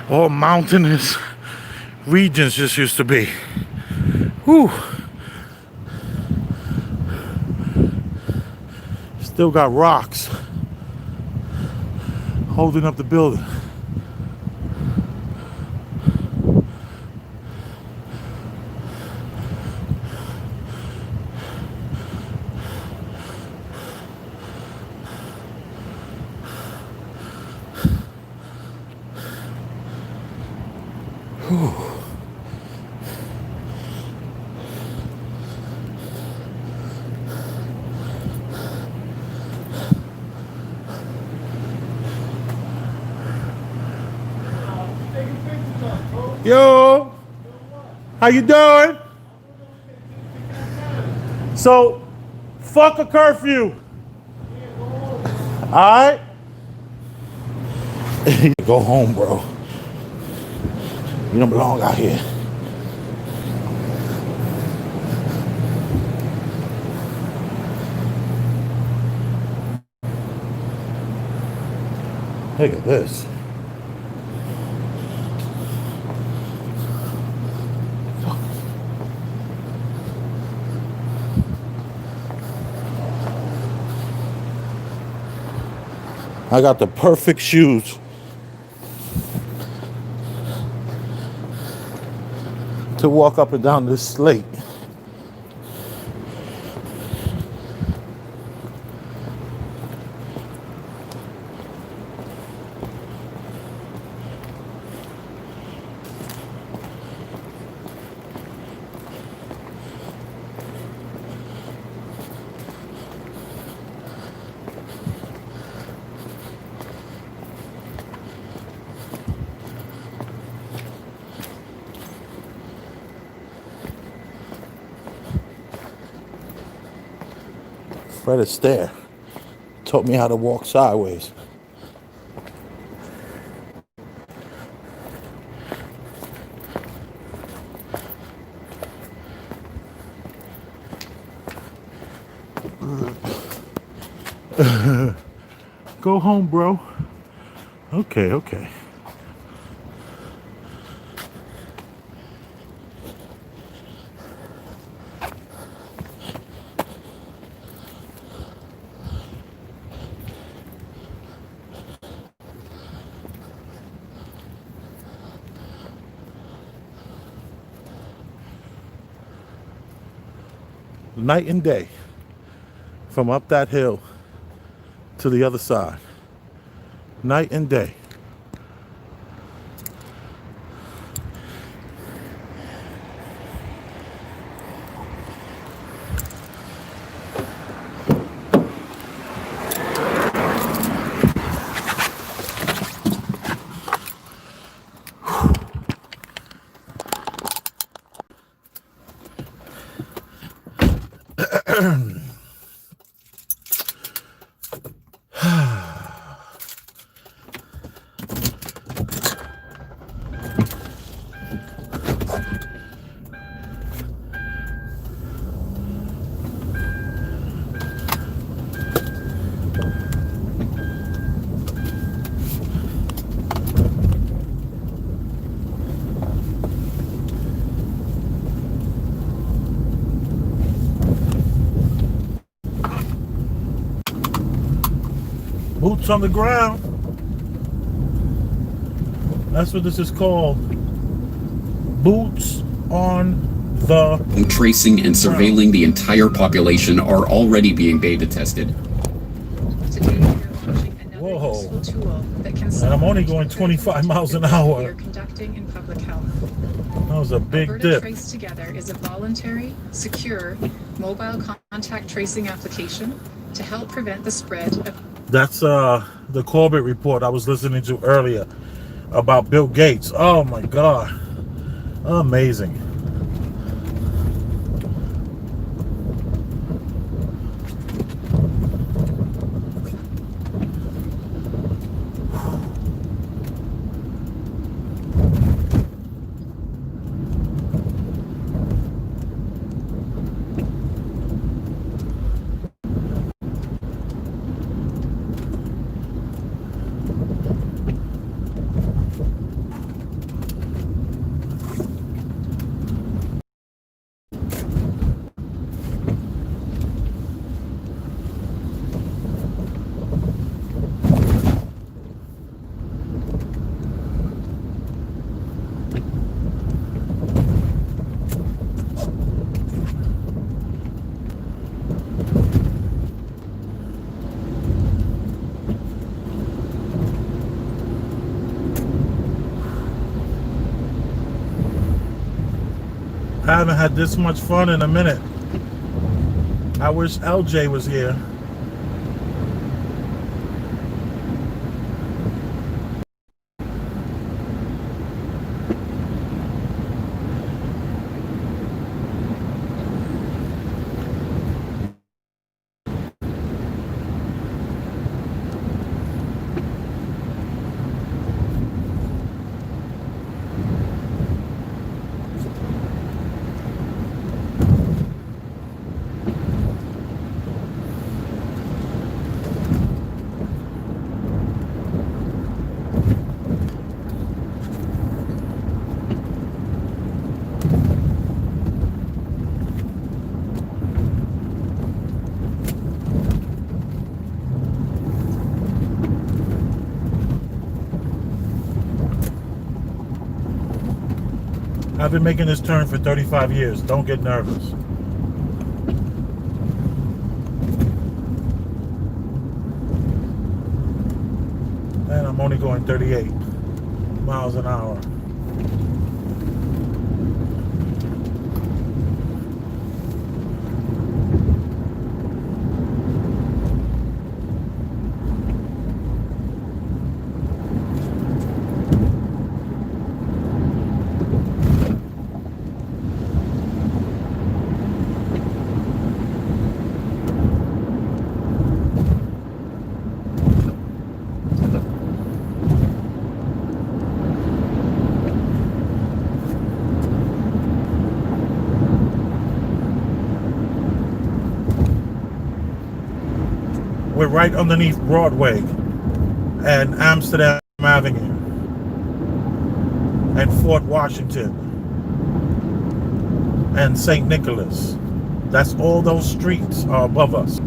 All mountainous regions just used to be. Whew. Still got rocks holding up the building. Yo, how you doing? So, fuck a curfew. All right? Go home, bro. You don't belong out here. Look at this. I got the perfect shoes to walk up and down this slate. Fred Astaire taught me how to walk sideways. Go home, bro. Okay, okay. night and day, from up that hill to the other side. Night and day. Boots on the ground. That's what this is called. Boots on the tracing and surveilling the entire population are already being beta tested. Today, we're launching another Whoa. useful tool that can And I'm only going 25 miles an hour. we are conducting in public health. That was a big Alberta dip. Trace Together is a voluntary, secure, mobile contact tracing application to help prevent the spread of. That's the Corbett report I was listening to earlier about Bill Gates. Oh my God. Amazing. I haven't had this much fun in a minute. I wish LJ was here. I've been making this turn for 35 years. Don't get nervous. And I'm only going 38 miles an hour. We're right underneath Broadway and Amsterdam Avenue and Fort Washington and St. Nicholas. That's all those streets are above us.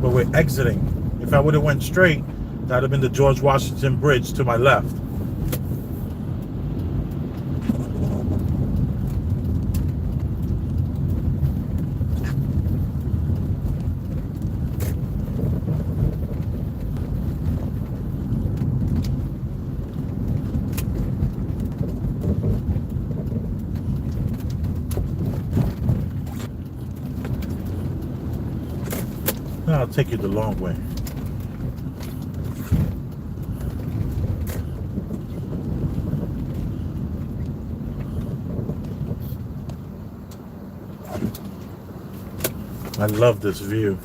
But we're exiting. If I would have went straight, that would have been the George Washington Bridge to my left. I'll take you the long way. I love this view.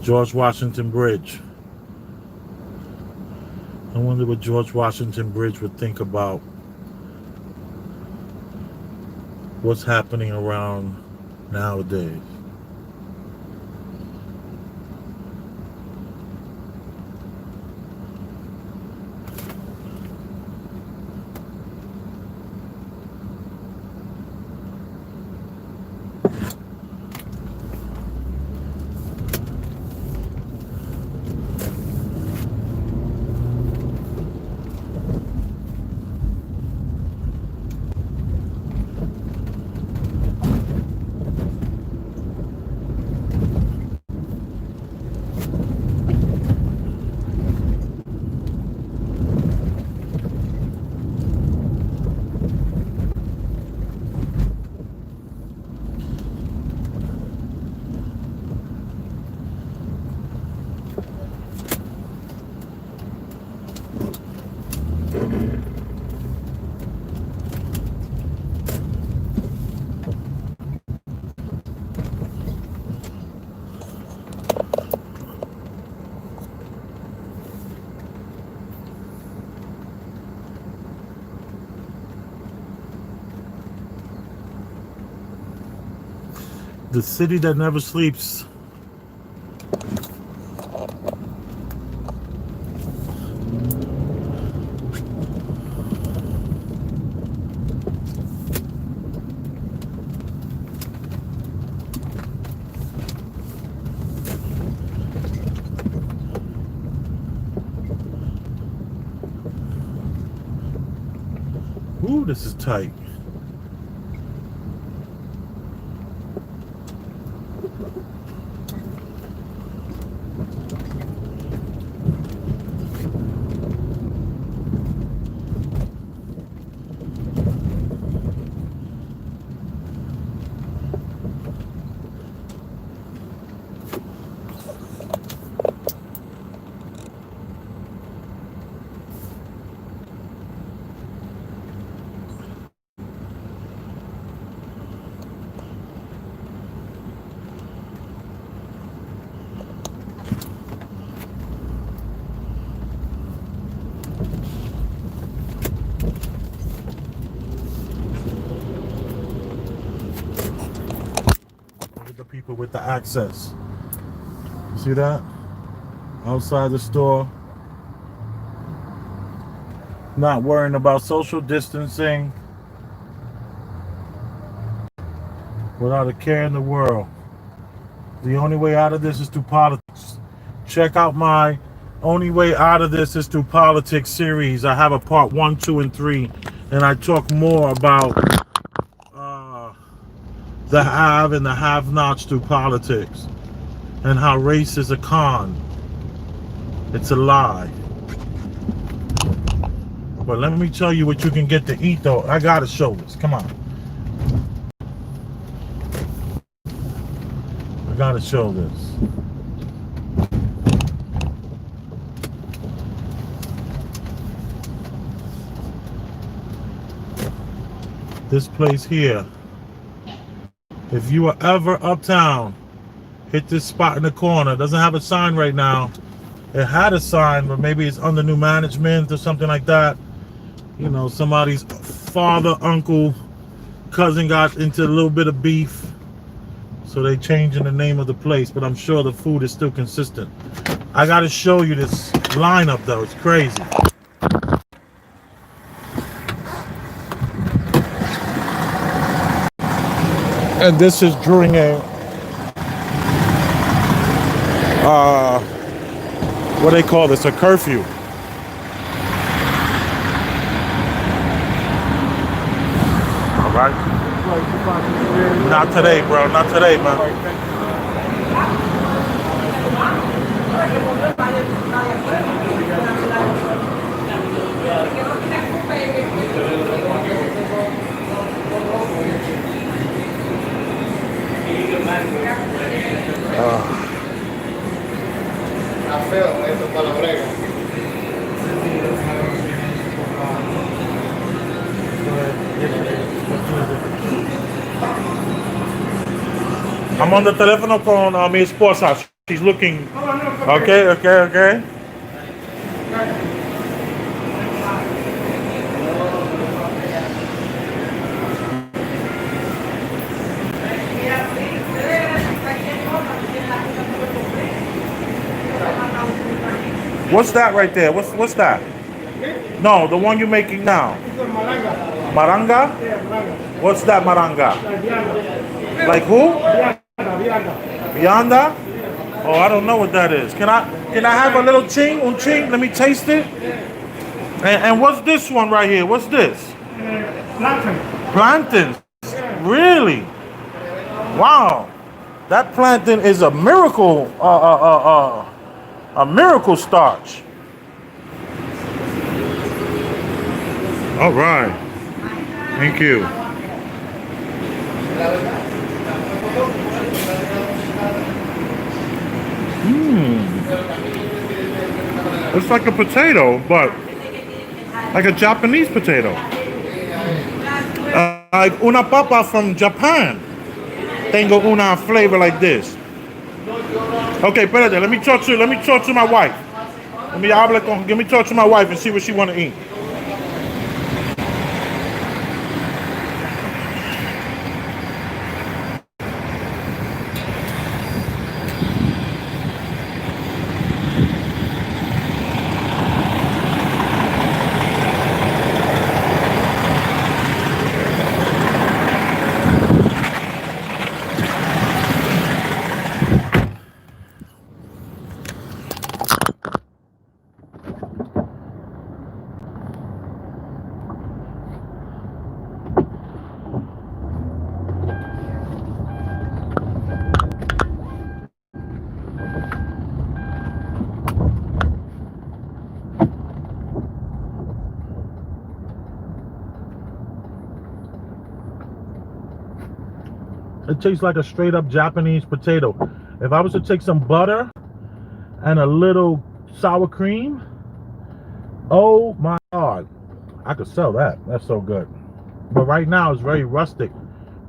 George Washington Bridge. I wonder what George Washington Bridge would think about what's happening around nowadays. The city that never sleeps. Ooh, this is tight. The people with the access. See that? Outside the store. Not worrying about social distancing. Without a care in the world. The only way out of this is through politics. Check out my Only Way Out of This is Through Politics series. I have a part 1, 2, and 3. And I talk more about the have and the have-nots through politics, and how race is a con. It's a lie. But let me tell you what you can get to eat, though. I gotta show this. Come on. I gotta show this. This place here. If you are ever uptown, hit this spot in the corner. It doesn't have a sign right now. It had a sign, but maybe it's under new management or something like that. You know, somebody's father, uncle, cousin got into a little bit of beef. So they changing the name of the place, but I'm sure the food is still consistent. I gotta show you this lineup though, it's crazy. And this is during a what do they call this? A curfew. All right. Not today, bro. Not today, man. Está feo esto para la brega. I'm on the teléfono con mi esposa. She's looking. Okay. What's that right there? What's that? No, the one you're making now. Maranga? What's that maranga? Like who? Vianda? Oh, I don't know what that is. Can I have a little ching? Un ching? Let me taste it. And what's this one right here? What's this? Plantains. Really? Wow. That plantain is a miracle. A miracle starch. All right. Thank you. It's like a potato, but like a Japanese potato. Like una papa from Japan. Tengo una flavor like this. Okay, espérate, let me talk to my wife. Let me talk to my wife and see what she want to eat. It tastes like a straight up Japanese potato. If I was to take some butter and a little sour cream, oh my God, I could sell that. That's so good. But right now it's very rustic.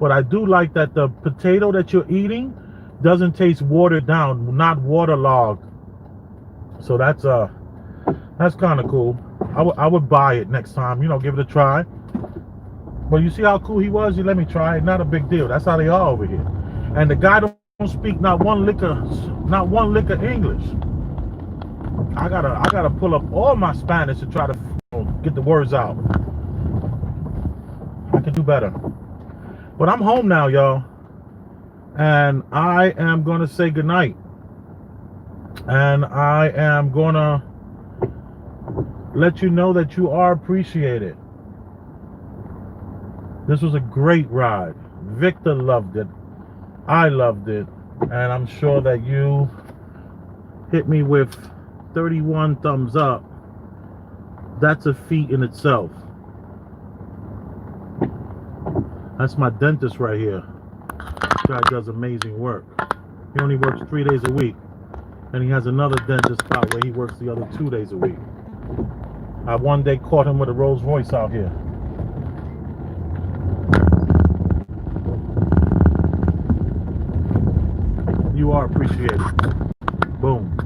But I do like that the potato that you're eating doesn't taste watered down, not waterlogged. So that's kind of cool. I would buy it next time, give it a try. But you see how cool he was? He let me try it. Not a big deal. That's how they are over here. And the guy don't speak not one lick of English. I gotta pull up all my Spanish to try to get the words out. I can do better. But I'm home now, y'all. And I am gonna say goodnight. And I am gonna let you know that you are appreciated. This was a great ride. Victor loved it. I loved it. And I'm sure that you hit me with 31 thumbs up. That's a feat in itself. That's my dentist right here. This guy does amazing work. He only works 3 days a week. And he has another dentist spot where he works the other 2 days a week. I one day caught him with a Rolls Royce out here. You are appreciated. Boom.